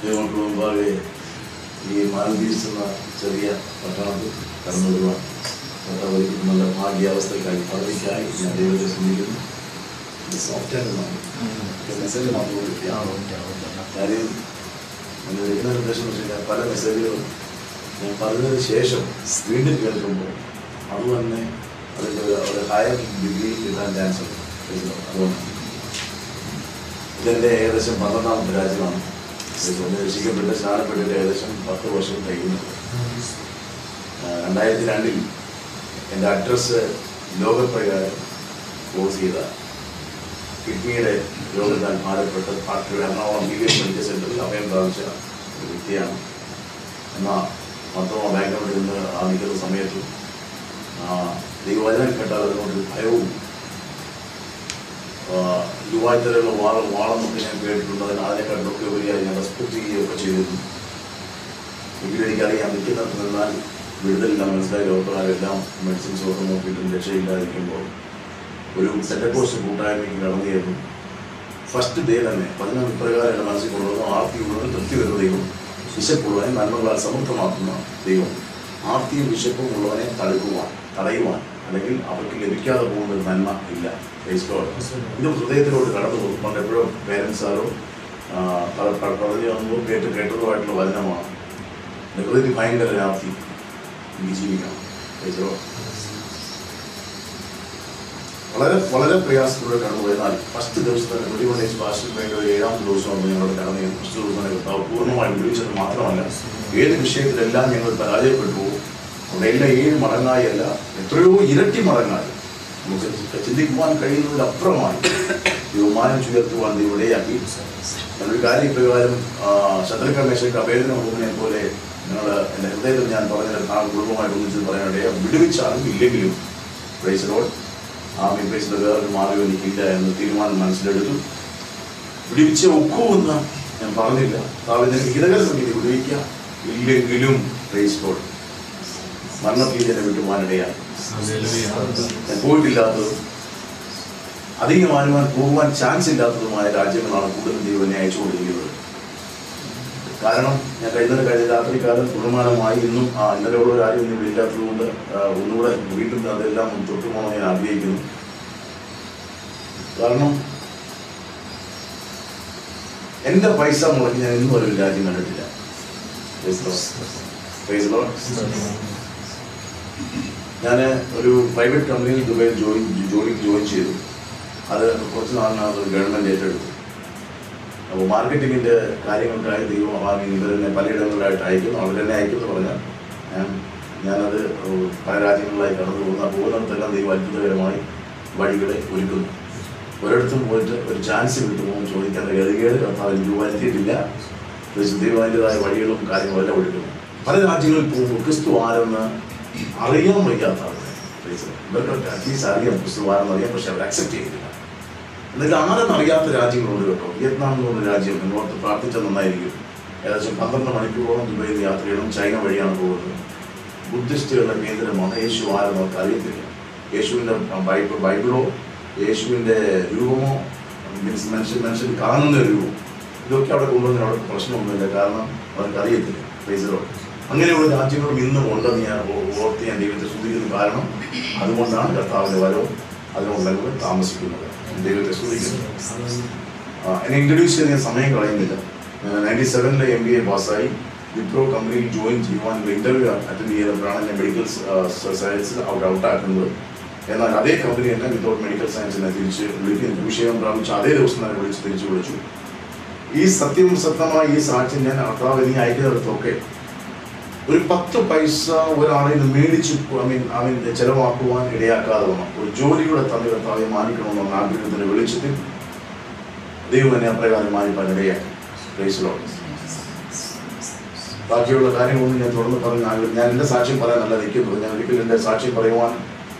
ദൈവങ്ങൾക്ക് മുമ്പാകെ ഈ മാൽദീവ്സ് എന്ന ചെറിയ പട്ടണത്തിൽ കടന്നു വരുവാൻ നല്ല ഭാഗ്യാവസ്ഥയ്ക്കായി പദവിക്കായി ഞാൻ ദൈവത്തെ സ്മരിക്കുന്നു. ഇത് സോഫ്റ്റ്വെയർ മെസ്സേജ് മാത്രം കിട്ടിയാണ്. കാര്യം എൻ്റെ വരുന്ന നിർദ്ദേശം എന്ന് വെച്ച് കഴിഞ്ഞാൽ പല മെസ്സേജുകളും ഞാൻ പറഞ്ഞതിന് ശേഷം വീണ്ടും കേൾക്കുമ്പോൾ അതുതന്നെ അതിൻ്റെ ഒരു ഹയർ ഡിഗ്രി കിട്ടാൻ ചാൻസ് ഉണ്ട്. അതുകൊണ്ട് ഇതെൻ്റെ ഏകദേശം 12ാമത്തെ രാജ്യമാണ്. രക്ഷിക്കപ്പെട്ട് സ്നാനപ്പെട്ടിട്ട് ഏകദേശം 10 വർഷം കഴിയുന്നു. 2002 എൻ്റെ അഡ്രസ്സ് ലോകപ്രകാരം ക്ലോസ് ചെയ്ത കിഡ്നിയുടെ രോഗത്താൽ ഭാരപ്പെട്ട് എറണാകുളം BBS മെഡിക്കൽ സെൻ്ററിൽ അഭയം പ്രാപിച്ച ഒരു വ്യക്തിയാണ്. എന്നാൽ മൊത്തം ബാംഗ്ലൂരിൽ നിന്ന് നിൽക്കുന്ന സമയത്തും ദൈവവചനം കേട്ടാൽ അതിനോടൊരു ഭയവും യുവാത്തരമുള്ള വാളെന്നൊക്കെ ഞാൻ കേട്ടിട്ടുണ്ട്. അതിനേക്കാളൊക്കെ ഉപരിയായി ഞാൻ റെസ്പെക്ട് ചെയ്യുകയൊക്കെ ചെയ്തിരുന്നു. എങ്കിലും എനിക്കറിയാം നിൽക്കുന്നിടത്ത് നിന്നാൽ വിടുതലില്ല. മനസ്സിലായ ഡോക്ടർമാരെല്ലാം മെഡിസിൻസ് ഒക്കെ നോക്കിയിട്ടും രക്ഷയില്ലാതിരിക്കുമ്പോൾ ഒരു സെറ്റപ്പോസ്റ്റ് കൂട്ടായ്മയ്ക്ക് കടന്നുകയായിരുന്നു. ഫസ്റ്റ് ഡേ തന്നെ 11 ഇപ്രകാരം എൻ്റെ മനസ്സിൽ കൊണ്ടുവന്നു. ആർത്തിയുള്ളവരും തൃപ്തി വരുന്ന ദൈവം, വിശപ്പുള്ളവനെ നന്മകളാൽ സമൃദ്ധമാക്കുന്ന ദൈവം, ആർത്തിയും വിശപ്പും ഉള്ളവനെ തടയുവാൻ അല്ലെങ്കിൽ അവർക്ക് ലഭിക്കാതെ പോകുന്ന ഒരു നന്മ ഇല്ല. ഇത് ഹൃദയത്തിലോട്ട് കടന്നു പോകും. പണ്ട് എപ്പോഴും പേരൻസാരോ പറഞ്ഞു വന്നതോ കേട്ടതുമായിട്ടുള്ള വചനമാണ്. ഹൃദയത്തിൽ ഭയങ്കര രാത്രി എനിക്ക് ജീവിക്കണം. വളരെ വളരെ പ്രയാസത്തിലൂടെ കടന്നു പോയതിനാൽ ഫസ്റ്റ് ദിവസം തന്നെ 21 days ഫാസ്റ്റിംഗ് വേണ്ടി 7ാമത്തെ ദിവസമാണ് ഞങ്ങളുടെ കടന്നു. ഫസ്റ്റ് ദിവസം തന്നെ കർത്താവ് പൂർണ്ണമായി വിളിച്ചത് മാത്രമല്ല, ഏത് വിഷയത്തിലെല്ലാം ഞങ്ങൾ പരാജയപ്പെട്ടു അവിടെ എല്ലാം 7 മടങ്ങായല്ല, എത്രയോ ഇരട്ടി മടങ്ങായി നമുക്ക് ചിന്തിക്കുവാൻ കഴിയുന്നതിലപ്പുറമായി ദൈവമാനം ചുയർത്തുവാൻ ദൈവവിടെയാക്കി. ഞാനൊരു കാര്യം പ്രകാരം ശത്രുക്കൾ മേശയ്ക്ക് അഭേദനമുള്ളതിനെ പോലെ ഞങ്ങൾ എൻ്റെ ഹൃദയത്തിൽ ഞാൻ പറഞ്ഞ കുടുംബമായിട്ട് ഒന്നിച്ച് പറയാനിടയെ വിടുവിച്ചാലും ഇല്ലെങ്കിലും പ്രൈസ് ലോർഡ് പ്രൈസിൻ്റെ വേറൊരു മാർഗ്ഗം എനിക്കില്ല എന്ന് തീരുമാനം മനസ്സിലെടുത്തു. വിടുവിച്ച ഒക്കുമെന്ന് ഞാൻ പറഞ്ഞില്ല. താവിനെ ഹിതകര സമയത്ത് വിടുവിക്കുക, ഇല്ലെങ്കിലും പ്രൈസ് ലോർഡ് മരണത്തിൽ എന്നെ വിട്ടുപോകാനിടയായി. ഞാൻ പോയിട്ടില്ലാത്തതും അധികം പോകുവാൻ ചാൻസ് ഇല്ലാത്തതുമായ രാജ്യങ്ങളാണ് കൂടുതലും ദൈവം എന്നെ അയച്ചുകൊണ്ടിരിക്കുന്നത്. കാരണം ഞാൻ കഴിഞ്ഞ രാത്രിക്കാലം കുടുംബമായി ഇന്നും ഇന്നലെ ഉള്ള കാര്യം ഒന്നും ഇവിടെ ഇല്ലാത്തത് കൊണ്ട് ഒന്നുകൂടെ വീണ്ടും അതെല്ലാം തൊട്ടുപോകണം ഞാൻ ആഗ്രഹിക്കുന്നു. കാരണം എൻ്റെ പൈസ മുടക്കി ഞാൻ ഇന്നും ഒരു രാജ്യം കണ്ടിട്ടില്ല. ഞാൻ ഒരു പ്രൈവറ്റ് കമ്പനിയിൽ ദുബൈയിൽ ജോലിക്ക് ജോയിൻ ചെയ്തു. അത് കുറച്ച് നാളിനകത്ത് ഗവൺമെൻറ് ഏറ്റെടുത്തു. അപ്പോൾ മാർക്കറ്റിങ്ങിൻ്റെ കാര്യങ്ങൾക്കായി ദൈവം ഇവരെന്നെ പലയിടങ്ങളിലായിട്ട് അയക്കുന്നു. അവരെന്നെ അയക്കുമെന്ന് പറഞ്ഞാൽ ഞാനത് പല രാജ്യങ്ങളിലായി കടന്നു പോകുന്നിടത്തെല്ലാം ദൈവം അത്ഭുതകരമായി വഴികളെ ഒരുക്കുന്നു. ഒരിടത്തും പോയിട്ട് ഒരു ചാൻസ് കിട്ടുമ്പോൾ ചോദിക്കേണ്ട ഗതികേട് കർത്താവ് എനിക്ക് വരുത്തിയിട്ടില്ല. ദൈവത്തിൻ്റെതായ വഴികളും കാര്യങ്ങളും എല്ലാം ഒരുക്കുന്നു. പല രാജ്യങ്ങളിൽ പോകുമ്പോൾ ക്രിസ്തു ആരെന്ന് അറിയാൻ വയ്യാത്ത ആളുകൾ ഇവർക്ക് അറ്റ്ലീസ്റ്റ് അറിയാം ക്രിസ്തു ആരെന്ന് അറിയാം, പക്ഷെ അവർ അക്സെപ്റ്റ് ചെയ്തില്ല. എന്നിട്ട് ആരെന്നറിയാത്ത രാജ്യങ്ങളുണ്ട് കേട്ടോ. വിയറ്റ്നാം എന്ന് പറഞ്ഞ രാജ്യം നിങ്ങളോർത്ത് പ്രാർത്ഥിച്ചാൽ നന്നായിരിക്കും. ഏകദേശം 12 മണിക്കൂറോളം ദുബൈയിൽ യാത്ര ചെയ്യണം. ചൈന വഴിയാണ് പോകുന്നത്. ബുദ്ധിസ്റ്റുകളുടെ കേന്ദ്രമാണ്. യേശു ആരെന്ന് അവർക്ക് അറിയത്തില്ല. യേശുവിൻ്റെ ബൈബിളോ യേശുവിൻ്റെ രൂപമോ മനുഷ്യൻ കാണുന്ന രൂപം ഇതൊക്കെ അവിടെ കൊണ്ടുവന്നതിന് അവിടെ പ്രശ്നമൊന്നുമില്ല. കാരണം അവർക്ക് അറിയത്തില്ല. പ്രൈസറോ അങ്ങനെയുള്ള രാജ്യങ്ങളും ഇന്നും ഉണ്ടെന്ന് ഞാൻ ഓർത്ത് ഞാൻ ദൈവത്തെ സ്തുതിക്കുന്നു. കാരണം അതുകൊണ്ടാണ് കർത്താവിൻ്റെ വരവും അതിനുള്ളവർ താമസിക്കുന്നത്. ദൈവത്തെ സ്തുതിക്കുന്നു. എന്നെ ഇൻട്രൊഡ്യൂസ് ചെയ്യാൻ ഞാൻ സമയം കളയുന്നില്ല. 97 MBA പാസ്സായി വിപ്രോ കമ്പനിയിൽ ജോയിൻ ചെയ്യുവാൻ ഇൻ്റർവ്യൂ അറ്റൻഡ് ചെയ്തപ്പോഴാണ് എന്നെ മെഡിക്കൽ സയൻസിൽ ഔട്ടാക്കുന്നത്. എന്നാൽ അതേ കമ്പനി തന്നെ വിത്തൗട്ട് മെഡിക്കൽ സയൻസിനെ തിരിച്ച് വിളിക്കുന്നു. വിഷയം പ്രാപിച്ച് അതേ ദിവസം തന്നെ തിരിച്ചു വിളിച്ചു. ഈ സത്യമായ ഈ സാക്ഷ്യം ഞാൻ കർത്താവ് നീ അയക്കുന്നിടത്തൊക്കെ ഒരു 10 പൈസ ഒരാളിൽ നിന്ന് മേടിച്ച് ചെലവാക്കുവാൻ ഇടയാക്കാതെ വേണം. ഒരു ജോലിയുടെ തന്നെ കർത്താവെ മാനിക്കണമെന്ന ആഗ്രഹത്തിൻ്റെ വെളിച്ചത്തിൽ ദൈവം എന്നെ അപ്രകാരം മാനിപ്പാൻ ഇടയാക്കി. Praise Lord. ബാക്കിയുള്ള കാര്യങ്ങളൊന്നും ഞാൻ തുടർന്ന് പറഞ്ഞ ഞാൻ എൻ്റെ സാക്ഷ്യം പറയാനല്ല നിൽക്കുന്നത്. ഞാൻ ഒരിക്കലും എൻ്റെ സാക്ഷ്യം പറയുവാൻ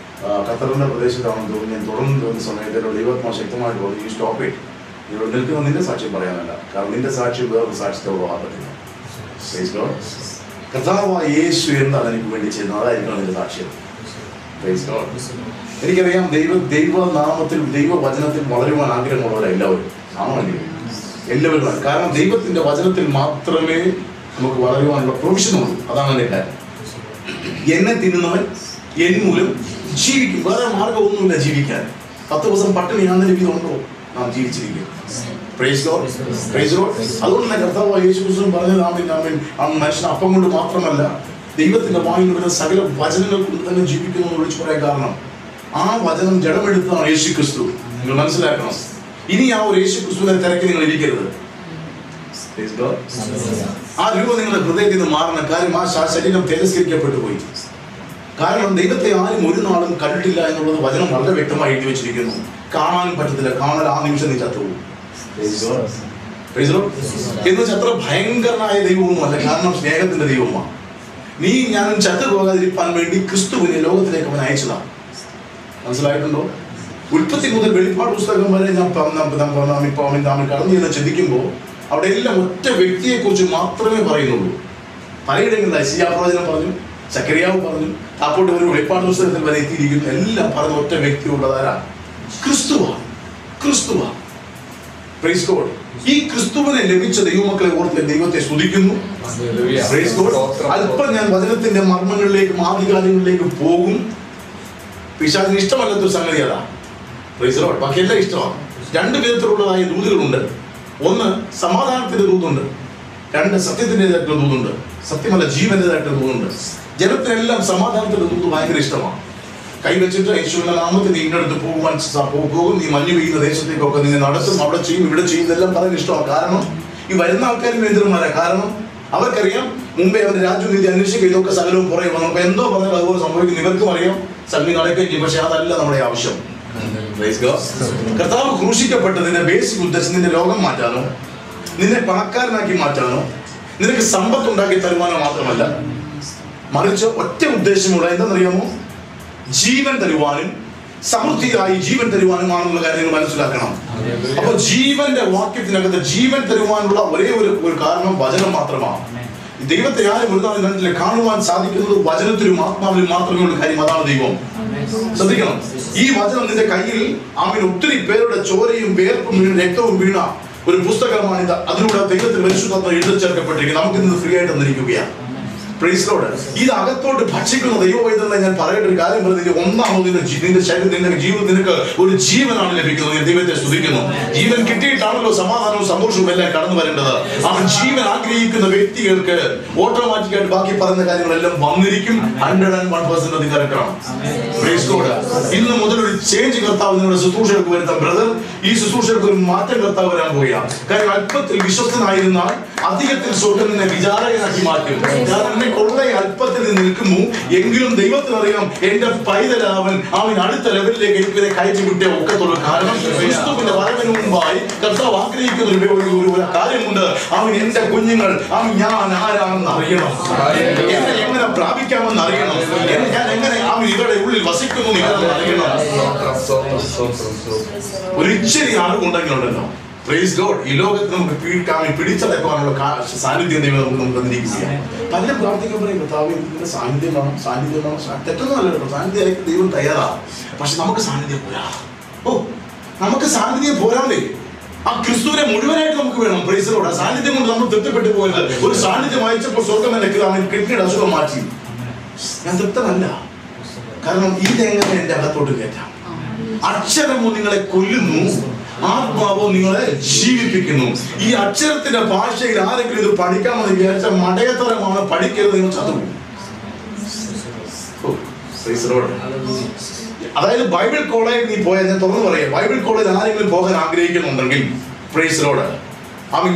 ഖത്തറിൻ്റെ പ്രദേശത്താണെന്ന് തോന്നി. ഞാൻ തുടർന്ന് തോന്നുന്ന സമയത്ത് എന്നോട് ദൈവത്മാ ശക്തമായിട്ട് തോന്നി ഈ സ്റ്റോപ്പ് ഇറ്റ്. ഇവിടെ നിൽക്കുന്ന നിൻ്റെ സാക്ഷ്യം പറയാനല്ല. കാരണം നിൻ്റെ സാക്ഷ്യം വേറൊരു സാക്ഷ്യത്തോട് ആകത്തില്ല. Praise Lord. കർത്താവായ യേശു എന്താണ് എനിക്ക് വേണ്ടി ചെയ്യുന്നത് അതായിരിക്കണം എൻ്റെ സാക്ഷ്യം. Praise Lord. എനിക്കറിയാം ദൈവനാമത്തിൽ ദൈവവചനത്തിൽ വളരുവാൻ ആഗ്രഹമുള്ളവരെല്ലാവരും ആണോ? എല്ലാവരും. കാരണം ദൈവത്തിന്റെ വചനത്തിൽ മാത്രമേ നമുക്ക് വളരുവാനുള്ള പ്രൊവിഷനുള്ളൂ. അതാണ് എൻ്റെ കാര്യം. എന്നെ തിന്നുന്നവൻ എൻ മൂലം ജീവിക്കും. വേറെ മാർഗമൊന്നുമില്ല ജീവിക്കാൻ. 10 ദിവസം പട്ടിണിയാണെന്ന രീതിയിലുണ്ടോ നാം ജീവിച്ചിരിക്കും? Praise God, praise God. അതുകൊണ്ട് തന്നെ കർത്താവായ യേശു ക്രിസ്തു പറഞ്ഞത് മനുഷ്യൻ അപ്പം കൊണ്ട് മാത്രമല്ല ദൈവത്തിന്റെ വായിൽ വരുന്ന സകല വചനങ്ങൾ കൊണ്ട് തന്നെ ജീവിക്കുന്നു എന്ന് വിളിച്ചു പറയാൻ കാരണം ആ വചനം ജഡമെടുത്തതാണ് യേശു ക്രിസ്തു. നിങ്ങൾ മനസ്സിലാക്കണം. ഇനി ആ ഒരു യേശു ക്രിസ്തുവിനെ തിരക്കി നിങ്ങൾ ഇരിക്കരുത്. ആ രൂപം നിങ്ങളുടെ ഹൃദയത്തിൽ നിന്ന് മാറുന്ന കാര്യം ആ ശരീരം തിരസ്കരിക്കപ്പെട്ടു പോയി. കാരണം ദൈവത്തെ ആരും ഒരു നാളും കണ്ടിട്ടില്ല എന്നുള്ളത് വചനം വളരെ വ്യക്തമായി എഴുതി വെച്ചിരിക്കുന്നു. കാണാനും പറ്റത്തില്ല. കാണാൻ ആ നിമിഷം നീ ചത്തുപോകും. എന്ന് വെച്ചാൽ അത്ര ഭയങ്കരനായ ദൈവവുമല്ല. കാരണം സ്നേഹത്തിന്റെ ദൈവമാണ്. നീ ഞാനും ചത്തു പോകാതിരിക്കാൻ വേണ്ടി ക്രിസ്തുവിനെ ലോകത്തിലേക്ക് അവൻ അയച്ചതാണ്. മനസ്സിലായിട്ടുണ്ടോ? ഉൽപ്പത്തി മുതൽ വെളിപ്പാട് പുസ്തകം വരെ നാം കടന്നു ചെന്ന് ചിന്തിക്കുമ്പോൾ അവിടെ എല്ലാം ഒറ്റ വ്യക്തിയെ കുറിച്ച് മാത്രമേ പറയുന്നുള്ളൂ. പലയിടങ്ങളിൽ യെശയ്യാ പ്രവചനം പറഞ്ഞു, സക്കറിയാവ് പറഞ്ഞു, അപ്പോൾ ഒരു വെളിപ്പാട് പുസ്തകത്തിൽ വരെ എത്തിയിരിക്കുന്നു. എല്ലാം പറഞ്ഞ ഒറ്റ വ്യക്തിയുള്ളതാരാ? ക്രിസ്തുവാണ്. ക്രിസ്തുവാണ്. Praise God. ഈ ക്രിസ്തുവിനെ ലഭിച്ച ദൈവമക്കളെ ഓർത്ത് ദൈവത്തെ സ്തുതിക്കുന്നു. Praise God. അല്പം ഞാൻ വചനത്തിന്റെ മർമ്മങ്ങളിലേക്കും ആധികാരികളിലേക്കും പോകും. പിശാചിന് ഇഷ്ടമല്ലാത്തൊരു സംഗതി അതാ. Praise God. ബാക്കിയെല്ലാം ഇഷ്ടമാണ്. 2 വിധത്തിലുള്ളതായ ദൂതുകളുണ്ട്. ഒന്ന് സമാധാനത്തിന്റെ ദൂതുണ്ട്, 2 സത്യത്തിൻ്റെതായിട്ടുള്ള ദൂതുണ്ട്. സത്യമല്ല, ജീവന്റേതായിട്ടുള്ള ദൂതുണ്ട്. ജനത്തിനെല്ലാം സമാധാനത്തിന്റെ ദൂത് ഭയങ്കര ഇഷ്ടമാണ്. കൈവച്ചിട്ട് യേശുവിന്റെ നാമത്തിൽ നീ ഇന്നടുത്ത് പോകും, നീ മഞ്ഞു പെയ്യുന്ന ദേശത്തേക്കൊക്കെ നീ നടത്തും, അവിടെ ചെയ്യും, ഇവിടെ ചെയ്യും, ഇതെല്ലാം പറയാൻ ഇഷ്ടമാണ്. കാരണം ഈ വരുന്ന ആൾക്കാരും എതിർമാരാ. കാരണം അവർക്കറിയാം മുമ്പേ അവരുടെ രാജ്യനീതി അന്വേഷിക്കുക ഇതൊക്കെ സകലവും പുറകെ നമുക്ക് എന്തോ പറഞ്ഞാൽ അതുപോലെ സംഭവിക്കും. ഇവർക്കും അറിയാം സംഗതി നടക്കുകയും ചെയ്യും. പക്ഷെ അതല്ല നമ്മുടെ ആവശ്യം. കർത്താവ് ക്രൂശിക്കപ്പെട്ടതിന്റെ ബേസിക് ഉദ്ദേശം നിന്റെ രോഗം മാറ്റാനോ, നിന്നെ പണക്കാരനാക്കി മാറ്റാനോ, നിനക്ക് സമ്പത്ത് ഉണ്ടാക്കി തരുവാനോ മാത്രമല്ല, മറിച്ച് ഒറ്റ ഉദ്ദേശമുള്ള എന്താണെന്നറിയാമോ? ജീവൻ തരുവാനും സമൃദ്ധിയായി ജീവൻ തരുവാനുമാണെന്നുള്ള കാര്യം നിങ്ങൾ മനസ്സിലാക്കണം. അപ്പൊ ജീവന്റെ വാക്യത്തിനകത്ത് ജീവൻ തരുവാനുള്ള ഒരേ ഒരു കാരണം വചനം മാത്രമാണ്. ദൈവത്തെ ആരും ഒരു നാളും കണ്ടില്ല. കാണുവാൻ സാധിക്കുന്നത് വചനത്തിലും ആത്മാവിലും മാത്രമേ ഉള്ള കാര്യം. അതാണ് ദൈവം. ശ്രദ്ധിക്കണം. ഈ വചനം നിന്റെ കയ്യിൽ ഒത്തിരി പേരുടെ ചോരയും വേർപ്പും രക്തവും വീണ ഒരു പുസ്തകമാണിത്. അതിലൂടെ ദൈവത്തിൽ പരിശുദ്ധാത്മ എഴുതി ചേർക്കപ്പെട്ടിരിക്കും. നമുക്ക് ഇന്ന് ഫ്രീ ആയിട്ട് തന്നിരിക്കുകയാണ്. Praise Lord. ഇത് അകത്തോട്ട് ഭക്ഷിക്കുന്ന ദൈവവൈദ്യനെ ഞാൻ പറയേണ്ട ഒരു കാര്യം പറഞ്ഞത്, ഒന്നാമത് നിന്റെ ശരീരം നിന്റെ ജീവിതം നിനക്ക് ഒരു ജീവനാണ് ലഭിക്കുന്നത്. ഞാൻ ദൈവത്തെ സ്തുതിക്കുന്നു. ജീവൻ കിട്ടിയിട്ടാണല്ലോ സമാധാനവും സന്തോഷവും എല്ലാം കടന്നു വരേണ്ടത്. അവൻ ജീവൻ ആഗ്രഹിക്കുന്ന വ്യക്തികൾക്ക് ഓട്ടോമാറ്റിക്കായിട്ട് ബാക്കി പറയുന്ന കാര്യങ്ങളെല്ലാം വന്നിരിക്കും. 101% അത് കറക്റ്റാണ്. Praise Lord. ഇന്ന് മുതൽ ഒരു ചേഞ്ച് കർത്താവ് നിങ്ങളുടെ ശുശ്രൂഷകർക്ക് വരുത്താം. ബ്രദർ, ഈ ശുശ്രൂഷകർക്ക് ഒരു മാറ്റം കർത്താവ് വരാൻ പോവുകയാണ്. കാര്യം അല്പത്തിൽ വിശ്വസ്തനായിരുന്നാൽ അധികത്തിൽ സ്വർഗ്ഗം നിന്നെ വിചാരകനാക്കി മാറ്റും. കാരണം കൊള്ള അല്പത്തിൽ നിൽക്കുന്നു എങ്കിലും ദൈവത്തിനറിയാം എന്റെ പൈതലാവൻ അടുത്ത ലെവലിലേക്ക് എനിക്ക് കയറ്റി വിട്ടേ ഒക്കത്തുള്ളൂ. കാരണം ക്രിസ്തുവിന്റെ വരവിന് മുമ്പായി കർത്താവ് ആഗ്രഹിക്കുന്ന ഒരു കാര്യമുണ്ട്. എന്റെ കുഞ്ഞുങ്ങൾ ഞാൻ ആരാണെന്ന് അറിയണം, എന്നെ എങ്ങനെ പ്രാപിക്കാമെന്ന് അറിയണം, ഞാൻ എങ്ങനെ ഇവരുടെ ഉള്ളിൽ വസിക്കുന്നു എന്ന് അറിയണം. ഒരു ഇച്ചിരി അറിവുണ്ടെങ്കിലുണ്ടല്ലോ, പ്രൈസ് ഗോഡ്, ഈ ലോകത്ത് നമുക്ക് പിടിച്ചടക്കാനുള്ള സാന്നിധ്യം നമുക്ക് തന്നിരിക്കുകയാണ്. പലരും പ്രാർത്ഥിക്കാൻ പറയും, കർത്താവേ ഇതിന്റെ സാന്നിധ്യം വേണം, സാന്നിധ്യം വേണം. തെറ്റൊന്നുമല്ല, സാന്നിധ്യമായിട്ട് ദൈവം തയ്യാറാണ്. പക്ഷെ നമുക്ക് സാന്നിധ്യം പോരാ. നമുക്ക് സാന്നിധ്യം പോരാതെ ആ ക്രിസ്തുവിനെ മുഴുവനായിട്ട് നമുക്ക് വേണം. Praise God. സാന്നിധ്യം കൊണ്ട് നമ്മൾ തൃപ്തിപ്പെട്ടു പോയത്. ഒരു സാന്നിധ്യം അയച്ചപ്പോൾ സ്വർഗം എന്നെ കിഡ്നിയുടെ അസുഖം മാറ്റി. ഞാൻ തൃപ്തമല്ല. കാരണം ഇതെങ്ങനെ എന്റെ അകത്തോട്ട് കയറ്റാം? അക്ഷരമോ നിങ്ങളെ കൊല്ലുന്നു, ആത്മാവോ നിങ്ങളെ ജീവിപ്പിക്കുന്നു. ഈ അക്ഷരത്തിന്റെ ഭാഷയിൽ ആരെങ്കിലും ഇത് പഠിക്കാമെന്ന് വിചാരിച്ച മടയത്തരമാണ്. പഠിക്കരുത്, നിങ്ങൾ ചത്തുപോകും. അതായത് ബൈബിൾ കോളേജിൽ നീ പോയാൽ, ഞാൻ തുറന്നു പറയാം, ബൈബിൾ കോളേജിൽ ആരെങ്കിലും പോകാൻ ആഗ്രഹിക്കുന്നുണ്ടെങ്കിൽ പ്രൈസ് ലോർഡ്,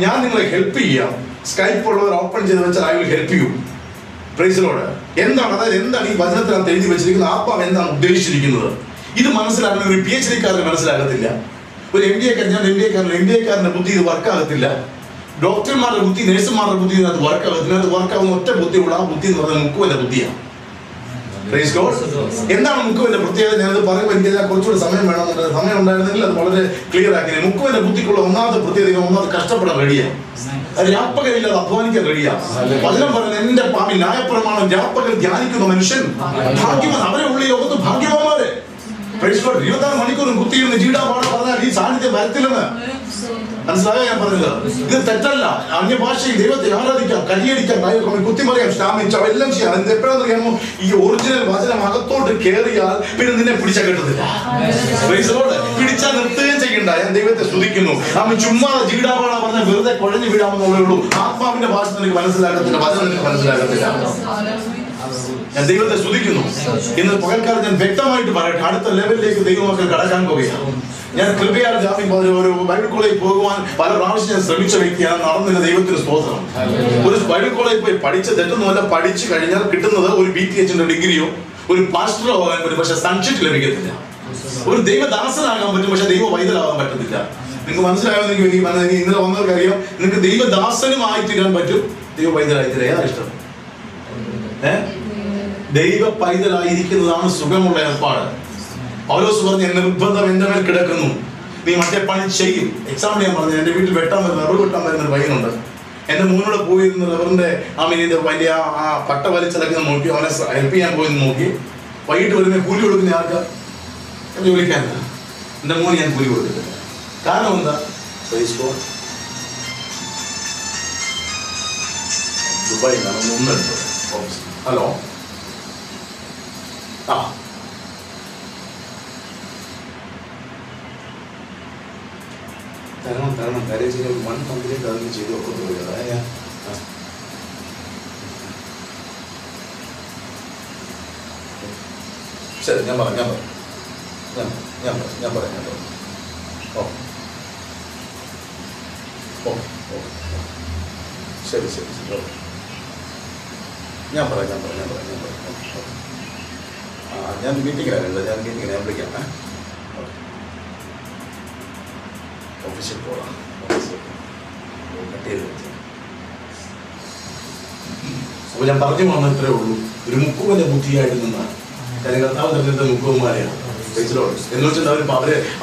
ഞാൻ നിങ്ങളെ ഹെൽപ്പ് ചെയ്യാം. സ്കൈപ്പ് ഉള്ളവർ ഓപ്പൺ ചെയ്ത് വെച്ചാൽ I will help you. Praise Lord. എന്താണ്, അതായത് എന്താണ് ഈ വചനത്തിനകത്ത് എഴുതി വെച്ചിരിക്കുന്നത്, ആത്മാവ് എന്താണ് ഉദ്ദേശിച്ചിരിക്കുന്നത്, ഇത് മനസ്സിലാക്കുന്ന ഒരു PhD കാരന് മനസ്സിലാകത്തില്ല. ഒരു MBA-കാരന്റെ ബുദ്ധി ഇത് വർക്കാകത്തില്ല. ഡോക്ടർമാരുടെ ബുദ്ധി, നഴ്സുമാരുടെ ബുദ്ധി ഇതിനകത്ത് വർക്കാകത്തില്ല. അത് വർക്കാവുന്ന ഒറ്റ ബുദ്ധിയുള്ള ആ ബുദ്ധി എന്ന് പറഞ്ഞാൽ മുക്കുവന്റെ ബുദ്ധിയാണ്. Praise God. എന്താണ് മുക്കുവന്റെ പ്രത്യേകത? ഞാനത് പറയുമ്പോൾ എനിക്ക് കുറച്ചുകൂടി സമയം വേണമെന്നുണ്ട്. സമയം ഉണ്ടായിരുന്നെങ്കിൽ അത് വളരെ ക്ലിയർ ആക്കി. മുക്കുവന്റെ ബുദ്ധിക്കുള്ള ഒന്നാമത്തെ പ്രത്യേകത, ഒന്നാമത് കഷ്ടപ്പെടാൻ റെഡിയാണ്. രാപ്പകലില്ലാതെ അധ്വാനിക്കാൻ റെഡിയാണ്. വചനം പറയുന്നത്, എന്റെ ന്യായപ്രമാണം രാപ്പകൽ ധ്യാനിക്കുന്ന മനുഷ്യൻ ഭാഗ്യവാൻ. അവരെ ഉള്ളിൽ ലോകത്ത് ഭാഗ്യവാന്മാരെ. 24 മണിക്കൂറും കുത്തിയിരുന്ന് ജീടാപാടം പറഞ്ഞാൽ ഈ സാന്നിധ്യം വരത്തില്ലെന്ന്. മനസ്സിലായോ ഞാൻ പറഞ്ഞത്? ഇത് തെറ്റല്ല. അന്യഭാഷയിൽ ദൈവത്തെ ആരാധിക്കാം, കൈയടിക്കാം, കുത്തിമറിയാം, സ്റ്റാമിച്ചാം, എല്ലാം ചെയ്യാം. ഇത് എപ്പോഴാണെന്നറിയാമോ? ഈ ഒറിജിനൽ വചനം അകത്തോട്ട് കയറിയാൽ പിന്നെ നിന്നെ പിടിച്ചാൽ കിട്ടത്തില്ല. പിടിച്ചാൽ നിർത്തുകയും ചെയ്യണ്ട. ഞാൻ ദൈവത്തെ സ്തുതിക്കുന്നു. അവൻ ചുമ്മാ ജീടാപാട പറഞ്ഞ വെറുതെ കുഴഞ്ഞു വീടാമെന്നുള്ളേ ഉള്ളൂ. ആത്മാവിന്റെ ഭാഷ നിനക്ക് മനസ്സിലാകത്തില്ല, വചനം നിനക്ക് മനസ്സിലാകത്തില്ല. ഞാൻ ദൈവത്തെ സ്തുതിക്കുന്നു. ഇന്ന് പകൽക്കാലം ഞാൻ വ്യക്തമായിട്ട് പറയട്ടെ, അടുത്ത ലെവലിലേക്ക് ദൈവമക്കൾ കടക്കാൻ പോവുകയാണ്. ഞാൻ കൃപയാൽ ഒരു ബൈബിൾ കോളേജിൽ പോകുവാൻ പല പ്രാവശ്യം ഞാൻ ശ്രമിച്ച വ്യക്തിയാണ്. നടന്നില്ല. ദൈവത്തിന് സ്തോത്രം. ഒരു ബൈബിൾ കോളേജിൽ പോയി പഠിച്ച തെറ്റൊന്നുമല്ല. പഠിച്ചു കഴിഞ്ഞാൽ കിട്ടുന്നത് ഒരു BTH ഡിഗ്രിയോ ഒരു പാസ്റ്ററോ ആകാൻ പറ്റും, പക്ഷെ സൺഷിറ്റ് ലഭിക്കത്തില്ല. ഒരു ദൈവദാസനാകാൻ പറ്റും, പക്ഷെ ദൈവ വൈതലാകാൻ പറ്റത്തില്ല. നിങ്ങൾക്ക് മനസ്സിലായോ? എനിക്ക് ഇന്നലെ വന്നവർക്ക് അറിയാം. നിങ്ങൾക്ക് ദൈവദാസനുമായി തീരാൻ പറ്റും, ദൈവ പൈതലായി തീരാൻ. ഏതാ ഇഷ്ടം? ദൈവ പൈതലായിരിക്കുന്നതാണ് സുഖമുള്ള ഏർപ്പാട്. പൗലോസ് പറഞ്ഞു, നിർബന്ധം എന്റെ മേൽ കിടക്കുന്നു, നീ മറ്റേ പണി ചെയ്യും. എക്സാമ്പിൾ ഞാൻ പറഞ്ഞു, എന്റെ വീട്ടിൽ റബ്ബർ വെട്ടാൻ വരുന്ന ഒരു പയ്യനുണ്ട്. എന്റെ മൂന്നോടെ പോയിരുന്ന റബ്ബറിന്റെ വലിയ ആ പട്ട വലിച്ചിടക്കുന്ന നോക്കി, അവനെ ഹെൽപ്പ് ചെയ്യാൻ പോയി നോക്കി. വൈകിട്ട് വരുന്ന കൂലി കൊടുക്കുന്ന ആൾക്കാർ ജോലിക്കാരല്ല. എന്റെ മോന് ഞാൻ കൂലി കൊടുത്തിട്ടില്ല. കാരണം എന്താ? ദുബായിലാണ് മുന്നെടുത്തത്. ഹലോ, ആ തരണം കാര്യം ചെയ്ത് 1 മന്തിലേക്ക് അതിന് ചെയ്ത് കൊടുത്തു. ശരി, ഞാൻ പറയാം. ശരി ഞാൻ പറയാം. ഞാൻ മീറ്റിങ്ങിലാണ്. ഞാൻ വിളിക്കാം. ഓഫീസിൽ പോകാം. അപ്പോൾ ഞാൻ പറഞ്ഞു വന്ന ഇത്രേ ഉള്ളൂ. ഒരു മുക്കുവന്റെ ബുദ്ധിയായിട്ട് നിന്നാണ്. കാര്യം കർത്താവ് തെരഞ്ഞെടുത്ത മുക്കുവന്മാരെയാണ് എന്ന് വെച്ചാൽ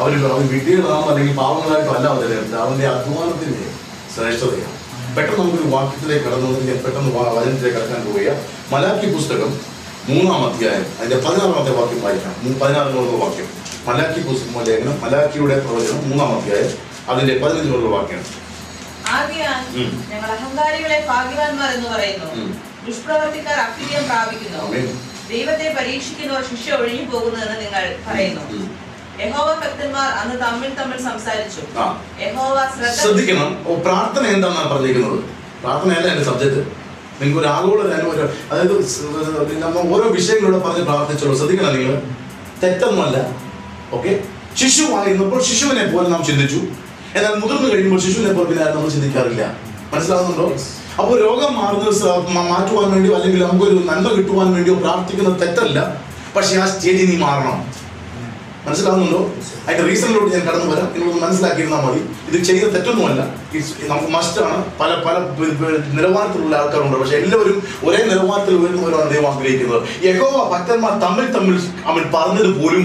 അവർ വിഡ്ഢികളാണോ അല്ലെങ്കിൽ പാവങ്ങളായിട്ടോ അല്ല അവരുടെ അവന്റെ അധ്വാനത്തിന്റെ ശ്രേഷ്ഠതയാണ്. പെട്ടെന്ന് നമുക്കൊരു വാക്യത്തിലേക്ക് കടന്നു വന്നിട്ട് ഞാൻ പെട്ടെന്ന് വചനത്തിലേക്ക് കടക്കാൻ പോവുക. മലാക്കി പുസ്തകം 3-ാം അധ്യായം അതിന്റെ 16-ാമത്തെ വാക്യം വായിക്കാം. 16-ാമത്തെ വാക്യം മലാക്കി പുസ്തകം ലേഖനം മലാക്കിയുടെ പ്രവചനം 3-ാം അധ്യായം അതിന്റെ 15-ാമത്തെ വാക്യം. ഞങ്ങൾ അഹങ്കാരികളെ ഭാഗ്യവാന്മാർ എന്ന് പറയുന്നു, ദുഷ്പ്രവർത്തിക്കാർ അഭ്യുദയം പ്രാപിക്കുന്നു, ദൈവത്തെ പരീക്ഷിക്കുന്നവർ ശിക്ഷ ഒഴിഞ്ഞു പോകുന്നതെന്ന് നിങ്ങൾ പറയുന്നു. യഹോവ ഭക്തന്മാർ അന്ന് തമ്മിൽ സംസാരിച്ചു. യഹോവ ശ്രദ്ധിക്കണം. പ്രാർത്ഥന എന്താണെന്നാണ് പറഞ്ഞിരിക്കുന്നത്. പ്രാർത്ഥനയല്ല എന്റെ സബ്ജക്ട്. നിങ്ങൾക്ക് ഒരു ആഗോള അതായത് നമ്മൾ ഓരോ വിഷയങ്ങളിലൂടെ പറഞ്ഞ് പ്രാർത്ഥിച്ചോളൂ. ശ്രദ്ധിക്കണം, നിങ്ങൾ തെറ്റൊന്നുമല്ല. ഓക്കെ, ശിശുവായിരുന്നപ്പോൾ ശിശുവിനെ പോലെ നാം ചിന്തിച്ചു. എന്നാൽ മുതിർന്നു കഴിയുമ്പോൾ ശിശുവിനെ പോലെ പിന്നെ നമ്മൾ ചിന്തിക്കാറില്ല. മനസ്സിലാവുന്നുണ്ടോ? അപ്പോൾ രോഗം മാറ്റുവാൻ വേണ്ടിയോ അല്ലെങ്കിൽ നമുക്കൊരു നന്മ കിട്ടുവാൻ വേണ്ടിയോ പ്രാർത്ഥിക്കുന്നത് തെറ്റല്ല. പക്ഷെ ആ സ്റ്റേജിൽ നീ മാറണം. മനസ്സിലാവുന്നുണ്ടോ? അതിന്റെ റീസണിലോട്ട് ഞാൻ കടന്നു വരാം. നിങ്ങളൊന്ന് മനസ്സിലാക്കിയിരുന്നാൽ മതി. ഇത് ചെയ്ത തെറ്റൊന്നുമല്ല. നമുക്ക് മസ്റ്റാണ്. പല പല നിലവാരത്തിലുള്ള ആൾക്കാരുണ്ട്. പക്ഷെ എല്ലാവരും ഒരേ നിലവാരത്തിൽ ഉയർന്നവരാണ് ദൈവം ആഗ്രഹിക്കുന്നത്. യഹോവ ഭക്തന്മാർ തമ്മിൽ അവൻ പറഞ്ഞത് പോലും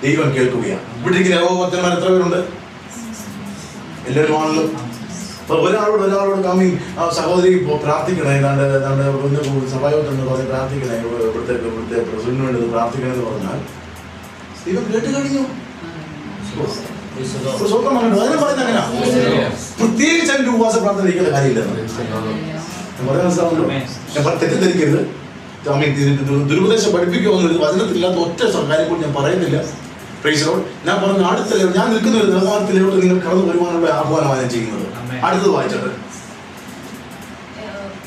ദൈവം കേൾക്കുകയാണ്. ഇവിടെ ഇരിക്കുന്ന യഹോവ ഭക്തന്മാർ എത്ര പേരുണ്ട്? എല്ലാവരും ആണല്ലോ. അപ്പൊ ഒരാളോട് കാമി സഹോദരി പ്രാർത്ഥിക്കണേ, സഭായോട്ടെന്ന് പറഞ്ഞ് പ്രാർത്ഥിക്കണേ, ഇവിടുത്തെ പ്രസിഡന്റിന് വേണ്ടി പ്രാർത്ഥിക്കണേ എന്ന് പറഞ്ഞാൽ ദൈവം കേട്ട് കഴിഞ്ഞു. പ്രത്യേകിച്ച് അതിന്റെ ഉപവാസ പ്രാർത്ഥന ഇരിക്കുന്ന കാര്യമില്ലെന്ന് പറയാൻ മനസ്സിലാവുമല്ലോ. ഞാൻ തെറ്റിദ്ധരിക്കരുത്. ദുരുപദേശം പഠിപ്പിക്കുമെന്നൊരു വചനത്തില്ലാത്ത ഒറ്റ കാര്യം കൂടി ഞാൻ പറയുന്നില്ല. ഞാൻ പറഞ്ഞ അടുത്ത ഞാൻ നിൽക്കുന്ന ഒരു നിലവാരത്തിലോട്ട് നിങ്ങൾ കടന്നു വരുവാനുള്ള ആഹ്വാനമാണ് ഞാൻ ചെയ്യുന്നത്. അടുത്തത് വായിച്ചത്.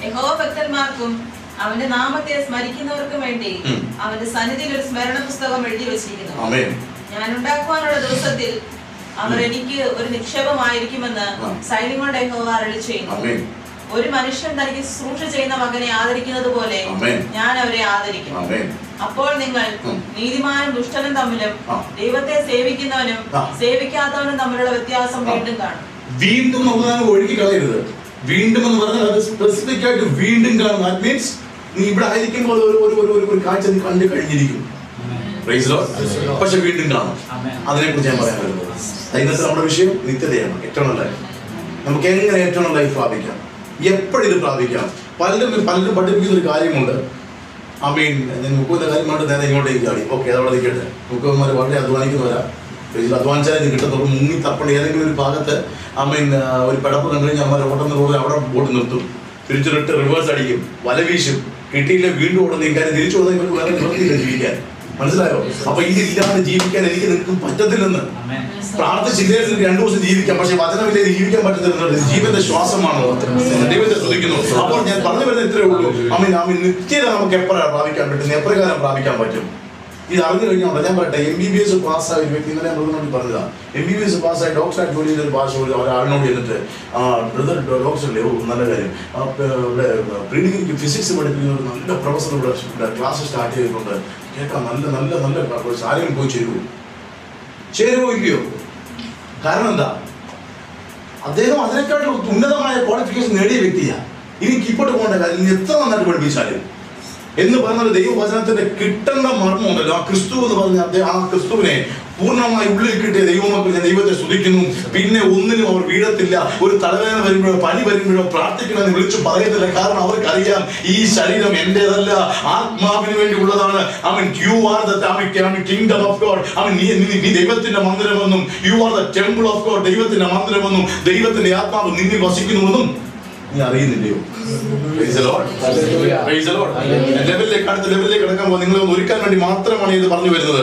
യഹോവഭക്തന്മാർക്കും അവന്റെ നാമത്തെ സ്മരിക്കുന്നവർക്കും വേണ്ടി അവന്റെ സന്നിധിയിൽ ഒരു സ്മരണ പുസ്തകം എഴുതി വെച്ചിരിക്കുന്നു. ഞാൻ ഉണ്ടാക്കുവാനുള്ള ദിവസത്തിൽ അവർ എനിക്ക് ഒരു നിക്ഷേപമായിരിക്കുമെന്ന് സൈന്യങ്ങളുടെ യഹോവ അരുളി ചെയ്യുന്നു. ഒരു മനുഷ്യൻ തനിക്ക് ശുശ്രൂഷ ചെയ്യുന്ന മകനെ ആദരിക്കുന്നത് പോലെ ഞാൻ അവരെ ആദരിക്കും. അപ്പോൾ നിങ്ങൾ നീതിമാനും ദുഷ്ടനും തമ്മിലും ദൈവത്തെ സേവിക്കുന്നവനും സേവിക്കാത്തവനും തമ്മിലുള്ള വ്യത്യാസം വീണ്ടും കാണും. വീണ്ടും ഒഴുകി കളയരുത്. വീണ്ടും എന്ന് പറഞ്ഞാൽ അത് സ്പെസിഫിക് ആയിട്ട് വീണ്ടും കാണും. ദാറ്റ് മീൻസ് നീ ഇവിടെ ആയിരിക്കുമ്പോൾ ഒരു കാഴ്ച നീ കണ്ടു കഴിഞ്ഞിരിക്കും. പക്ഷെ വീണ്ടും കാണും. അതിനെ കുറിച്ച് ഞാൻ പറയാൻ വരുന്നത് ഇന്നത്തെ നമ്മുടെ വിഷയം നിത്യതയാണ്. Eternal life. നമുക്ക് എങ്ങനെ എറ്റേണൽ ലൈഫ് പ്രാപിക്കാം, എപ്പോഴിത് പ്രാപിക്കാം? പലരും പഠിപ്പിക്കുന്ന ഒരു കാര്യമുണ്ട്. ഞാൻ മുക്കുവിന്റെ കാര്യമായിട്ട് നേരെ ഇങ്ങോട്ടേക്ക് ചാടി. ഓക്കെ, അതവിടെ നിൽക്കട്ടെ. മുക്കുവന്മാർ വളരെ അധ്വാനിക്കുന്നവരാ. അധ്വാനിച്ചാലേ ഇത് കിട്ടത്തുള്ളൂ. മുങ്ങി തപ്പണി ഏതെങ്കിലും ഒരു ഭാഗത്ത് ഒരു പടപ്പ് കണ്ടു കഴിഞ്ഞാൽ അമ്മ ഓട്ടം റോഡ് അവിടെ ബോട്ട് നിർത്തും, തിരിച്ചിട്ട് റിവേഴ്സ് അടിക്കും, വല വീശും, കിട്ടിയില്ല വീണ്ടും ഓടുന്ന കാര്യം തിരിച്ചു പോകുന്ന ഇവർക്ക് വേറെ നിവൃത്തിയില്ല ജീവിക്കാൻ. മനസ്സിലായോ? അപ്പൊ ഇതില്ലാതെ ജീവിക്കാൻ എനിക്ക് നിൽക്കും പറ്റത്തില്ലെന്ന്. പ്രാർത്ഥിച്ചില്ലെങ്കിൽ 2 ദിവസം ജീവിക്കാം, പക്ഷെ വചനമില്ലാതെ ജീവിക്കാൻ പറ്റത്തില്ല. ജീവന്റെ ശ്വാസമാണ്, ദൈവത്തെ സ്തുതിക്കുന്നു. അപ്പോൾ ഞാൻ പറഞ്ഞു വരുന്നത് ഇത്രയേ ഉള്ളൂ. നിത്യത നമുക്ക് എപ്പോഴാണ് പ്രാപിക്കാൻ പറ്റുന്നത്, എപ്രകാരം പ്രാപിക്കാൻ പറ്റും? ഇത് അറിഞ്ഞു കഴിഞ്ഞാൽ ഞാൻ പറയട്ടെ, MBBS പാസ്സായ ഒരു വ്യക്തി ഇന്നലെ മൃഗനോട് പറഞ്ഞതാ. MBBS പാസ്സായി ഡോക്ടറായിട്ട് ജോലി ചെയ്തൊരു ഭാഷ ഒരാളിനോട് ചെന്നിട്ട് ബ്രദർ ഡോക്ടറല്ലേ, നല്ല കാര്യം, പ്രീ ഡിഗ്രിക്ക് ഫിസിക്സ് പഠിപ്പിക്കുന്ന ഒരു നല്ല പ്രൊഫസർ ഇവിടെ ക്ലാസ് സ്റ്റാർട്ട് ചെയ്തിട്ടുണ്ട്, കേൾക്കാം, നല്ല നല്ല നല്ല ആരെങ്കിലും പോയി ചേരുവോ ഇല്ലയോ? കാരണം എന്താ? അദ്ദേഹം അതിനേക്കാളും ഉന്നതമായ ക്വാളിഫിക്കേഷൻ നേടിയ വ്യക്തിയാണ്. ഇനി കീപ്പോട്ട് പോകേണ്ട കാര്യം എത്ര നന്നായിട്ട് പഠിപ്പിച്ചാലും എന്ന് പറഞ്ഞാൽ ദൈവവചനത്തിന്റെ കിട്ടേണ്ട മർമ്മം ഉണ്ടല്ലോ. ആ ക്രിസ്തു എന്ന് പറഞ്ഞ ആ ക്രിസ്തുവിനെ പൂർണ്ണമായി ഉള്ളിൽ കിട്ടിയ ദൈവമക്കൾ ഞാൻ ദൈവത്തെ സ്തുതിക്കുന്നു. പിന്നെ ഒന്നിനും അവർ വീഴത്തില്ല. ഒരു തലവേദന വരുമ്പോഴോ പനി വരുമ്പോഴോ പ്രാർത്ഥിക്കണമെന്ന് വിളിച്ചു പറയത്തില്ല. കാരണം അവർക്കറിയാം ഈ ശരീരം എന്റേതല്ല, ആത്മാവിന് വേണ്ടി ഉള്ളതാണ്. You are the kingdom of God. നീ ദൈവത്തിന്റെ മന്ദിരമെന്നും, you are the temple of God, ദൈവത്തിന്റെ മന്ദിരമെന്നും, ദൈവത്തിന്റെ ആത്മാവ് നിന്നിൽ വസിക്കുന്നുവെന്നും നീ അറിയുന്നില്ലയോ? അടുത്ത ലെവലിലേക്ക് കടക്കാൻ നിങ്ങളെ ഒന്ന് ഒരുക്കാൻ വേണ്ടി മാത്രമാണ് ഇത് പറഞ്ഞു വരുന്നത്.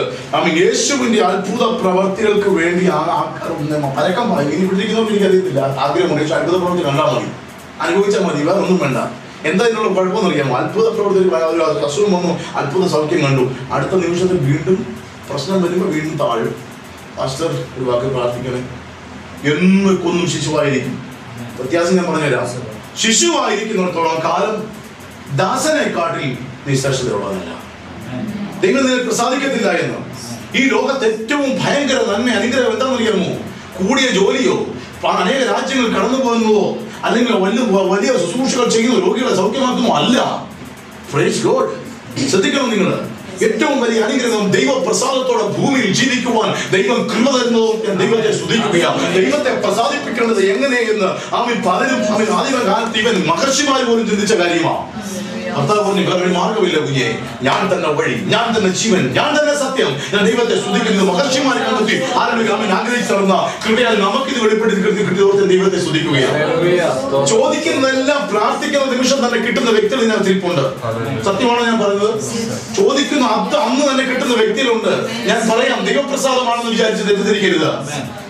യേശുവിന്റെ അത്ഭുത പ്രവർത്തികൾക്ക് വേണ്ടി പരക്കം പറയും. ഇനി പിടിക്കുന്നവർക്ക് എനിക്കറിയത്തില്ല, ആഗ്രഹമുണ്ട്. പക്ഷെ അത്ഭുത പ്രവർത്തി കണ്ടാൽ മതി, അനുഭവിച്ചാൽ മതി, വേറെ ഒന്നും വേണ്ട. എന്താ ഇതിനുള്ള കുഴപ്പമെന്ന് അറിയാമോ? അത്ഭുത പ്രവർത്തി ഒരു അസുഖം വന്നു, അത്ഭുത സൗഖ്യം കണ്ടു, അടുത്ത നിമിഷത്തിൽ വീണ്ടും പ്രശ്നം വരുമ്പോൾ വീണ്ടും താഴും. പാസ്റ്റർ ഒരു വാക്ക് പ്രാർത്ഥിക്കണേ, എന്ന് കൊന്നും ശിശുവായിരിക്കും. വ്യത്യാസം ഞാൻ പറഞ്ഞുതരാം. ശിശുവായിരിക്കുന്നിടത്തോളം കാലം ദാസനെക്കാട്ടിൽ നിശ്ചയതയുള്ളതല്ല. ദൈവം നിന്നെ പ്രസാദിക്കത്തില്ല എന്ന്. ഈ ലോകത്ത് ഏറ്റവും ഭയങ്കര നന്മ അനുഗ്രഹം എന്താണെന്നറിയാമോ? കൂടിയ ജോലിയോ, അനേക രാജ്യങ്ങൾ കടന്നു പോകുന്നതോ, അല്ലെങ്കിൽ വലിയ ശുശ്രൂഷകൾ ചെയ്യുന്ന രോഗികളെ സൗഖ്യമാക്കുന്നോ അല്ല. Praise God. ശ്രദ്ധിക്കണം നിങ്ങൾ. ഏറ്റവും വലിയ അനുഗ്രഹം ദൈവപ്രസാദത്തോടെ ഭൂമിയിൽ ജീവിക്കുവാൻ ദൈവം കൃപ തരുന്നതോ ഞാൻ ദൈവത്തെ സ്തുതിക്കുകയാണ്. ദൈവത്തെ പ്രസാദിപ്പിക്കേണ്ടത് എങ്ങനെയെന്ന് പലരും ആദിമകാലത്ത് ഇവൻ മഹർഷിമാർ പോലും ചിന്തിച്ച കാര്യമാണ്. ഭർത്താവ് പറഞ്ഞു, വേറെ മാർഗമില്ല കുഞ്ഞെ, ഞാൻ തന്നെ വഴി, ഞാൻ തന്നെ ജീവൻ, ഞാൻ തന്നെ സത്യം, ഞാൻ ദൈവത്തെ സ്തുതിക്കുന്നത് മഹർഷിമാരെ കണ്ടെത്തി ആരെങ്കിലും ആഗ്രഹിച്ചു നടന്ന കൃപയാൽ നമുക്കിത് വെളിപ്പെടുത്തി കിട്ടിയോർത്ത് ദൈവത്തെ സ്തുതിക്കുകയാണ്. ചോദിക്കുന്നതെല്ലാം പ്രാർത്ഥിക്കുന്ന നിമിഷം തന്നെ കിട്ടുന്ന വ്യക്തികൾ ഇതിനകത്ത് ഇരിപ്പുണ്ട്. സത്യമാണോ ഞാൻ പറയുന്നത്? ചോദിക്കുന്ന അന്ന് തന്നെ കിട്ടുന്ന വ്യക്തികളുണ്ട്. ഞാൻ പറയാം, ദൈവപ്രസാദമാണെന്ന് വിചാരിച്ച് തെറ്റിദ്ധരിക്കരുത്.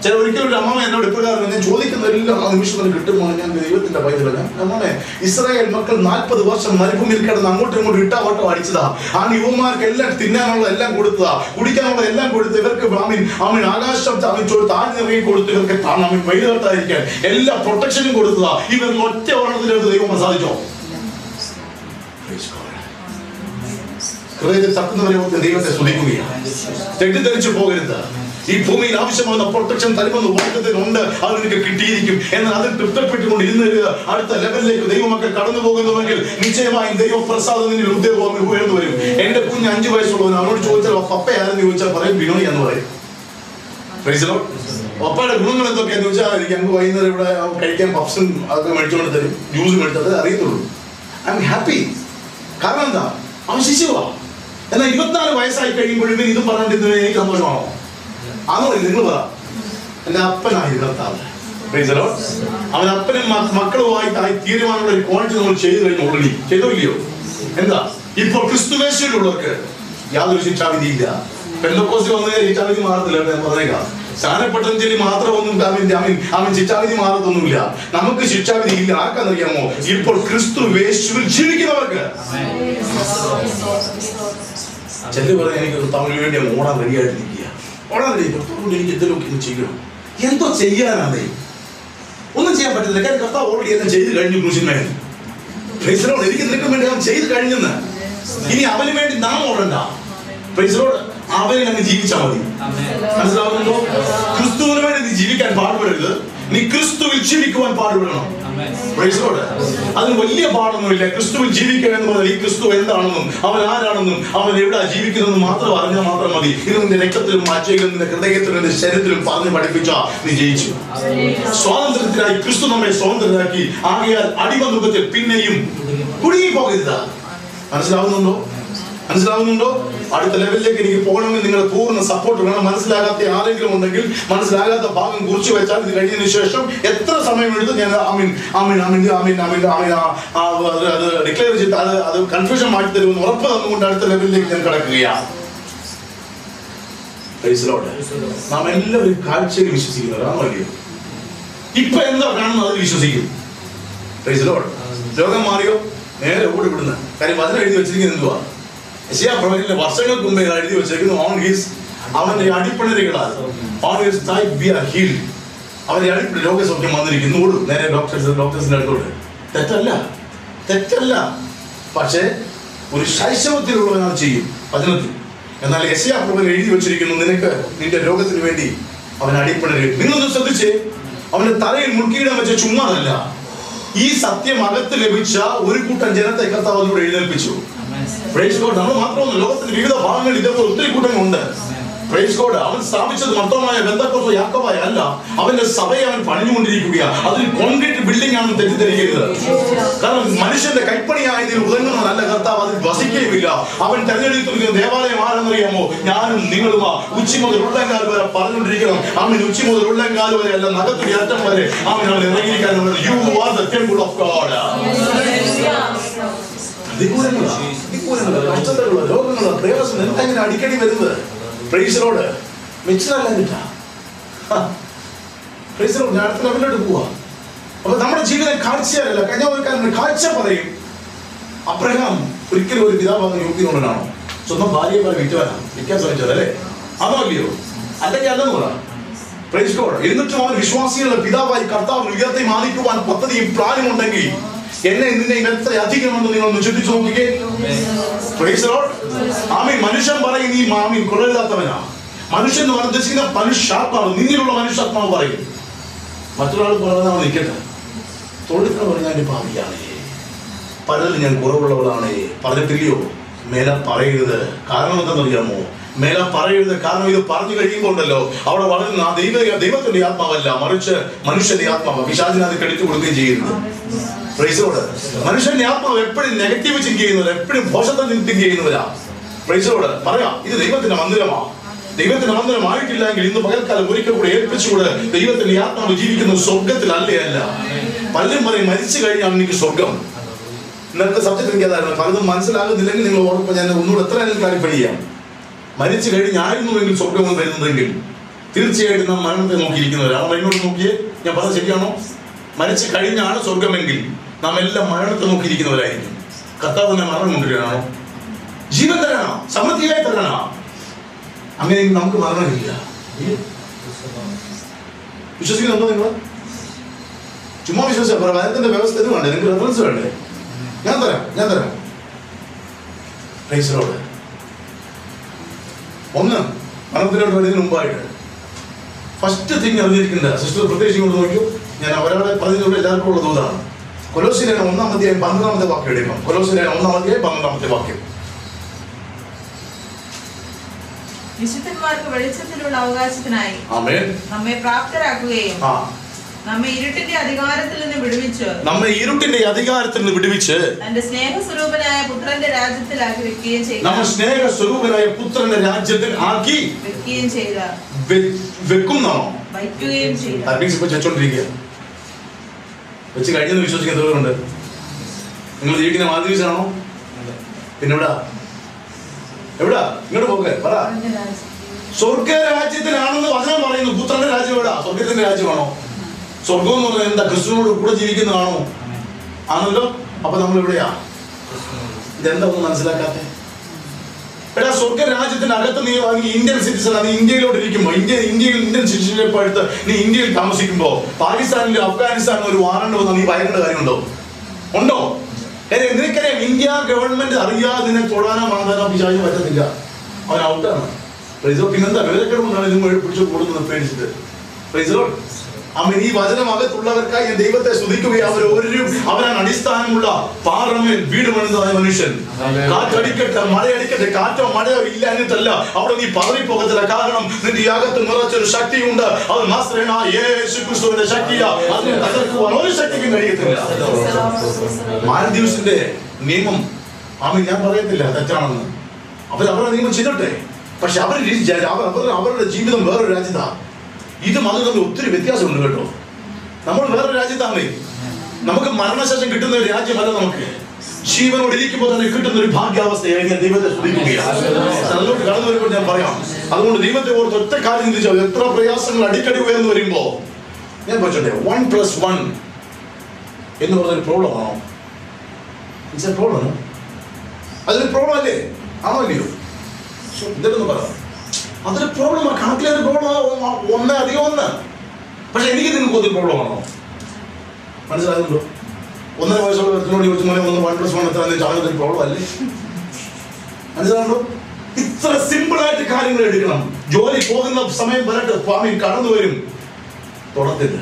ചില ഒരിക്കലും ഒരു അമ്മ എന്നോട് ഇപ്രകാരം, ഞാൻ ചോദിക്കുന്നതെല്ലാം ആ നിമിഷം തന്നെ കിട്ടുമോ? ഞാൻ ദൈവത്തിന്റെ പൈതലാണ്. അമ്മേ, ഇസ്രായേൽ മക്കൾ 40 വർഷം മരുഭൂമിയിൽ കിടന്ന് അങ്ങോട്ടും ഇങ്ങോട്ടും ഇട്ടാവട്ടം അടിച്ചതാ. ആ യുവമാർക്ക് എല്ലാം തിന്നാനുള്ള എല്ലാം കൊടുത്തതാ, കുടിക്കാനുള്ള എല്ലാം കൊടുത്ത്, ഇവർക്ക് ആകാശം താഴ്ന്നിറങ്ങി കൊടുത്ത്, ഇവർക്ക് വൈകുന്നേരത്തായിരിക്കാൻ എല്ലാ പ്രൊട്ടക്ഷനും കൊടുത്തതാ. ഇവർക്ക് ഒറ്റ ഓണത്തിലെടുത്ത് ദൈവം സാധിച്ചോ? ഹൃദയത്തിൽ തട്ടുന്നവരെ ദൈവത്തെ സ്തുതിക്കുകയാണ്. തെറ്റിദ്ധരിച്ചു പോകരുത്. ഈ ഭൂമിയിൽ ആവശ്യമാകുന്ന പ്രൊട്ടക്ഷൻ തരുമെന്ന് വാഗ്ദത്തമുണ്ട്, അത് നിനക്ക് കിട്ടിയിരിക്കും. എന്നാൽ അതിൽ തൃപ്തിപ്പെട്ടുകൊണ്ട് ഇരുന്ന് അടുത്ത ലെവലിലേക്ക് ദൈവമക്കൾ കടന്നു പോകുന്നുവെങ്കിൽ നിശ്ചയമായും ദൈവപ്രസാദം നിന്നിൽ ഉയർന്നു വരും. എന്റെ കുഞ്ഞ് 5 വയസ്സുള്ളവൻ, അവനോട് ചോദിച്ചാൽ പപ്പയാരെന്ന് ചോദിച്ചാൽ പറയും ബിനോയ് എന്ന് പറയും. പപ്പയുടെ ഗുണങ്ങൾ എന്തൊക്കെയാന്ന് ചോദിച്ചാൽ ഞങ്ങൾക്ക് വൈകുന്നേരം ഇവിടെ കഴിക്കാൻ പപ്സും അതൊക്കെ മേടിച്ചുകൊണ്ട് തരും, ജ്യൂസ് മേടിച്ചത് അറിയത്തുള്ളൂ. I am happy. കാരണം എന്താ? അവൻ ശിശുവാ. എന്നാൽ 24 വയസ്സായി കഴിയുമ്പോഴും ഇതും പറഞ്ഞിട്ട് എനിക്ക് സന്തോഷമാണോ? ആണോ? നിങ്ങൾ പറ. എന്റെ അപ്പനായി കർത്താവ്. അവൻ അപ്പനും മക്കളുമായിട്ടായി തീരുമാനമുള്ള ഒരു ക്വാളിറ്റി നമ്മൾ ചെയ്തു കഴിഞ്ഞു. ഓൾറെഡി ചെയ്തോ ഇല്ലയോ? എന്താ? ഇപ്പോൾ ക്രിസ്തുവേശുള്ളവർക്ക് യാതൊരു ശിക്ഷാവിധിയില്ല. പെന്തക്കോസ്തി വന്നു ശിക്ഷാവിധി മാറത്തില്ല. ഞാൻ പറഞ്ഞേക്കാം, സ്ഥാനപ്പെട്ട ചെല്ലി മാത്രമൊന്നും അവൻ ശിക്ഷാവിധി മാറത്തൊന്നുമില്ല. നമുക്ക് ശിക്ഷാവിധി ഇല്ല. ആർക്കാന്നറിയാമോ? ഇപ്പോൾ ക്രിസ്തുവേശുവിൽ ജീവിക്കുന്നവർക്ക്. ചെല്ലു പറയാൻ എനിക്ക് തമിഴിന് വേണ്ടി ഓടാൻ റെഡിയായിട്ട് നിൽക്കുക. ഓടാൻ റെഡി. എനിക്ക് എന്തെങ്കിലും ചെയ്യണം. എന്തോ ചെയ്യാനാണ്? ഒന്നും ചെയ്യാൻ പറ്റില്ല. കാര്യം കർത്താവ് ഓൾറെഡി എല്ലാം ചെയ്ത് കഴിഞ്ഞു. ക്രൂശിന്മേൽ എനിക്ക് നിനക്ക് വേണ്ടി അവൻ ചെയ്ത് കഴിഞ്ഞെന്ന്. ഇനി അവന് വേണ്ടി നാം ഓടണ്ട. അവനെ അങ്ങ് ജീവിച്ചാൽ മതി. മനസ്സിലാവുന്നുണ്ടോ? ക്രിസ്തുവിന് വേണ്ടി നീ ജീവിക്കാൻ പാടുപെടരുത്. നീ ക്രിസ്തുവിൽ ജീവിക്കുവാൻ പാടുപെടണം. അതിന് വലിയ പാടൊന്നുമില്ല. ക്രിസ്തുവിൽ ജീവിക്കുക എന്ന് പറഞ്ഞാൽ ഈ ക്രിസ്തു എന്താണെന്നും അവൻ ആരാണെന്നും അവൻ എവിടെ ജീവിക്കുന്നതെന്നും മാത്രം അറിഞ്ഞാൽ മാത്രം മതി. ഇത് നിന്റെ രക്തത്തിലും മാറ്റയിലും നിന്റെ ഹൃദയത്തിലും നിന്റെ ശരീരത്തിലും പറഞ്ഞ് പഠിപ്പിച്ച നീ ജയിച്ചു. സ്വാതന്ത്ര്യത്തിനായി ക്രിസ്തു നമ്മെ സ്വതന്ത്രരാക്കി. ആകയാൽ അടിമമുഖത്തിൽ പിന്നെയും കുടുങ്ങി പോകരുത്. മനസ്സിലാവുന്നുണ്ടോ? മനസ്സിലാവുന്നുണ്ടോ? അടുത്ത ലെവലിലേക്ക് എനിക്ക് പോകണമെങ്കിൽ നിങ്ങളുടെ പൂർണ്ണ സപ്പോർട്ട് വേണം. മനസ്സിലാകാത്ത ആരെങ്കിലും ഉണ്ടെങ്കിൽ മനസ്സിലാകാത്ത ഭാഗം കുറിച്ച് വെച്ചാൽ ഇത് കഴിഞ്ഞതിന് ശേഷം എത്ര സമയം എടുത്ത് ഞാൻ അത് ഡിക്ലെയർ ചെയ്ത് അത് കൺഫ്യൂഷൻ മാറ്റി തരുമെന്ന് ഉറപ്പ് തന്നുകൊണ്ട് അടുത്ത ലെവലിലേക്ക് ഞാൻ കിടക്കുകയാണ്. നാം എല്ലാവരും കാഴ്ചയിൽ വിശ്വസിക്കുന്നവരാണോ അല്ലയോ? ഇപ്പൊ എന്താ കാണുന്നത് അത് വിശ്വസിക്കും. രോഗം മാറിയോ? നേരെ ഓടി വിടുന്ന കാര്യം വചനം എഴുതി വെച്ചിരിക്കുന്നത് എന്തുവാ? യെശയ്യാ പ്രവചനത്തിലെ വർഷങ്ങൾക്ക് മുമ്പേ എഴുതി വെച്ചിരിക്കുന്നു, അവന്റെ അടിപ്പിണരുകളാൽ അവന്റെ അടിപ്പിണ രോഗസൗഖ്യം വന്നിരിക്കുന്നു. ഓടും നേരെ ഡോക്ടേഴ്സിന്റെ അടുത്തോട്ട്. തെറ്റല്ല. പക്ഷേ ഒരു ശൈശവത്തിലുള്ളവനാണ് ചെയ്യും വചനത്തിൽ. എന്നാൽ യെശയ്യാ പ്രവചനം എഴുതി വെച്ചിരിക്കുന്നു, നിനക്ക് നിന്റെ രോഗത്തിന് വേണ്ടി അവൻ അടിപ്പിണരുകൾ. നിങ്ങളൊന്ന് ശ്രദ്ധിച്ചേ, അവന്റെ തലയിൽ മുൾക്കിയിടാൻ വെച്ച ചുമ്മാതല്ല. ഈ സത്യം അകത്ത് ലഭിച്ച ഒരു കൂട്ടം ജനത്തെ കർത്താവ് അതിലൂടെ എഴുന്നേൽപ്പിച്ചു. Praise God. നമ്മൾ മാത്രമല്ല, ലോകത്തിന്റെ വിവിധ ഭാഗങ്ങളിൽ ഇതേപോലെ ഒത്തിരി കൂട്ടങ്ങളുണ്ട്. Praise God. അവൻ സ്ഥാപിച്ചത് മൊത്തമായ ബന്ധക്കോസോ യാക്കോബായ അല്ല, അവന്റെ സഭയെ അവൻ പണിഞ്ഞുകൊണ്ടിരിക്കുകയാണ്. അതൊരു കോൺക്രീറ്റ് ബിൽഡിംഗ് ആണ് തെറ്റിദ്ധരിക്കരുത്. കാരണം മനുഷ്യന്റെ കൈപ്പണിയായതിൽ ഉദങ്ങുന്നതല്ല കർത്താവ്, അതിൽ വസിക്കുകയുമില്ല. അവൻ തെരഞ്ഞെടുത്തിരിക്കുന്ന ദേവാലയം ആരെന്നറിയാമോ? ഞാനും നിങ്ങളുമാ. ഉച്ചി മുതൽ ഉള്ളങ്കാൽ വരെ പറഞ്ഞുകൊണ്ടിരിക്കണം. അവൻ ഉച്ചി മുതൽ ഉള്ളങ്കാൽ വരെ അല്ല, നഖത്തിന്റെ അറ്റം വരെ അവൻ ഇറങ്ങിയിരിക്കാൻ. You are the temple of God. രോഗങ്ങള് പ്രയാസം എന്തെങ്കിലും അടിക്കടി വരുന്നത് പ്രൈസിനോട് മിച്ചല്ല. പ്രൈസിനോട് ഞാൻ അടുത്ത ലെവലിലോട്ട് പോവാ. അപ്പൊ നമ്മുടെ ജീവിതം കാഴ്ചയല്ല. കഴിഞ്ഞ ഒരു കാര്യം കാഴ്ച പറയും. അബ്രഹാം ഒരിക്കലും ഒരു പിതാവാകുന്ന യോഗ്യനുള്ളതാണോ? സ്വന്തം ഭാര്യയെ പോലെ വിൽക്കാൻ ശ്രമിച്ചത് അല്ലേ? അതോ അല്ലയോ? അല്ലെങ്കിൽ അല്ലെന്ന് പറ. Praise God. എന്നിട്ടും അവൻ വിശ്വാസികളുടെ പിതാവായി കർത്താവിന് ഉയർത്തി മാനിക്കുവാൻ പദ്ധതിയും പ്ലാനും ഉണ്ടെങ്കിൽ എന്നെ നിന്നെയും എത്ര അധികമെന്ന് നിങ്ങളൊന്ന് ചിന്തിച്ചു നോക്കിക്കേ. Praise Lord. ആമീൻ. മനുഷ്യൻ പറയും നീ മാമീൻ കൊള്ളരുതാത്തവനാ. മനുഷ്യൻ എന്ന് പറഞ്ഞ ഉദ്ദേശിക്കുന്ന മനുഷ്യാത്മാവ്, നിന്നിലുള്ള മനുഷ്യാത്മാവ് പറയും. മറ്റൊരാൾ പറഞ്ഞാൽ നിൽക്കട്ടെ, തൊഴിൽ പറഞ്ഞാൽ എന്റെ ഭാവിയാണേ, പലതിൽ ഞാൻ കുറവുള്ളവളാണേ പറഞ്ഞിട്ടില്ലയോ? മേല പറയരുത്. കാരണം എന്താണെന്നറിയാമോ? മേല പറയരുത്. കാരണം ഇത് പറഞ്ഞു കഴിയുമ്പോൾ ഉണ്ടല്ലോ, അവിടെ വളരുന്ന ആ ദൈവത്തിന്റെ ആത്മാവല്ല, മറിച്ച് മനുഷ്യന്റെ ആത്മാവ്. പിശാചിനെ അത് കെടുത്തു കൊടുക്കുകയും ചെയ്യുന്നത്. പ്രൈസോട്. മനുഷ്യന്റെ ആത്മാവ് എപ്പോഴും നെഗറ്റീവ് ചിന്ത ചെയ്യുന്നവർ, എപ്പോഴും ദോഷത്തെ ചിന്ത ചെയ്യുന്നവരാ. പ്രൈസോട്. പറയാം, ഇത് ദൈവത്തിന്റെ മന്ദിരമാ. ദൈവത്തിന്റെ മന്ദിരമായിട്ടില്ലെങ്കിൽ ഇന്ന് പകൽക്കാലം ഒരിക്കൽ കൂടെ ഏൽപ്പിച്ചുകൂടെ. ദൈവത്തിന്റെ ആത്മാവ് ജീവിക്കുന്ന സ്വർഗത്തിൽ അല്ല. പലരും പറയും മരിച്ചു കഴിഞ്ഞാൽ എനിക്ക് സ്വർഗം. ഇന്നത്തെ സബ്ജക്ട് എനിക്ക് അതായിരുന്നു. പലതും മനസ്സിലാകുന്നില്ലെങ്കിൽ നിങ്ങൾ ഓർമ്മ ഞാൻ ഒന്നുകൂടെ എത്ര ക്ലാരിഫൈ ചെയ്യാം. മരിച്ചു കഴിഞ്ഞായിരുന്നുവെങ്കിൽ സ്വർഗം വരുന്നതെങ്കിൽ തീർച്ചയായിട്ടും നാം മരണത്തെ നോക്കിയിരിക്കുന്നവരാണ്. എന്നോട് നോക്കിയേ, ഞാൻ പറഞ്ഞത് ശരിയാണോ? മരിച്ചു കഴിഞ്ഞാണ് സ്വർഗമെങ്കിൽ നാം എല്ലാം മരണത്തെ നോക്കിയിരിക്കുന്നവരായിരിക്കും. കർത്താവ് തന്നെ മരണം കൊണ്ടുവരികയാണോ? ജീവൻ തരണോ? സമൃദ്ധിയായി തരണോ? അങ്ങനെ നമുക്ക് മരണമില്ല. വിശ്വസിക്കുന്നുണ്ടോ നിങ്ങൾ? ചുമ്മാ വിശ്വസിച്ച വചനത്തിന്റെ വ്യവസ്ഥ ഇത് വേണ്ടേ? നിങ്ങൾക്ക് റെഫറൻസ് വേണ്ടേ? ഞാൻ തരാം. Praise Lord. ഒന്ന്, മരണത്തിലോട്ട് വരുന്നതിന് മുമ്പായിട്ട് ഫസ്റ്റ് തിങ് അറിഞ്ഞിരിക്കേണ്ട സിസ്റ്റർ പ്രത്യേകിച്ച് കൊണ്ട് നോക്കൂ. ഞാൻ അവരവിടെ പറഞ്ഞതുകൊണ്ട് എല്ലാവർക്കും ഉള്ള ദൂതാണ്. കൊലോസ്യരുടെ 1-ാം അധ്യായം 12-ാമത്തെ വാക്യം എടുക്കണം. കൊലോസ്യരുടെ 1-ാം അധ്യായം 12-ാമത്തെ വാക്യം. വിശുദ്ധന്മാർക്ക് വെളിച്ചത്തിലുള്ള അവകാശത്തിനായി നമ്മെ പ്രാപ്തരാക്കുകയും നമ്മെ ഇരുട്ടിന്റെ അധികാരത്തിൽ നിന്ന് വിടുവിച്ച് തന്റെ സ്നേഹസ്വരൂപനായ പുത്രന്റെ രാജ്യത്തിലാക്കി വെക്കുകയും ചെയ്തു. നമ്മൾ സ്നേഹസ്വരൂപനായ പുത്രന്റെ രാജ്യത്തിൽ ആക്കി വെക്കുകയും ചെയ്ത വയ്ക്കുകയും ചെയ്തു. വെച്ച് കഴിഞ്ഞെന്ന് വിശ്വസിക്കുന്നവരുണ്ട്. നിങ്ങൾ ജീവിക്കുന്ന മാതൃകയാണോ? പിന്നെ എവിടാ ഇങ്ങോട്ട് പോകെ പറ. സ്വർഗ രാജ്യത്തിലാണെന്ന് വചനം പറയുന്നു. പുത്രന്റെ രാജ്യം എവിടാ? സ്വർഗത്തിന്റെ രാജ്യമാണോ? സ്വർഗം എന്ന് പറഞ്ഞാൽ എന്താ? ക്രിസ്തുവിനോട് കൂടെ ജീവിക്കുന്നതാണോ? ആണല്ലോ. അപ്പൊ നമ്മൾ എവിടെയാ? ഇതെന്താ ഒന്നും മനസ്സിലാക്കാത്തെ? എടാ, സ്വർഗ രാജ്യത്തിനകത്ത് നീ വാങ്ങി ഇന്ത്യൻ സിറ്റിസൺ. നീ ഇന്ത്യയിലോട്ട് ഇരിക്കുമ്പോ ഇന്ത്യൻ സിറ്റിസൺഷിപ്പ് എടുത്ത് നീ ഇന്ത്യയിൽ താമസിക്കുമ്പോ പാകിസ്ഥാനിലും അഫ്ഗാനിസ്ഥാനിലും ഒരു വാറണ്ട് വന്നാൽ നീ ഭയക്കേണ്ട കാര്യമുണ്ടോ? ഉണ്ടോ? നിനക്കറിയാം, ഇന്ത്യ ഗവൺമെന്റ് അറിയാതെ നിന്നെ തൊടാനോ മാതാനോ പിശാചിന് പറ്റത്തില്ല. അവൻ ഔട്ടാണ്. പിന്നെന്താ വിവരക്കേടുകൊണ്ടാണ് ഇത് പിടിച്ചു കൊടുക്കുന്നത് പേടിച്ചിട്ട്. അവൻ ഈ വചനമകത്തുള്ളവർക്കായി ഞാൻ ദൈവത്തെ സ്തുതിക്കുകയും അവനാണ് അടിസ്ഥാനമുള്ള പാറമേൽ വീട് പണിതായ മനുഷ്യൻ. കാറ്റടിക്കട്ടെ, മഴയടിക്കട്ടെ, കാറ്റോ മഴയോ ഇല്ല എന്നിട്ടല്ല അവിടെ നീ പതറിപ്പോകത്തില്ല. കാരണം നിന്റെ യാഗത്ത് നിറച്ചൊരു ശക്തിയുണ്ട്. അത് നസ്രേനായ യേശുക്രിസ്തുവിന്റെ ശക്തിയാ. അതിനെ തകർക്കുവാൻ ഒരു ശക്തിക്കും കഴിയത്തില്ല. മാൽദീവ്സിന്റെ നിയമം ഞാൻ പറയത്തില്ല തെറ്റാണെന്ന്. അവരുടെ നിയമം ചെയ്തോട്ടെ. പക്ഷെ അവരുടെ ജീവിതം വേറൊരു രാജ്യത്താണ്. ഇതും അത് തമ്മിൽ ഒത്തിരി വ്യത്യാസമുണ്ട് കേട്ടോ. നമ്മൾ വേറൊരു രാജ്യത്താണ്. നമുക്ക് മരണശേഷം കിട്ടുന്ന ഒരു രാജ്യമല്ല, നമുക്ക് ജീവനോട് ഇരിക്കുമ്പോൾ തന്നെ കിട്ടുന്ന ഒരു ഭാഗ്യാവസ്ഥയായി ഞാൻ ദൈവത്തെ സ്തുതിക്കുകയാണ്. അതിലോട്ട് കടന്നു വരുമ്പോൾ ഞാൻ പറയാം. അതുകൊണ്ട് ദൈവത്തെ ഓർത്ത് ഒറ്റ കാര്യം ചിന്തിച്ചാൽ, എത്ര പ്രയാസങ്ങൾ അടിക്കടി ഉയർന്നു വരുമ്പോ ഞാൻ പറഞ്ഞോട്ടെ, 1+1 എന്ന് പറഞ്ഞൊരു പ്രോബ്ലം ആണോ? It's A problem. അതൊരു പ്രോബ്ലം അല്ലേ? ആണോ ഇല്ലയോ? ഇതൊന്ന് പറയാം, അതൊരു പ്രോബ്ലമാണ്. കണക്കിലൊരു പ്രോബ്ലം, 1+1. പക്ഷെ എനിക്ക് നിങ്ങൾക്ക് ഒരു പ്രോബ്ലം ആണോ? മനസ്സിലാകുന്നുണ്ടോ? 1.5 വയസ്സുള്ള വ്യക്തിനോട് ചോദിച്ചു, മോനെ 1+1 എത്ര ചാകുന്നൊരു പ്രോബ്ലം അല്ലേ? മനസ്സിലാകുന്നുണ്ടോ? ഇത്ര സിമ്പിൾ ആയിട്ട് കാര്യങ്ങൾ എടുക്കണം. ജോലി പോകുന്ന സമയം വരട്ടെ, സ്വാമി കടന്നു വരും, തൊടത്തില്ല.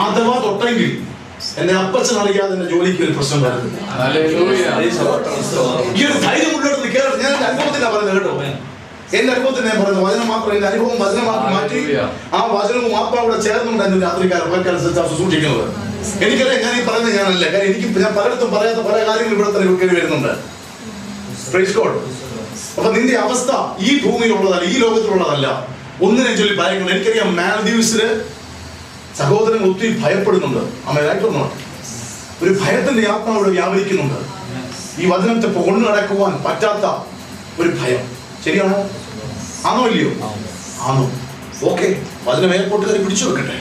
അഥവാ തൊട്ടെങ്കിൽ എന്റെ അപ്പച്ചൻ അറിയാതെ എന്റെ ജോലിക്ക് ഒരു പ്രശ്നം വരുന്നില്ല. ഈ ഒരു ധൈര്യം മുന്നോട്ട് കയറി. ഞാൻ എന്റെ അനുഭവത്തിനാ പറയുന്നത് കേട്ടോ. എന്റെ അനുഭവത്തിന് ഞാൻ പറയുന്നത് വചനം മാത്രം. എന്റെ അനുഭവം വചനമാക്കി മാറ്റി ആ വചനവും ആത്മാവിടെ ചേർന്നുകൊണ്ട് എന്റെ രാത്രിക്കാലം സൂക്ഷിക്കുന്നത്. എനിക്കറിയാം ഞാൻ ഈ പറയുന്നത് ഞാനല്ല. കാര്യം ഞാൻ പലയിടത്തും പറയാത്ത പല കാര്യങ്ങളും ഇവിടെ തന്നെ കയറി വരുന്നുണ്ട്. Praise God. അപ്പൊ നിന്റെ അവസ്ഥ ഈ ഭൂമിയിലുള്ളതല്ല, ഈ ലോകത്തിലുള്ളതല്ല. ഒന്നിനെ ചൊല്ലി ഭയക്കണം. എനിക്കറിയാം മാലദ്വീപ്സില് സഹോദരങ്ങൾ ഒത്തിരി ഭയപ്പെടുന്നുണ്ട്. ഒരു ഭയത്തിന്റെ ആത്മാവിടെ വ്യാപരിക്കുന്നുണ്ട്. ഈ വചനത്തെ കൊണ്ടു നടക്കുവാൻ പറ്റാത്ത ഒരു ഭയം. ശരിയാണോ? ആണോ ഇല്ലയോ? ആണോ? ഓക്കെ, വചനം എയർപോർട്ട് കയറി പിടിച്ചു വെക്കട്ടെ.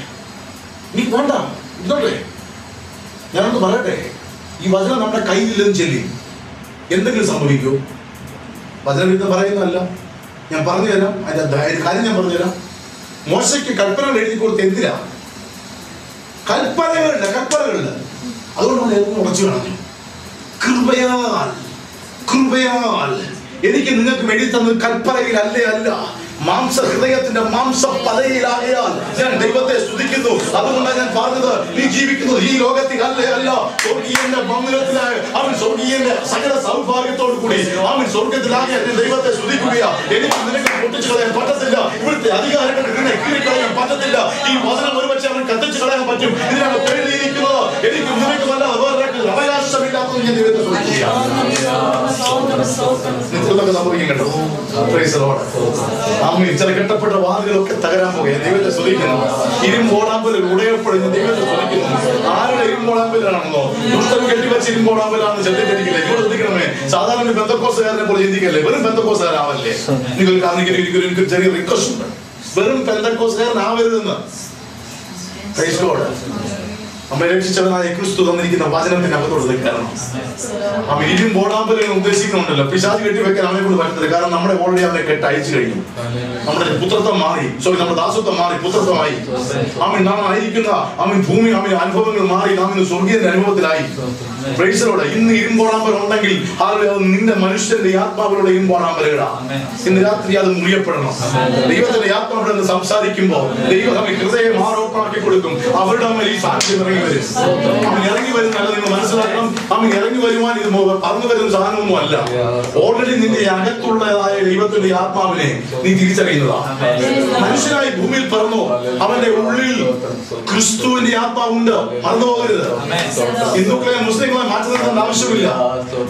നീ വേണ്ട, ഇതോട്ടെ. ഞാനൊന്ന് പറയട്ടെ, ഈ വചനം നമ്മുടെ കയ്യിലില്ലെന്ന് ചൊല്ലി എന്തെങ്കിലും സംഭവിക്കൂ? വചനം ഇത് പറയുന്നതല്ല, ഞാൻ പറഞ്ഞു തരാം. അതിന്റെ കാര്യം ഞാൻ പറഞ്ഞു തരാം. മോശയ്ക്ക് കൽപ്പനകൾ എഴുതി കൊടുത്ത് എന്തിനാ? കൽപ്പനകളില്ല. അതുകൊണ്ടാണ് എല്ലാം ഉറച്ചു കളഞ്ഞു. കൃപയാൽ എനിക്ക് നിങ്ങൾക്ക് എഴുതി തന്നത് കൽപ്പനയിൽ അല്ല, മാംസ ഹൃദയത്തിന്റെ മാംസപതയിലാകയാൽ ഞാൻ ദൈവത്തെ സ്തുതിക്കുന്നു. അതുകൊണ്ടാണ് ഞാൻ പറഞ്ഞത്, നീ ജീവിക്കുന്നത് ഈ ലോകത്തിൽ അല്ല, സ്വർഗീയന്റെ മന്ദിരത്തിലായ അവൻ സ്വർഗീയന്റെ സകല സൗഭാഗ്യത്തോടു കൂടി അവൻ സ്വർഗത്തിലാകെ ദൈവത്തെ സ്തുതിക്കുകയാ. എനിക്ക് നിനക്ക് പൊട്ടിച്ചു കളയാൻ പറ്റത്തില്ല. ഇവിടുത്തെ അധികാരങ്ങൾ നിന്നെ കീറിക്കളയാൻ പറ്റത്തില്ല. ഈ വചനം ഒരുപക്ഷെ അവൻ കത്തിച്ചു കളയാൻ പറ്റും. ഇതിനാണ് എഴുതിയിരിക്കുന്നത്. എനിക്ക് നിനക്കുമല്ല വേറൊരാൾക്ക് അവകാശമില്ലാത്തത് ഞാൻ ദൈവത്തെ സ്തുതിക്കുകയാണ്. സംഭവിക്കും കേട്ടോ. ചില കെട്ടപ്പെട്ട വാതിലൊക്കെ തകരാൻ പോകുക. ദൈവത്തെ സ്തുതിക്കുന്നു. ഇരുമ്പോടാമ്പൽ ഉടയപ്പെടുന്ന ദൈവത്തെ സ്തുതിക്കുന്നു. ആരുടെ ഇരുമ്പോടാമ്പലാണെന്നോ? ദുഷ്ടം കെട്ടിവെച്ച് ഇരുമ്പോടാമ്പലാണെന്ന് ചിന്തിക്കരുത്. ഇവിടെ ശ്രദ്ധിക്കണമേ. സാധാരണ പെന്തക്കോസ്തുകാരനെ പോലെ ചിന്തിക്കല്ലേ. വെറും പെന്തക്കോസ്തുകാരാവല്ലേ. നിങ്ങൾക്ക് ചെറിയ റിക്വസ്റ്റ് ഉണ്ട്. വെറും പെന്തക്കോസ്തുകാരനാവരുതെന്ന്. Praise God. നമ്മെ രക്ഷിച്ചവനായ ക്രിസ്തു തന്നിരിക്കുന്ന വചനത്തിന്റെ അകത്തോട് നിൽക്കണം. അവൻ ഇരുമ്പോടാമ്പലിനെ ഉദ്ദേശിക്കുന്നുണ്ടല്ലോ. പിശാച് കെട്ടിവെക്കാൻ അവനെ കൊണ്ട് പറ്റത്തില്ല. കാരണം നമ്മുടെ ഓൾറെഡി അവനെ കെട്ട് അയച്ചു കഴിഞ്ഞു. നമ്മുടെ പുത്രത്വം മാറി, നമ്മുടെ ദാസത്വം മാറി, പുത്രത്വമായി. നാം ആയിരിക്കുന്ന ഭൂമി അനുഭവങ്ങൾ മാറി നാം ഇന്ന് സ്വർഗീയന്റെ അനുഭവത്തിലായി. പ്രൈസിലോടെ ഇന്ന് ഇരുമ്പോടാമ്പൽ ഉണ്ടെങ്കിൽ നിന്റെ മനുഷ്യന്റെ ആത്മാവിലുള്ള ഇരുമ്പോടാമ്പലുകളാണ്. ഇന്ന് രാത്രി അത് മുറിയപ്പെടണം. ദൈവത്തിന്റെ ആത്മാവിടെ സംസാരിക്കുമ്പോ ദൈവം ഹൃദയം ആരോപണമാക്കി കൊടുക്കും. അവരുടെ ഈ സാക്ഷ്യം ഇറങ്ങി വരും. അവൻ ഇറങ്ങി വരുന്നല്ല, നിങ്ങൾ മനസ്സിലാക്കണം. അവൻ ഇറങ്ങി വരുവാൻ ഇത് പറഞ്ഞു വരുന്ന സാധനമൊന്നും അല്ല. ഓൾറെഡി നിന്റെ അകത്തുള്ളതായ ദൈവത്തിന്റെ ആത്മാവിനെ നീ തിരിച്ചറിയുന്നതാണ്. മനുഷ്യനായി ഭൂമിയിൽ പിറന്നു, അവന്റെ ഉള്ളിൽ ക്രിസ്തുവിന്റെ ആത്മാവുണ്ട്. മറന്നു പോകരുത്. ഹിന്ദുക്കളെ മുസ്ലിങ്ങളെ മാറ്റി നിർത്തേണ്ട ആവശ്യമില്ല.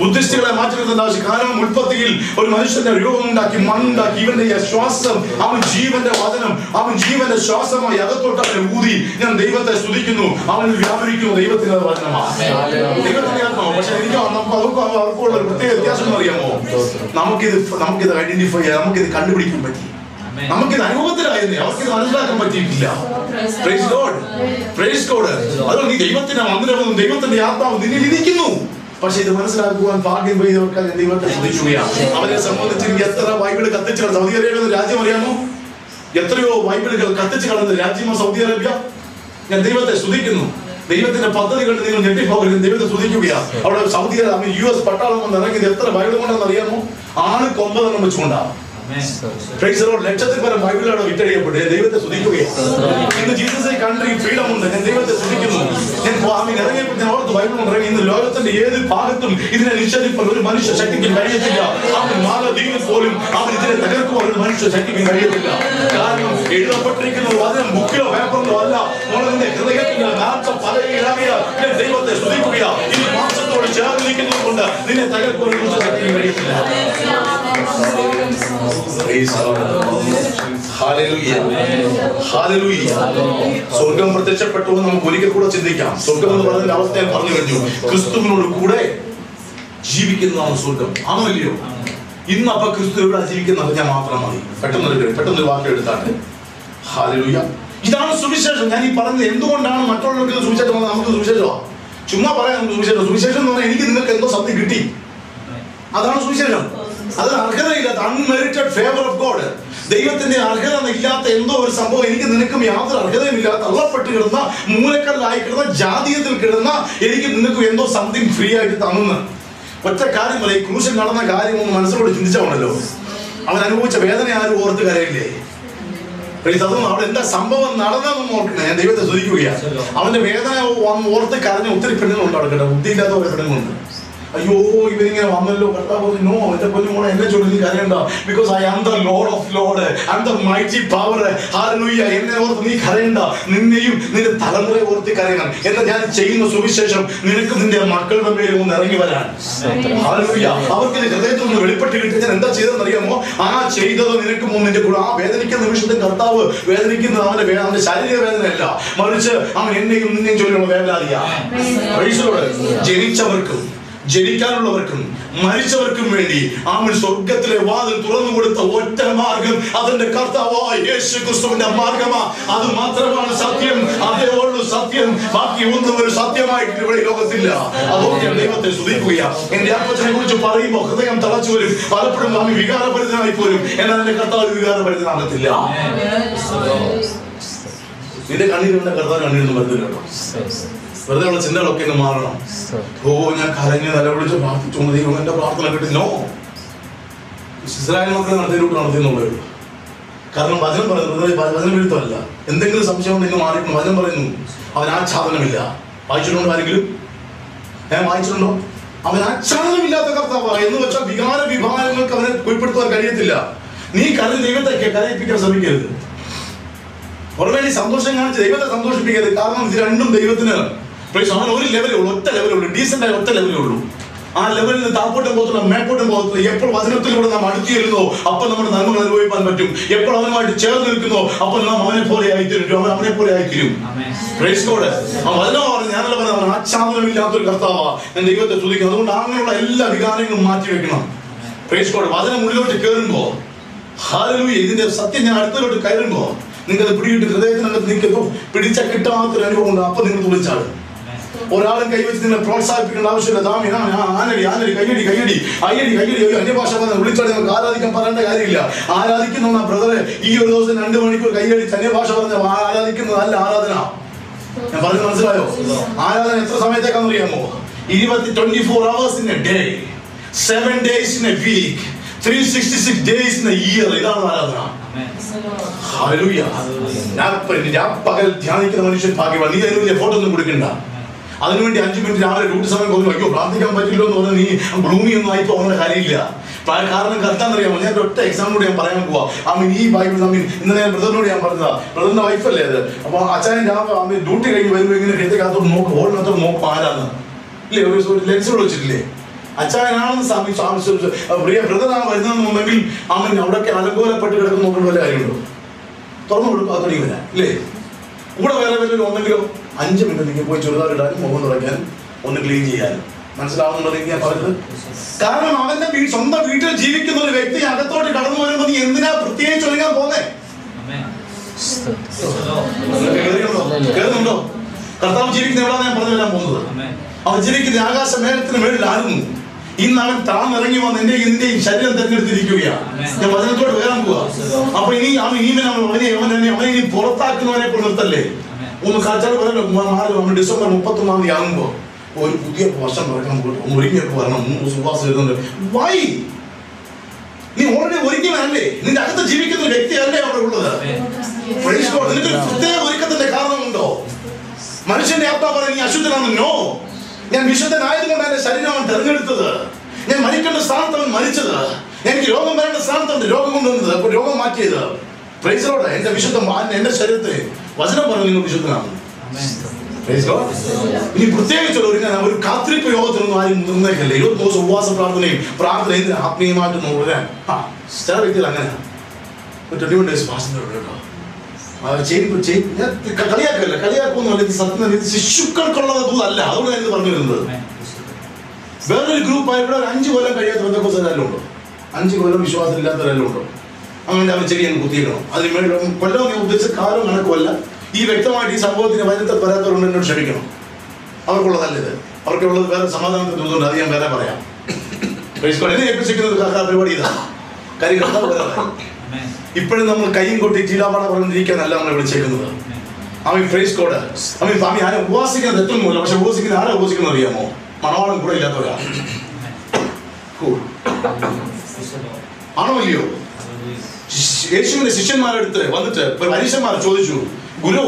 ബുദ്ധിസ്റ്റുകളെ മാറ്റി നിർത്തേണ്ട ആവശ്യം. കാരണം ഉൽപ്പത്തിയിൽ ഒരു മനുഷ്യന്റെ രൂപമുണ്ടാക്കി, മണ്ണുണ്ടാക്കി. ഇവന്റെ ശ്വാസം, അവൻ ജീവന്റെ വചനം, അവൻ ജീവന്റെ ശ്വാസമായി അകത്തോട്ട് അവനെ ഊതി. ഞാൻ ദൈവത്തെ സ്തുതിക്കുന്നു. അവനിൽ വ്യാപരിക്കുന്നു ദൈവത്തിന്റെ വചനമാണ്, ദൈവത്തിന്റെ ആത്മാവ്. പക്ഷെ എനിക്ക് അവർക്കുള്ള ഒരു പ്രത്യേക വ്യത്യാസം എന്ന് അറിയാമോ? നമുക്കിത് ഐഡന്റിഫൈ ചെയ്യാൻ, നമുക്കിത് കണ്ടുപിടിക്കാൻ പറ്റി. നമുക്കിത് അനുഭവത്തിലായിരുന്നു, അവർക്കിത് മനസ്സിലാക്കാൻ പറ്റിയിട്ടില്ല. Price God, praise God. അതുകൊണ്ട് നീ ദൈവത്തിന്റെ മന്ദിരവും ദൈവത്തിന്റെ ആത്മാവും നിന്നിൽ ഇരിക്കുന്നു. പക്ഷെ ഇത് മനസ്സിലാക്കുവാൻ ഭാഗ്യം ചെയ്തവർക്കാൽ ദൈവത്തെ സ്തുതിക്കുകയാണ്. അവരെ സംബന്ധിച്ച് എനിക്ക് എത്ര ബൈബിള് കത്തിച്ചു കളഞ്ഞു. സൗദി അറേബ്യ രാജ്യം അറിയാമോ? എത്രയോ ബൈബിളുകൾ കത്തിച്ചു കളഞ്ഞ രാജ്യമാണ് സൗദി അറേബ്യ. ഞാൻ ദൈവത്തെ സ്തുതിക്കുന്നു. ദൈവത്തിന്റെ പദ്ധതി കണ്ട് നിങ്ങൾ ഞെട്ടിപ്പോകരുത്. ദൈവത്തെ സ്തുതിക്കുകയാ. അവിടെ സൗദി US പട്ടാളം കൊണ്ട് ഇറങ്ങിയത് എത്ര ബൈബിൾ കൊണ്ടെന്ന് അറിയാമോ? 9 വെച്ചുകൊണ്ടാണ്. ലക്ഷത്തിൽ പരം ബൈബിളാണ് വിറ്റഴിയപ്പെട്ടത്. ഞാൻ ദൈവത്തെ സ്തുതിക്കുകയാണ്. ഇന്ന് ജീസസ് കൺട്രി ഫ്രീഡം ഉണ്ട്. ഞാൻ ദൈവത്തെ സ്തുതിക്കുന്നു. ഞാൻ ഇറങ്ങിയപ്പോൾ ഞാൻ ഓർത്ത് ബൈബിൾ കൊണ്ട് ഇറങ്ങി. ഇന്ന് ലോകത്തിന്റെ ഏത് ഭാഗത്തും ഇതിനെ നിഷേധിക്കാൻ ഒരു മനുഷ്യ ശക്തിക്ക് കഴിയത്തില്ല. അവൻ മാലദ്വീപിൽ പോലും അവൻ ഇതിനെ തകർക്കുവാൻ ഒരു മനുഷ്യ ശക്തിക്ക് കഴിയത്തില്ല. കാരണം എഴുതപ്പെട്ടിരിക്കുന്ന വചനം ബുക്കിലോ പേപ്പറിലോ അല്ല, നിന്റെ ഹൃദയത്തിന്റെ ദൈവത്തെ സ്തുതിക്കുക. ഈ മാംസത്തോട് ചേർന്നിരിക്കുന്നത് കൊണ്ട് നിന്നെ തകർക്കുവാൻ ഒരു മനുഷ്യ ശക്തിക്ക് കഴിയത്തില്ല. സ്വർഗം പ്രത്യക്ഷപ്പെട്ടു എന്ന് നമുക്ക് ഒരിക്കൽ കൂടെ ചിന്തിക്കാം. സ്വർഗം എന്ന് പറയുന്ന അവസ്ഥ ഞാൻ പറഞ്ഞു കഴിഞ്ഞു. ക്രിസ്തുവിനോട് കൂടെ ജീവിക്കുന്നതാണ് സ്വർഗം. ആണോ ഇല്ലയോ? ഇന്ന് അപ്പൊ ക്രിസ്തു ഇവിടെ ജീവിക്കുന്നത് ഞാൻ മാത്രം മതി. പെട്ടെന്നൊരു വാക്യം എടുത്താട്ടെ. ഹല്ലേലൂയ. ഇതാണ് സുവിശേഷം. ഞാൻ ഈ പറഞ്ഞത് എന്തുകൊണ്ടാണ് മറ്റുള്ളവർക്ക് സുവിശേഷം വന്നത്? നമുക്ക് സുവിശേഷമാണ്. ചുമ്മാ പറയാം നമുക്ക് സുവിശേഷം. സുവിശേഷം എന്ന് പറഞ്ഞാൽ എനിക്ക് നിങ്ങൾക്ക് എന്തോ സത്യം കിട്ടി, അതാണ് സുവിശേഷം. അത് അർഹതയില്ലാത്ത അൺമെറിറ്റഡ് ഫേവർ ഓഫ് ഗോഡ്. ദൈവത്തിന്റെ അർഹത ഇല്ലാത്ത എന്തോ ഒരു സംഭവം എനിക്ക് നിനക്കും യാതൊരു അർഹതയും ഇല്ലാത്ത തള്ളപ്പെട്ട് കിടന്ന മൂലക്കല്ലായി കിടന്ന ജാതീയത്തിൽ കിടന്ന എനിക്ക് നിനക്കും എന്തോ സംതിങ് ഫ്രീ ആയിട്ട് തന്നു. ഒറ്റ കാര്യം പറയും, ക്രൂശിൽ നടന്ന കാര്യം ഒന്ന് മനസ്സിലോട് ചിന്തിച്ചാണല്ലോ. അവൻ അനുഭവിച്ച വേദന ആരും ഓർത്ത് കരയില്ലേ? അതൊന്നും അവിടെ എന്താ സംഭവം നടന്നതെന്ന് ഓർക്കണേ. ഞാൻ ദൈവത്തെ സ്തുതിക്കുകയാണ്. അവന്റെ വേദന ഓർത്ത് കരഞ്ഞ ഒത്തിരി പെണ്ണുങ്ങളുണ്ട് അവിടെ കേട്ടോ. ബുദ്ധിയില്ലാത്ത ഒരു പെണ്ണുങ്ങളുണ്ട്. അയ്യോ ഇവരിങ്ങനെ വന്നല്ലോ, കർത്താവ് നോ എന്റെ പൊന്നുമോളെ എന്നെ ചൊല്ലി കരയണ്ട. Because I am the Lord of Lord, I am the mighty power. Hallelujah. എന്നെ ഓർത്ത് നീ കരയണ്ട, നിന്നെയും നിന്റെ തലമുറയെ ഓർത്ത് കരയണം. എന്നാൽ ഞാൻ ചെയ്യുന്ന സുവിശേഷം നിനക്ക് നിന്റെ മക്കളുടെ മേലും ഒന്ന് ഇറങ്ങി വരാൻ. ഹല്ലേലൂയ. അവർക്ക് ഹൃദയത്തിൽ നിന്ന് വെളിപ്പെട്ട് കിട്ടി. ഞാൻ എന്താ ചെയ്തതെന്ന് അറിയാമോ? ആ ചെയ്തത് നിനക്ക് നിന്റെ കൂടെ ആ വേദനിക്കുന്ന നിമിഷത്തിൽ കർത്താവ് വേദനിക്കുന്നത് അവന്റെ ശാരീരിക വേദനയല്ല, മറിച്ച് അവൻ എന്നെയും നിന്നെയും ചൊല്ലിയുള്ള വേദനാദിയാ. ജനിച്ചവർക്കും ജനിക്കാനുള്ളവർക്കും മരിച്ചവർക്കും വേണ്ടി അവൻ സ്വർഗത്തിലെ വാതിൽ തുറന്നു കൊടുത്ത ഒറ്റ മാർഗം അതിന്റെ കർത്താവായ യേശു ക്രിസ്തുവിന്റെ മാർഗമാ. അത് മാത്രമാണ് സത്യം. അതേ ഉള്ളൂ സത്യം. ബാക്കി ഒന്നും ഒരു സത്യമായിട്ട് ഇവിടെ ലോകത്തില്ല. അതുകൊണ്ട് ഞാൻ ദൈവത്തെ സ്തുതിക്കുകയാണ്. എന്റെ അപ്പച്ചനെ കുറിച്ച് പറയുമ്പോൾ ഹൃദയം തളച്ചു വരും. പലപ്പോഴും നാം വികാരഭരിതനായി പോരും. എന്നാൽ എന്റെ കർത്താവ് വികാരഭരിതനാകത്തില്ല. നിന്റെ കണ്ണീരുണ്ട്, കർത്താവ് കണ്ണീരൊന്നും വരുന്നില്ല. വെറുതെ ഉള്ള ചിന്തകളൊക്കെ ഒന്ന് മാറണം. ഓ ഞാൻ കരഞ്ഞ് നിലവിളിച്ച് പ്രാർത്ഥിച്ചു ദൈവം എന്റെ പ്രാർത്ഥന കിട്ടില്ലോ. ഇസ്രായേൽ മക്കളെ നടത്തിയെന്നുള്ളേ ഉള്ളൂ. കാരണം വചനം പറയുന്നത് വചനം എഴുത്തല്ല. എന്തെങ്കിലും സംശയം ഉണ്ടെങ്കിൽ മാറിയിട്ട് വചനം പറയുന്നു അവൻ ആച്ഛാദനമില്ല. വായിച്ചിട്ടുണ്ടോ ആരെങ്കിലും? വായിച്ചിട്ടുണ്ടോ? അവൻ ആച്ഛാദനമില്ലാത്ത കർത്താവാ. എന്ന് വെച്ചാൽ വികാര വിഭാഗങ്ങൾക്ക് അവനെ ഉൾപ്പെടുത്തുവാൻ കഴിയത്തില്ല. നീ ദൈവത്തെ കരയിപ്പിക്കാൻ ശ്രമിക്കരുത്. പുറമേ സന്തോഷം കാണിച്ച് ദൈവത്തെ സന്തോഷിപ്പിക്കരുത്. കാരണം ഇത് രണ്ടും ദൈവത്തിന് അവൻ ഒരു ലെവലേ ഉള്ളൂ, ഒറ്റ ലെവലേ ഉള്ളൂ, ഡീസന്റ് ആയ ഒറ്റ ലെവലേ ഉള്ളൂ. ആ ലെവലിൽ നിന്ന് താപ്പോട്ടും പോകത്തില്ല, മേപ്പോട്ടും പോകത്തില്ല. എപ്പോൾ വചനത്തിലൂടെ നാം അടുത്ത് ചെല്ലുന്നോ അപ്പോൾ നമ്മുടെ നന്മകൾ അനുഭവിക്കാൻ പറ്റും. എപ്പോൾ അവനുമായിട്ട് ചേർന്ന് നിൽക്കുന്നോ അപ്പോൾ നാം അവനെ പോലെ ആയിത്തീരും. അവനെ പോലെ ആയിത്തീരും. Praise God. ആ വചനം പറഞ്ഞു, ഞാനല്ല പറഞ്ഞത് അവൻ ആച്ഛാദനമില്ലാത്തൊരു കർത്താവാ. ഞാൻ ദൈവത്തെ സ്തുതിക്കുന്നു. അതുകൊണ്ട് അങ്ങനെയുള്ള എല്ലാ വികാരങ്ങളും മാറ്റി വെക്കണം. Praise God. വചനം ഉള്ളിലോട്ട് കയറുമ്പോ ഹല്ലേലൂയ ഇതിന്റെ സത്യം ഞാൻ അടുത്തോട്ട് കയറുമ്പോ നിങ്ങൾക്കത് പിടിയിട്ട് ഹൃദയത്തിനകത്ത് നിൽക്കുന്നു. പിടിച്ച കിട്ടാത്തൊരു അനുഭവം ഉണ്ട്. അപ്പൊ നിങ്ങൾ തുളിച്ചാണ്. ഒരാളും കൈവച്ച് നിങ്ങളെ പ്രോത്സാഹിപ്പിക്കേണ്ട ആവശ്യമില്ല. അന്യഭാഷ വിളിച്ചാൽ നിങ്ങൾക്ക് ആരാധിക്കാൻ പറയേണ്ട കാര്യമില്ല. ആരാധിക്കുന്ന ബ്രദറെ ഈ ഒരു ദിവസം 2 മണിക്കൂർ കൈയടിച്ച് അന്യഭാഷ പറഞ്ഞ ആരാധിക്കുന്നതല്ല ആരാധന. ഞാൻ പറഞ്ഞത് മനസ്സിലായോ? ആരാധന എത്ര സമയത്തേക്കാന്ന് അറിയാമോ? 24 hours in a day, 7 days in a week, 366 days in a year. ഇതാണ് ആരാധന. ഹല്ലേലൂയ. ഞാൻ പകൽ ധ്യാനിക്കുന്ന മനുഷ്യൻ ഭാഗ്യവാൻ. നീ അതിന് ഫോട്ടോ ഒന്നും കൊടുക്കണ്ട. അതിനുവേണ്ടി 5 മിനിറ്റ് രാവിലെ ഡ്യൂട്ടി സമയം കുറഞ്ഞു അയ്യോ പ്രാർത്ഥിക്കാൻ പറ്റില്ലോ എന്ന് പറഞ്ഞാൽ നീ ഗ്ലൂമി ഒന്നും ആയിപ്പോ അങ്ങനെ കാര്യമില്ല. കാരണം കർത്താന്നറിയാമോ? ഞാൻ ഒറ്റ എക്സാം കൂടി ഞാൻ പറയാൻ പോവാ. ഈ ബൈബിൾ ഇന്ന് ഞാൻ ബ്രദറിനോട് ഞാൻ പറഞ്ഞതാ. ബ്രദറിന്റെ വൈഫല്ലേ അത്. അപ്പൊ അച്ഛൻ രാവിലെ ഡ്യൂട്ടി കഴിഞ്ഞ് വരുമ്പോ ഇങ്ങനെ ഹൃദയകത്തോട് നോക്കും, ഹോളിനകത്തോട് നോക്കും ആരാന്ന് ഇല്ലേ, ഒരു ലെൻസുകൾ വെച്ചിട്ടില്ലേ. അച്ഛനാണെന്ന് പ്രിയ ബ്രദറാണ് വരുന്നതെന്നുണ്ടെങ്കിൽ അവൻ അവിടെയൊക്കെ അലങ്കോലപ്പെട്ട് കിടക്കുന്ന നോക്കേണ്ട വല്ല കാര്യമുണ്ടോ? തുറന്നു കൊടുക്കാത്തടി വരാൻ ഇല്ലേ. കൂടെ വേറെ വല്ലവരും ഉണ്ടെങ്കിലോ 5 മിനിറ്റ് നിങ്ങൾ പോയി ചെറുതായിട്ടാലും മുഖം തുടയ്ക്കാനും ഒന്ന് ക്ലീൻ ചെയ്യാനും. മനസ്സിലാവുന്നുണ്ടോ ഞാൻ പറഞ്ഞത്? കാരണം അവന്റെ സ്വന്തം വീട്ടിൽ ജീവിക്കുന്ന ഒരു വ്യക്തി അകത്തോട്ട് കടന്നു വരുമ്പോൾ നീ എന്തിനാ പ്രത്യേകിച്ച് ഒരുങ്ങാൻ പോന്നേ? കേൾക്കുന്നുണ്ടോ? കർത്താവ് ജീവിക്കുന്ന എവിടെയാണ് ഞാൻ പറഞ്ഞു വരാൻ പോകുന്നത്. അവൻ ജീവിക്കുന്ന ആകാശ മേഘത്തിന് മേളിലായിരുന്നു. ഇന്ന് അവൻ താഴ്ന്നിറങ്ങി വന്ന് എന്റെയും ശരീരം തെരഞ്ഞെടുത്തിരിക്കുകയാണ്. ഞാൻ വചനത്തോട് വരാൻ പോവാ. അപ്പൊ ഇനി അവനെ ഇനി പുറത്താക്കുന്നവനെ കൊണ്ട് നിർത്തല്ലേ. ഒന്ന് കാച്ചാൽ പറയല്ലോ നമ്മൾ ഡിസംബർ 31 ആകുമ്പോ ഒരു പുതിയ വർഷം പറയാൻ ഒരുങ്ങിയൊക്കെ വരണം. 3 സുവാസം എഴുതുന്നുണ്ട്. വൈ? നീ ഓൾറെഡി ഒരുങ്ങിയവനല്ലേ? നിന്റെ അകത്ത് ജീവിക്കുന്ന വ്യക്തിയല്ലേ അവിടെ ഉള്ളത്. നിനക്ക് പ്രത്യേക ഒരുക്കത്തിന്റെ കാരണമുണ്ടോ? മനുഷ്യന്റെ ആത്മാവ് പറയും നീ അശുദ്ധനാണ്. നോ, ഞാൻ വിശുദ്ധനായതുകൊണ്ട് എന്റെ ശരീരം അവൻ തെരഞ്ഞെടുത്തത്. ഞാൻ മരിക്കേണ്ട സ്ഥാനത്ത് അവൻ മരിച്ചത്. എനിക്ക് രോഗം വരേണ്ട സ്ഥാനത്ത് രോഗം കൊണ്ടുവന്നത്. അപ്പൊ രോഗം മാറ്റിയത്. Praise Lord. എന്റെ വിശുദ്ധം എന്റെ ശരീരത്തെ വചനം പറഞ്ഞു നിങ്ങൾ വിശുദ്ധനാണ്. ഇനി പ്രത്യേകിച്ചുള്ള ഒരു കാത്തിരിപ്പ് യോഗത്തിനൊന്നും ആരും നിർണ്ണയിക്കല്ലേ. 20 ദിവസം ഉപവാസ പ്രാർത്ഥനയും ആത്മീയമായിട്ട് നോക്കാൻ ചില വ്യക്തികൾ അങ്ങനെ 21 days ഫാസ്റ്റിംഗ് കളിയാക്കല്ല, കളിയാക്കൊന്നുമല്ല. ഇത് സത്യം ശിശുക്കൾക്കുള്ളത് ദൂതല്ല. അതുകൊണ്ട് ഞാൻ ഇത് പറഞ്ഞു വരുന്നത്. വേറൊരു ഗ്രൂപ്പായി ഇവിടെ 5 കൊല്ലം കഴിയാത്ത ബന്ധപ്പെട്ടവരെല്ലാം ഉണ്ടോ? 5 കൊല്ലം വിശ്വാസമില്ലാത്തവരെല്ലാം ഉണ്ടോ? അങ്ങനെ അവൻ ചെറിയ കുത്തിയിടണം. അതിന് കൊല്ലം ഞാൻ ഉദ്ദേശിച്ച കാലം കണക്കുമല്ല. ഈ വ്യക്തമായിട്ട് ഈ സംഭവത്തിന് വരാത്തവരുണ്ട് എന്നോട് ക്ഷമിക്കണം. അവർക്കുള്ളതല്ല ഇത്. അവർക്കുള്ളത് വേറെ സമാധാനത്തിന് തോന്നുന്നുണ്ട്. അത് ഞാൻ വേറെ പറയാം. എന്നെ ഏൽപ്പിച്ചിരിക്കുന്നത് പരിപാടി ഇതാണ്. കാര്യം കർത്താവ് വേറെ. ഇപ്പോഴും നമ്മൾ കൈയും കൊട്ടി ചീലാപാട പറഞ്ഞിരിക്കാനല്ല നമ്മളെ വിളിച്ചേക്കുന്നത്. അവൻ പ്രൈസ് കോഡ് അവൻ ആരെ ഉപവാസിക്കാൻ തെറ്റൊന്നുമില്ല. പക്ഷെ ഉപവാസിക്കുന്ന ആരെ ഉപവാസിക്കുന്ന അറിയാമോ? മണവാളം കൂടെ ഇല്ലാത്തവരാ. ആണോ ഇല്ലയോ? യേശുവിന്റെ ശിഷ്യന്മാരെടുത്ത് വന്നിട്ട് പരീക്ഷന്മാർ ചോദിച്ചു, ഗുരു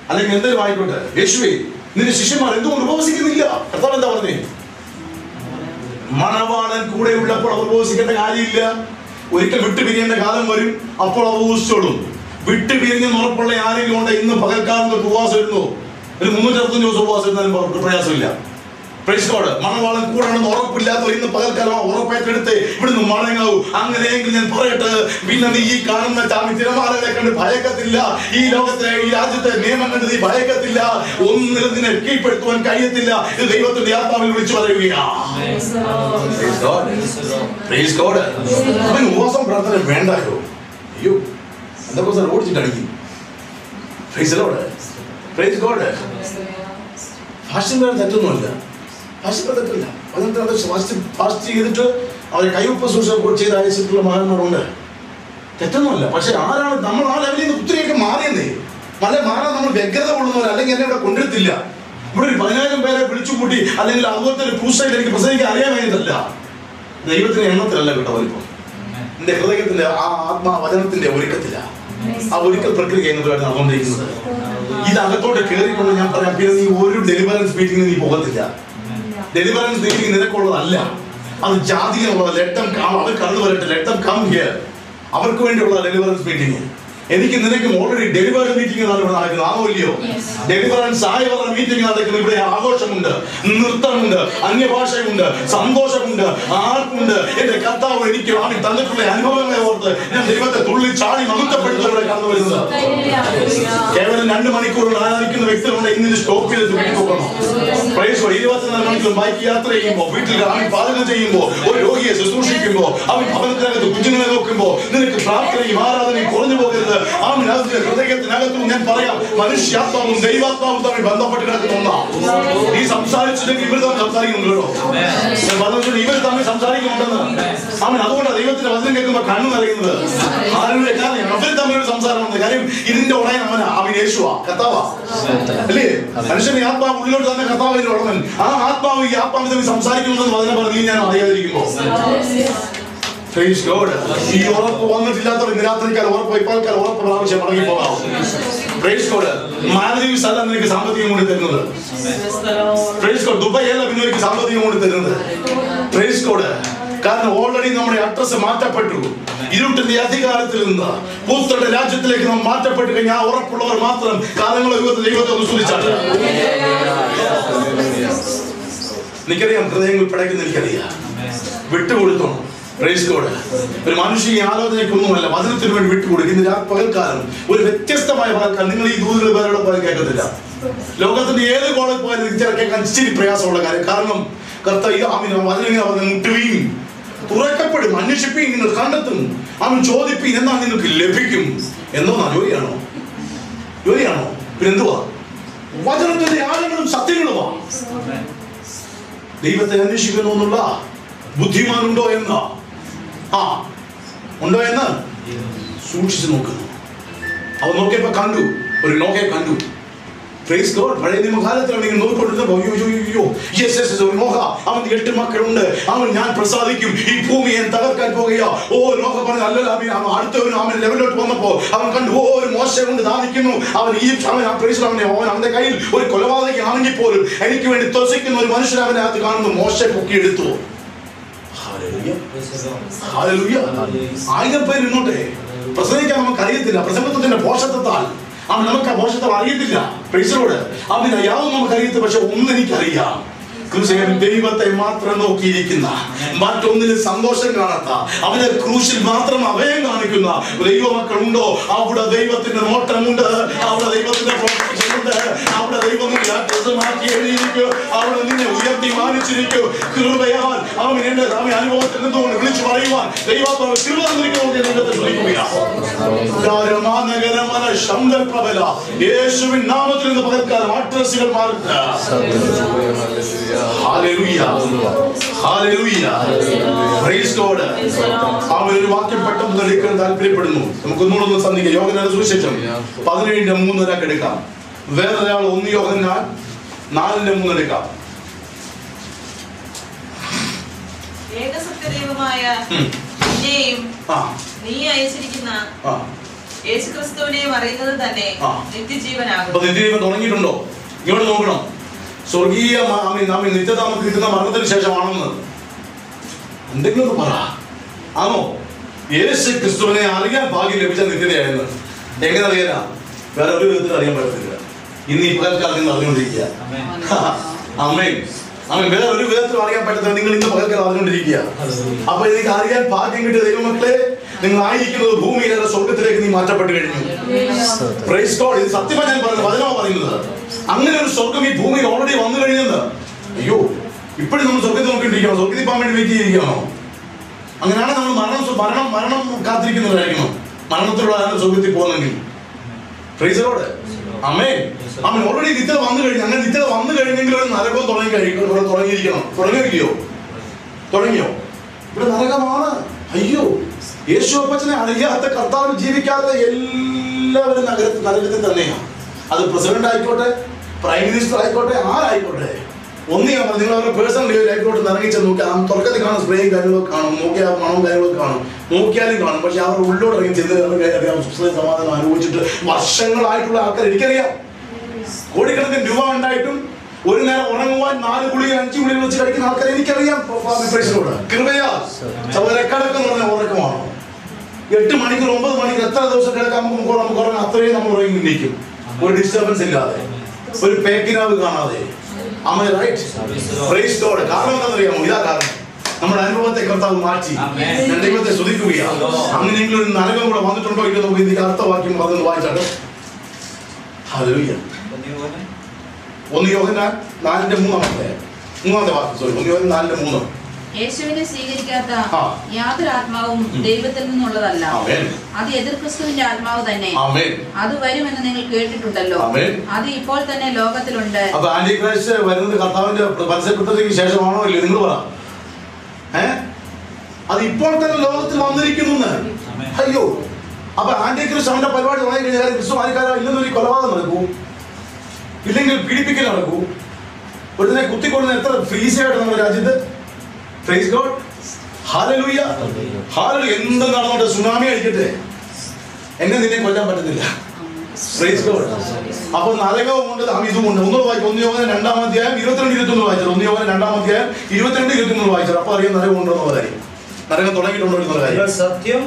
അല്ലെങ്കിൽ എന്തെങ്കിലും ആയിക്കോട്ടെ, യേശുവേ നിന്റെ ശിഷ്യന്മാർ എന്തുകൊണ്ട് ഉപവസിക്കുന്നില്ല? കർത്താവ് എന്താ പറഞ്ഞേ? മണവാളൻ കൂടെ ഉള്ളപ്പോൾ അവർ ഉപവസിക്കേണ്ട കാര്യമില്ല. ഒരിക്കൽ വിട്ടുപിരിയേണ്ട കാലം വരും, അപ്പോൾ അവർ ഉപവസിച്ചോളും. വിട്ടുപിരിഞ്ഞ് ഉറപ്പുള്ള ആരെങ്കിലും ഉണ്ട് ഇന്ന് പകൽക്കാലം ഉപവാസം ഇരുന്നു? ഒരു 365 ദിവസം ഉപവാസം ഇരുന്നാലും അവർക്ക് പ്രയാസമില്ല. മണവാളൻ കൂടാണെന്ന് ഉറപ്പില്ലാത്തവർ ഇന്ന് പകൽക്കാലം ഉറപ്പായിട്ടെടുത്ത് ഇവിടുന്ന് മടങ്ങാവൂ. അങ്ങനെയെങ്കിൽ ഞാൻ പറയട്ടെ, പിന്നെ നീ ഈ കാണുന്ന തിരമാലകളെ കണ്ട് ഭയക്കത്തില്ല. ഈ ലോകത്തിലെ ഈ രാജ്യത്തെ നിയമം കണ്ട് നീ ഭയക്കത്തില്ല. ഒന്നിനും നിന്നെ കീഴ്പ്പെടുത്തുവാൻ കഴിയത്തില്ല. ഇത് ദൈവത്തിന്റെ ആത്മാവിൽ വിളിച്ചു പറയുകയാണ്. ഉപവാസം പ്രാർത്ഥന വേണ്ടായോ? അയ്യോ, എന്തൊക്കെ ഓടിച്ചിട്ടടിക്കും. ഫാഷൻ വേറെ തെറ്റൊന്നുമില്ല. ഫാഷൻ തെറ്റില്ല. ഫാസ്റ്റ് ചെയ്തിട്ട് അവരെ കൈവപ്പ് സൂക്ഷിച്ച് ചെയ്ത് അയച്ചിട്ടുള്ള മഹാന്മാരുണ്ട്. തെറ്റൊന്നുമല്ല. പക്ഷെ ആരാണ് നമ്മൾ ആ ലെവലിൽ നിന്ന് ഒത്തിരിയൊക്കെ മാറിയെന്നേ. മാറാൻ നമ്മൾ വ്യഗ്രത കൊള്ളുന്നവർ അല്ലെങ്കിൽ എന്നെ ഇവിടെ കൊണ്ടുവരത്തില്ല. ഇവിടെ ഒരു 10,000 പേരെ വിളിച്ചു കൂട്ടി അല്ലെങ്കിൽ അതുപോലത്തെ ഒരു ക്രൂസൈഡ് എനിക്ക് പ്രസംഗിക്കാൻ അറിയാൻ വേണ്ടിയിട്ടല്ല. ദൈവത്തിന്റെ എണ്ണത്തിലല്ല കേട്ടോ വലിപ്പം. എന്റെ ഹൃദയത്തിന്റെ ആ ആത്മാവചനത്തിന്റെ ഒരുക്കത്തില്ല. ആ ഒരുക്കൽ പ്രക്രിയ എന്നതാണ് നടന്നുകൊണ്ടിരിക്കുന്നത്. ഇത് അകത്തോട്ട് കയറിക്കൊണ്ട് ഞാൻ പറയാം, പിന്നെ നീ ഒരു ഡെലിവറൻസ് മീറ്റിംഗിന് നീ പോകത്തില്ല. ഡെലിവറൻസ് മീറ്റിംഗ് നിനക്കുള്ളതല്ല. അത് ജാതികളുള്ള ലെറ്റം അവർ കടന്നു വരട്ടെ. Let them come here. അവർക്ക് വേണ്ടിയുള്ള ഡെലിവറൻസ് മീറ്റിംഗ്. എനിക്ക് നിനക്കും ഓൾറെഡി ഡെലിവറി മീറ്റിംഗ് ഇവിടെ നടക്കുന്നത്. ആണോ ഇല്ലയോ? ഡെലിവറൻസ് ആയവരുടെ മീറ്റിംഗ് നടക്കുന്നത്. ഇവിടെ ആഘോഷമുണ്ട്, നൃത്തമുണ്ട്, അന്യഭാഷയുണ്ട്, സന്തോഷമുണ്ട്, ആർക്കുണ്ട്. എന്റെ കർത്താവ് എനിക്ക് വാങ്ങി തന്നിട്ടുള്ള അനുഭവങ്ങളെ ഓർത്ത് ഞാൻ ദൈവത്തെ തുള്ളി ചാടി മഹത്വപ്പെടുത്തുന്നവരെ കടന്നു വരുന്നത്. കേവലം 2 മണിക്കൂർ ആരാധിക്കുന്ന വ്യക്തികളുണ്ട്. ഇന്ന് സ്റ്റോപ്പ് ചെയ്ത് പോകണം. 24 മണിക്കൂർ ബൈക്ക് യാത്ര ചെയ്യുമ്പോൾ, വീട്ടിൽ അവൻ പാചകം ചെയ്യുമ്പോൾ, ഒരു രോഗിയെ ശുശ്രൂഷിക്കുമ്പോൾ, അവൻ ഭവനത്തിനകത്ത് കുഞ്ഞുങ്ങളെ നോക്കുമ്പോൾ നിനക്ക് പ്രാർത്ഥനയും ആരാധനയും കുറഞ്ഞു പോകരുത്. ആ ഹൃദയത്തിനകത്തും ഞാൻ പറയാം, മനുഷ്യാത്മാവും ദൈവാത്മാവും തമ്മിൽ ബന്ധപ്പെട്ട് കിടക്കുന്ന ഒന്നാണ്. ഈ സംസാരിച്ചില്ലെങ്കിൽ ഇവർ തമ്മിൽ സംസാരിക്കുന്നുണ്ടോ? ഇവർ തമ്മിൽ സംസാരിക്കുന്നുണ്ടെന്ന് അവൻ. അതുകൊണ്ടാണ് ദൈവത്തിന്റെ വചനം കേൾക്കുമ്പോൾ കണ്ണു നിറയുന്നത്. ആരുടെ കാരണം അവർ തമ്മിലൊരു സംസാരമാണ്. കാര്യം ഇതിന്റെ ഉടയൻ അവൻ യേശുവാ, കർത്താവാ അല്ലേ? മനുഷ്യന്റെ ആത്മാവ് ഉള്ളിലോട്ട് തന്നെ കർത്താവിന്റെ ഉടമൻ. ആ ആത്മാവ് ഈ ആത്മാവ് തമ്മിൽ സംസാരിക്കുന്നുണ്ടെന്ന് വചനം പറഞ്ഞു ഞാൻ അറിയാതിരിക്കുമ്പോ ഈ ഉറപ്പ് വന്നിട്ടില്ലാത്തവർ നിരാത്രിക്കാൽ ഉറപ്പ് ഇപ്പാൽക്കാൽ ഉറപ്പ് പ്രാവശ്യം മടങ്ങി പോകാം. മാലദ്വീപ്സ് അല്ല നിനക്ക് സാമ്പത്തികം കൊണ്ട് തരുന്നത്. ദുബായ് അല്ല പിന്നെ എനിക്ക് സാമ്പത്തികം കൊണ്ട് തരുന്നത്. കാരണം ഓൾറെഡി നമ്മുടെ അഡ്രസ് മാറ്റപ്പെട്ടു. ഇരുട്ടിന്റെ അധികാരത്തിൽ നിന്ന് പുത്രന്റെ രാജ്യത്തിലേക്ക് നാം മാറ്റപ്പെട്ടു കഴിഞ്ഞാൽ ഉറപ്പുള്ളവർ മാത്രം കാലങ്ങളോ ദൈവത്തെ ഒന്ന് സ്തുതിച്ചാട്ടെ. എനിക്കറിയാം, ഹൃദയങ്ങൾ പിടയ്ക്കുന്ന എനിക്കറിയാം. വിട്ടുകൊടുത്തോണം. ഒരു മനുഷ്യ ആലോചനയ്ക്കൊന്നുമല്ല, വചനത്തിന് വേണ്ടി വിട്ടുകൊടുക്കും. ഇന്ന് പകൽക്കാലം ഒരു വ്യത്യസ്തമായ പകൽക്കാലം. നിങ്ങൾ ഈ ദൂതുകൾ വേറെ പോയാൽ കേൾക്കത്തില്ല. ലോകത്തിന്റെ ഏത് കോളേജ് പോയാലും കേൾക്കാൻ ഇച്ചിരി പ്രയാസമുള്ള കാര്യം. കാരണം കർത്താവ് വചനം മുട്ടുകയും തുറക്കപ്പെടും. അന്വേഷിപ്പീൻ, നിങ്ങൾ കണ്ടെത്തും. അവൻ ചോദിപ്പീൻ, എന്നാൽ നിങ്ങൾക്ക് ലഭിക്കും. എന്നോന്നാ ജോലിയാണോ? പിന്നെന്തുവാ? വചനത്തിന്റെ ആഴങ്ങളും സത്യങ്ങളുമാ. ദൈവത്തെ അന്വേഷിക്കുന്നു എന്നുള്ള ബുദ്ധിമാനുണ്ടോ എന്ന് ഉണ്ടോ എന്ന് സൂക്ഷിച്ചു നോക്കുന്നു. അവൻ നോക്കിയപ്പോ കണ്ടു, ഒരു നോക്കെ കണ്ടു. പഴയ നിയമകാലത്തിൽ നോക്കിക്കൊണ്ടിരുന്നപ്പോ ഒരു നോഹ, അവൻ 8 മക്കളുണ്ട്. അവൻ ഞാൻ പ്രസാദിക്കും, ഈ ഭൂമിയെ തകർക്കാൻ പോകുക. നോഹ പറഞ്ഞു അല്ലല്ല. അടുത്തവനും അവൻ ലെവലിലോട്ട് വന്നപ്പോ അവൻ കണ്ടു, ഒരു മോശ കൊണ്ട് ദാനിക്കുന്നു. അവന്റെ കയ്യിൽ ഒരു കൊലപാതകി ആണെങ്കിൽ പോലും എനിക്ക് വേണ്ടി ത്വസിക്കുന്ന ഒരു മനുഷ്യൻ അവന്റെ അകത്ത് കാണുന്നു. മോശ പൊക്കിയെടുത്തു. 1000 പേര് ഇന്നോട്ടെ പ്രസംഗിക്കാൻ നമുക്ക് അറിയത്തില്ല. പ്രസംഗത്തിന്റെ പോഷത്വത്താൽ അവൻ നമുക്ക് ആ മോശത്തെ അറിയത്തില്ല. പ്രൈസറോട് അവൻ യാതൊന്നും നമുക്ക് അറിയത്തില്ല. പക്ഷെ ഒന്നെനിക്കറിയാം, ദൈവത്തെ മാത്രം നോക്കിയിരിക്കുന്ന, മറ്റൊന്നിലും സന്തോഷം കാണാത്ത, അവന്റെ ക്രൂശിൽ മാത്രം അഭയം കാണിക്കുന്ന ദൈവമക്കളുണ്ടോ? അവിടെ ദൈവത്തിന്റെ നോട്ടമുണ്ട്, അവിടെ ദൈവത്തിന്റെ പ്രൊട്ടക്ഷൻ ഉണ്ട്, അവിടെ ദൈവം അവിടെ നിന്നെ ഉയർത്തി മാനിച്ചിരിക്കും. കൃപയാൽ അവൻ എന്റെ അനുഭവത്തിൽ നിന്നുകൊണ്ട് വിളിച്ചു പറയുവാൻ ദൈവത്തോട് കൃപ യേശുവിൻ നാമത്തിൽ നിന്ന് പകർക്കാനും അഡ്രസ്സുകൾ മാറുക. ഒരു വാക്യം പെട്ടെന്ന് എടുക്കാൻ താല്പര്യപ്പെടുന്നു. നമുക്ക് ഒന്നുകൂടെ സന്ധിക്കാം. യോഹന്നാന്റെ സുവിശേഷം 17:3 ഒരാൾക്ക് എടുക്കാം. വേറൊരാൾ 1 യോഹന്നാൻ 4:3 എടുക്കാം. ഏകസത്യദൈവമായ നിന്നെയും നീ അയച്ചിരിക്കുന്ന യേശുക്രിസ്തുവിനെയും അറിയുന്നത് തന്നെ നിത്യജീവനാകും. നിത്യജീവൻ തുടങ്ങിയിട്ടുണ്ടോ? ഇങ്ങോട്ട് നോക്കണം. സ്വർഗീയ നിത്യത നമുക്ക് കിട്ടുന്ന മരണത്തിന് ശേഷമാണെന്ന് എന്തെങ്കിലും ഒന്ന് പറ. ആണോ? യേശു ക്രിസ്തുവിനെ അറിയാൻ ഭാഗ്യം ലഭിച്ച നിത്യതയായിരുന്നു. എങ്ങനെ അറിയാനാ? വേറെ ഒരു വിധത്തിൽ അറിയാൻ പറ്റത്തില്ല. ഇന്ന് ഈ പകൽക്കാലം നിങ്ങൾ അറിഞ്ഞുകൊണ്ടിരിക്കുക. അമ്മേ അമ്മ വേറെ ഒരു വിധത്തിൽ അറിയാൻ പറ്റത്തില്ല. നിങ്ങൾ ഇന്ന് പകൽക്കാലം അറിഞ്ഞുകൊണ്ടിരിക്കുക. അപ്പൊ എനിക്ക് അറിയാൻ ഭാഗ്യം കിട്ടിയ ദൈവമക്കളെ, നിങ്ങൾ ആയിരിക്കുന്നത് ഭൂമിയിലെ സ്വർഗത്തിലേക്ക് നീ മാറ്റപ്പെട്ട് കഴിഞ്ഞു. Praise God. ഇത് സത്യമായി ഞാൻ പറയുന്നത്, വചനമാണ് പറയുന്നത്. അങ്ങനെ ഒരു സ്വർഗം ഈ ഭൂമിയിൽ ഓൾറെഡി വന്നു കഴിഞ്ഞെന്ന്. അയ്യോ, ഇപ്പോഴും നമ്മൾ സ്വർഗത്തിൽ നോക്കിയിട്ടിരിക്കണോ? സ്വർഗത്തിൽ പോകാൻ വേണ്ടി വെയിറ്റ് ചെയ്തിരിക്കണോ? അങ്ങനെയാണ് നമ്മൾ മരണം കാത്തിരിക്കുന്നതായിരിക്കണം. മരണത്തിലുള്ള സ്വർഗത്തിൽ പോകുന്നെങ്കിൽ. Praise God. അമ്മേ അവൻ ഓൾറെഡി നിത്യത വന്നു കഴിഞ്ഞു. അങ്ങനെ നിത്യത വന്നു കഴിഞ്ഞെങ്കിൽ ഒരു നരകവും തുടങ്ങിയിരിക്കണം. തുടങ്ങിയോ? ഇവിടെ നരകമാണ്. അയ്യോ, യേശു അപ്പച്ചനെ അറിയാത്ത, കർത്താവ് ജീവിക്കാത്ത എല്ലാവരും നരകത്തിൽ തന്നെയാണ്. അത് പ്രസിഡന്റ് ആയിക്കോട്ടെ, പ്രൈം മിനിസ്റ്റർ ആയിക്കോട്ടെ, ആരായിക്കോട്ടെ. ഒന്നിയാ നിങ്ങൾ അവരുടെ പേഴ്സണൽ ലൈഫിലോട്ട് ഇറങ്ങിച്ച് നോക്കിയാൽ തുറക്കത്തിൽ കാണും, സ്പ്രേയും കാര്യങ്ങളൊക്കെ കാണും, നോക്കിയാൽ മണവും കാര്യങ്ങളൊക്കെ കാണും, നോക്കിയാലും കാണും. പക്ഷെ അവർ ഉള്ളോട്ട് ഇറങ്ങി ചെന്ന് സുസ്ഥിര സമാധാനം അനുഭവിച്ചിട്ട് വർഷങ്ങളായിട്ടുള്ള ആൾക്കാർ എനിക്കറിയാം. കോടിക്കണക്കിന് രൂപ ഉണ്ടായിട്ടും ഒരു നേരം ഉറങ്ങുവാൻ 4 ഗുളിക 5 ഗുളിക വെച്ച് കഴിക്കുന്ന ആൾക്കാർ എനിക്കറിയാം. കൃപയാ റെക്കോർഡൊക്കെ പറഞ്ഞ ഉറക്കമാണ്. 8 മണിക്കൂർ 9 മണിക്കൂർ എത്ര ദിവസം കിടക്കാൻ നമുക്ക് ഉറങ്ങാം. അത്രയും നമ്മൾ ഉറങ്ങി നിൽക്കും, ഒരു ഡിസ്റ്റർബൻസ് ഇല്ലാതെ, ഒരു പേക്കിനാവ് കാണാതെ. കാരണം എന്താണെന്നറിയാമോ? ഇതാ കാരണം. നമ്മുടെ അനുഭവത്തെ കർത്താവ് മാറ്റി ദൈവത്തെ സ്തുതിക്കുകയാണ്. അങ്ങനെയെങ്കിലും ഒരു നരകം കൂടെ വന്നിട്ടുണ്ടോ ഇല്ല നമുക്ക് ഇതിന്റെ അർത്ഥവാക്യം അതൊന്ന് വായിച്ചാണ്. ഹല്ലേലൂയ. 1 യോഹന്നാൻ 4:3 മൂന്നാമത്തെ വാക്യം. 1 യോഹന്നാൻ 4:3. യേശുവിനെ സ്വീകരിക്കാത്ത യാതൊരു ആത്മാവും ദൈവത്തിൽ നിന്നുള്ളതല്ല. അത് എതിർ ക്രിസ്തുവിന്റെ ആത്മാവ് തന്നെ. അത് വരുമെന്ന് നിങ്ങൾ കേട്ടിട്ടുണ്ടല്ലോ. അത് ഇപ്പോൾ തന്നെ ലോകത്തിലുണ്ട്. അപ്പൊ ആന്റിക്രൈസ്റ്റ് വരുന്നത് കർത്താവിന്റെ പരസ്യപ്പെട്ടതിന് ശേഷമാണോ ഇല്ലേ? നിങ്ങൾ പറ. അത് ഇപ്പോൾ തന്നെ ലോകത്തിൽ വന്നിരിക്കുന്നു. അയ്യോ, അപ്പൊ ആന്റിക്രൈസ്റ്റ് അവന്റെ പരിപാടി തുടങ്ങി കഴിഞ്ഞാൽ ക്രിസ്തു ആൾക്കാരോ ഇല്ലെന്നൊരു കൊലപാതകം നടക്കൂ, ഇല്ലെങ്കിൽ പീഡിപ്പിക്കൽ നടക്കൂ. ഒരുതിനെ കുത്തിക്കൊള്ളുന്ന എത്ര ഫ്രീസായിട്ട് നമ്മുടെ രാജ്യത്ത്. Praise God. ഹല്ലേലൂയ. ഹല്ലേലൂയ. എന്ത് നടന്നോട്ടെ, സുനാമി അടിക്കട്ടെ, എന്നെ നിന്നെ കൊല്ലാൻ പറ്റത്തില്ല. Praise God. അപ്പോൾ നരകവും ഉണ്ട്, ഇതുമുണ്ട്. 1 വായിക്കും. 1 യോഹന്നാൻ 2-ാം അധ്യായം 22-21 വായിച്ചത്. 1 യോഹന്നാൻ 2-ാം അധ്യായം 22-23 വായിച്ചത്. അപ്പൊ അറിയാം നരകം ഉണ്ടോ എന്നുള്ള കാര്യം, നരകം തുടങ്ങിയിട്ടുണ്ടോ എന്നുള്ള കാര്യം. സത്യം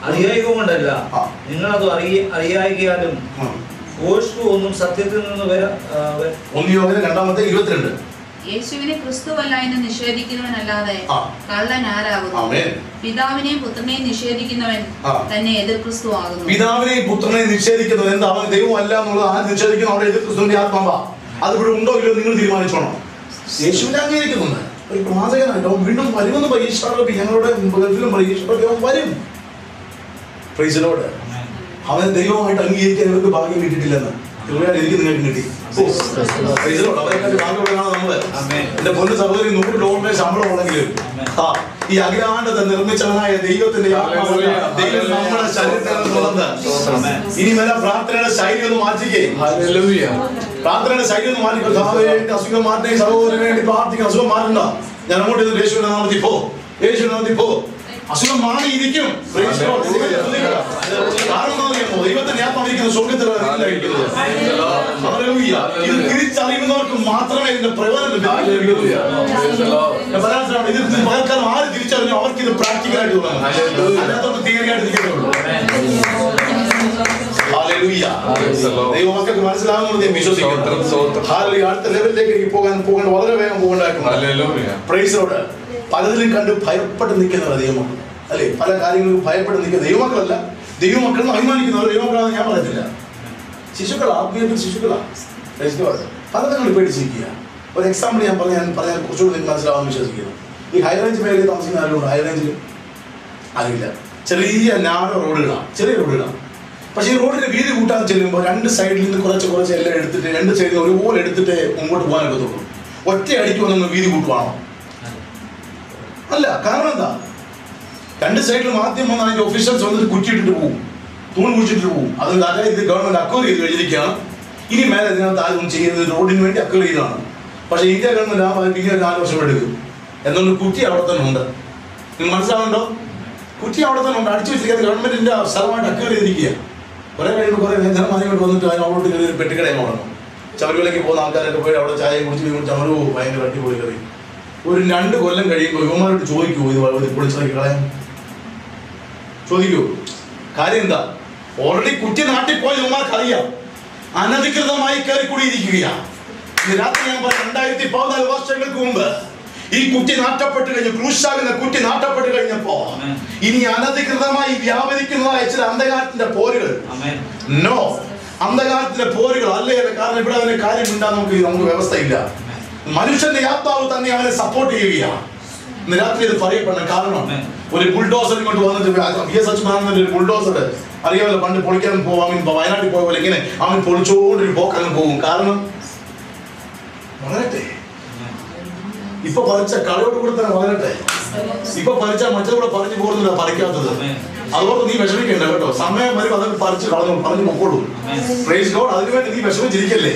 അറിയായികൊണ്ടല്ല, നിങ്ങളത് അറിയായികയാലും ഒന്നും സത്യത്തിൽ നിന്ന് 1 യോഹന്നാൻ 2-ാം അധ്യായം 22. യേശുവിനെ ക്രിസ്തുവല്ല എന്ന് നിഷേധിക്കുന്നവനല്ലാതെ കള്ളൻ ആരാകുന്നു? പിതാവിനെയും പുത്രനെയും നിഷേധിക്കുന്നവൻ തന്നെ എതിർ ക്രിസ്തു ആകുന്നു. പിതാവിനെയും പുത്രനെയും നിഷേധിക്കുന്നവൻ എന്താ? അവൻ ദൈവം അല്ല എന്നുള്ളത് ആര് നിഷേധിക്കുന്നു? അവിടെ എതിർ ക്രിസ്തുവിന്റെ ആത്മാവാ. അത് ഇവിടെ ഉണ്ടോ ഇല്ലോ നിങ്ങൾ തീരുമാനിച്ചോണം. യേശുവിനെ അംഗീകരിക്കുന്നുണ്ട്. ഒരു പ്രവാചകനായിട്ട് അവൻ വീണ്ടും വരുമെന്ന് പരീക്ഷ ഞങ്ങളുടെ പരീക്ഷ വരും. Price the Lord. അവൻ ദൈവമായിട്ട് അംഗീകരിക്കാൻ ഇവർക്ക് ഭാഗ്യം കിട്ടിയിട്ടില്ലെന്ന് എനിക്ക് നിങ്ങൾക്ക് കിട്ടി. എന്റെ പൊന്നു സഹോദരി, $100 ശമ്പളം ഉണ്ടെങ്കിലും ഈ അഖിലാണ്ടത്തെ നിർമ്മിച്ചവനായ ദൈവത്തിന്റെ ദൈവം നമ്മുടെ ശരീരത്തിൽ ഇനി വല്ല പ്രാർത്ഥനയുടെ ശൈലി ഒന്ന് മാറ്റിക്കേ. പ്രാർത്ഥനയുടെ ശൈലി ഒന്ന് മാറ്റി അസുഖം മാറ്റേ സഹോദരന് വേണ്ടി പ്രാർത്ഥിക്കണം. അസുഖം മാറ്റണ്ട. ഞാൻ അങ്ങോട്ട് യേശുവിന്റെ നാമത്തിൽ പോ, യേശുവിന്റെ നാമത്തിൽ പോ. അസുഖം മാറിയിരിക്കും. ദൈവത്തിന്റെ ആത്മാവിരിക്കുന്ന സ്വർഗത്തിലാണ് ഇത് തിരിച്ചറിയുന്നവർക്ക് മാത്രമേ ഇതിന്റെ പ്രയോജനം ലഭിക്കൂ. ഇത് പകൽക്കാലം ആര് തിരിച്ചറിഞ്ഞു അവർക്ക് ഇത് പ്രാക്ടിക്കലായിട്ട് തുടങ്ങാം, അതിനകത്തോട്ട് തിയറിയായിട്ട് നിൽക്കുന്നുള്ളൂ. ഹല്ലേലൂയ. ദൈവമക്കൾക്ക് മനസ്സിലാകുന്നത് ഞാൻ വിശ്വസിക്കുന്നു. ഹല്ലേലൂയ. അടുത്ത ലെവലിലേക്ക് എനിക്ക് പോകേണ്ട വളരെ വേഗം പോകേണ്ടതായിട്ടുണ്ട്. Praise Lord. പലതിലും കണ്ട് ഭയപ്പെട്ട് നിൽക്കുന്നവർ ദൈവമക്കൾ അല്ലേ? പല കാര്യങ്ങളും ഭയപ്പെട്ട് നിൽക്കുന്ന ദൈവമക്കളല്ല, ദൈവമക്കൾ അഭിമാനിക്കുന്നവർ ദൈവമക്കളാണെന്ന് ഞാൻ പറയത്തില്ല. ശിശുക്കളാ, ആത്മീയത്തിൽ ശിശുക്കളാ. പലതും കണ്ട് പേടിച്ചിരിക്കുക. ഒരു എക്സാമ്പിൾ ഞാൻ പറഞ്ഞാൽ കുറച്ചുകൂടി നിങ്ങൾക്ക് മനസ്സിലാവാൻ വിശ്വസിക്കുന്നു. ഈ ഹൈ റേഞ്ച് മേഖലയിൽ താമസിക്കുന്ന ആരുണ്ട്? ഹൈ റേഞ്ചിൽ അറിയില്ല. ചെറിയ നാടോ റോഡുകളാണ്, ചെറിയ റോഡുകളാണ്. പക്ഷേ ഈ റോഡിന്റെ വീതി കൂട്ടാൻ ചെല്ലുമ്പോൾ രണ്ട് സൈഡിൽ നിന്ന് കുറച്ച് എല്ലാം എടുത്തിട്ട് രണ്ട് സൈഡിൽ ഒരുപോലെ എടുത്തിട്ട് മുമ്പോട്ട് പോകാനൊക്കെ തോന്നും. ഒറ്റ അടിക്ക് വന്നൊന്ന് വീതി കൂട്ടുവാണോ? അല്ല. കാരണം എന്താ? രണ്ട് സൈഡിലും ആദ്യം വന്ന് അതിന്റെ ഒഫീഷ്യൽസ് വന്നിട്ട് കുറ്റിയിട്ടിട്ട് പോകും, തൂൺ കുഴിച്ചിട്ട് പോകും. അത് ഇത് ഗവൺമെന്റ് അക്വയർ ചെയ്ത് കഴിഞ്ഞിരിക്കുകയാണ്. ഇനി മേലെ ഇതിനകത്ത് ആരും ചെയ്യുന്നത് റോഡിന് വേണ്ടി അക്വയർ ചെയ്തതാണ്. പക്ഷേ ഇന്ത്യ ഗവൺമെന്റ് ആ പിന്നെ 4 വർഷം എടുക്കും. എന്തുകൊണ്ട്? കുറ്റി അവിടെ തന്നെ ഉണ്ട്. നിങ്ങൾ മനസ്സിലാവുന്നുണ്ടോ? കുറ്റി അവിടെ തന്നെ ഉണ്ട്. അടിച്ചു വെച്ചിരിക്കുന്നത് ഗവൺമെന്റിന്റെ സ്ഥലമായിട്ട് അക്വയർ ചെയ്തിരിക്കുക. കുറെ കഴിയുമ്പോൾ കുറെ ജനമാനികൾ വന്നിട്ട് അതിനോട്ട് കയറി പെട്ടിക്കടയിൽ തുടങ്ങും. ശബരിമലയ്ക്ക് പോകുന്ന ആൾക്കാരൊക്കെ പോയി അവിടെ ചായയും കുടിച്ച് ചമരു ഭയങ്കര അടിപൊളി കറി. ഒരു 2 കൊല്ലം കഴിയുമ്പോൾ യുവമാരോട് ചോദിക്കൂ, ഇത് പൊളിച്ചിറക്കി കളയാൻ ചോദിക്കൂ. കാര്യം എന്താ? ഓൾറെഡി കുറ്റി നാട്ടിൽ പോയ യുവമാർക്ക് അറിയാം, അനധികൃതമായി കയറി കൂടിയിരിക്കുകയാണ്. രാത്രി ഞാൻ പറയാം, 2014 വർഷങ്ങൾക്ക് മുമ്പ് ഈ കുറ്റി നാട്ടപ്പെട്ട് കഴിഞ്ഞു, ക്രൂശാകുന്ന കുറ്റി നാട്ടപ്പെട്ട് കഴിഞ്ഞപ്പോ ഇനി അനധികൃതമായി വ്യാപരിക്കുന്നതായ ചില അന്ധകാരത്തിന്റെ പോരുകൾ, നോ, അന്ധകാരത്തിന്റെ പോരുകൾ അല്ലേ? കാരണം ഇവിടെ അവന് കാര്യം ഉണ്ടാകും, നമുക്ക് വ്യവസ്ഥയില്ല. മനുഷ്യന്റെ ആത്മാവ് തന്നെ അവനെ സപ്പോർട്ട് ചെയ്യുകയാണ്. ഇന്ന് രാത്രി ഇത് പറയപ്പെടണം. കാരണം ഒരു ബുൾഡോസർ ഇങ്ങോട്ട് വന്നിട്ട് VS അച്യുതാനന്ദന്റെ ഒരു ബുൾഡോസർ അറിയാമല്ലോ, പണ്ട് പൊളിക്കാൻ പോകും. വയനാട്ടിൽ പോയ പോലെ ഇങ്ങനെ അവൻ പൊളിച്ചോണ്ടൊരു പോക്കങ്ങ് പോകും. കാരണം വളരട്ടെ. ഇപ്പൊ പറിച്ച കളയോട് കൂടെ തന്നെ വളരട്ടെ. ഇപ്പൊ പറിച്ച മറ്റൂടെ പറഞ്ഞു പോകുന്നില്ല, പറിക്കാത്തത്. അതുകൊണ്ട് നീ വിഷമിക്കണ്ട കേട്ടോ. സമയം വരും അതൊക്കെ പറഞ്ഞു പൊക്കോളൂ. Praise God. അതിനുവേണ്ടി നീ വിഷമിച്ചിരിക്കല്ലേ.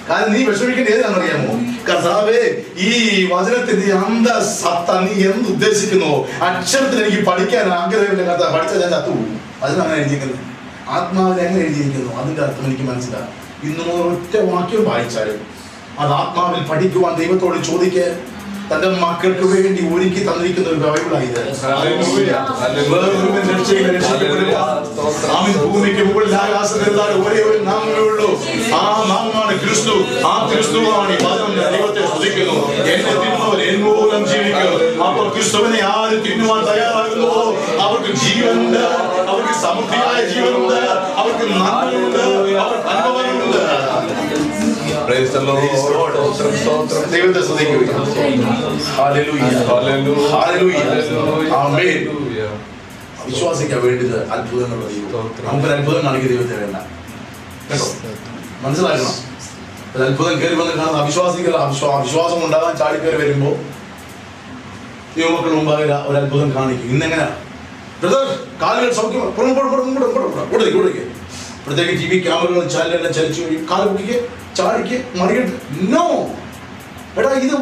കാരണം നീ വിഷമിക്കേണ്ട ഏതാണെന്നറിയാമോ? കർത്താവേ, ഈ വചനത്തിന്റെ അന്തസത്ത നീ എന്ത് ഉദ്ദേശിക്കുന്നു? അക്ഷരത്തിൽ എനിക്ക് പഠിക്കാൻ ആഗ്രഹമില്ല കർത്താവ്. പഠിച്ചാൽ ഞാൻ ചത്തുപോകും. അതിനാണ് എഴുതിയിരിക്കുന്നത്. ആത്മാവിൽ എങ്ങനെ എഴുതിയിരിക്കുന്നു അതിന്റെ അർത്ഥം എനിക്ക് മനസ്സിലാകും. ഇന്ന് ഒറ്റ വാക്യം വായിച്ചാലും അത് ആത്മാവിൽ പഠിക്കുവാൻ ദൈവത്തോട് ചോദിക്കുക. തന്റെ മക്കൾക്ക് വേണ്ടി ഒരുക്കി തന്നിരിക്കുന്ന ഒരു ബൈബിളായത്. ഭൂമിക്ക് മുകളിൽ ആകാശത്തിൽ ഒരേ ഒരു നാമമേ ഉള്ളൂ. ആ നാമമാണ് ക്രിസ്തു. ആ ക്രിസ്തുവാണ് ഈ വചനം. ദൈവത്തെ സ്തുതിക്കുന്നു. എന്നെ തിന്നുന്നവർ എൻ മൂലം ജീവിക്കും. അപ്പോൾ ക്രിസ്തുവിനെ ആര് തിന്നുവാൻ തയ്യാറാകുന്നു അവർക്ക് ജീവനുണ്ട്, അവർക്ക് സമൃദ്ധിയായ ജീവനുണ്ട്, അവർക്ക് നന്മയുണ്ട്, അവർക്ക് അനുഭവങ്ങളുണ്ട്. ദൈവത്തെ സ്തുതിക്കുക. വിശ്വാസിക്കാൻ വേണ്ടത് അത്ഭുതങ്ങൾ. നമുക്കൊരു അത്ഭുതം കാണിക്കുന്ന ദൈവത്തെ വേണ്ട കേട്ടോ. മനസ്സിലാക്കണം. ഒരു അത്ഭുതം കയറി വന്ന് കാണുന്ന അവിശ്വാസം ഉണ്ടാകാൻ ചാടിക്കയറി വരുമ്പോ ദൈവമക്കൾ മുമ്പാകെ ഒരു അത്ഭുതം കാണിക്കും. ഇന്നെങ്ങനെയാ ബ്രദർ കാലുകൾ സൗഖ്യം കൊടുക്കുക. പ്രത്യേക TV ക്യാമറകൾ ചാനലെല്ലാം ചലിച്ചു കാല് പൊക്കിക്ക് ചാടിക്ക് മറികട്ട്. നോ എടാ, ഇത്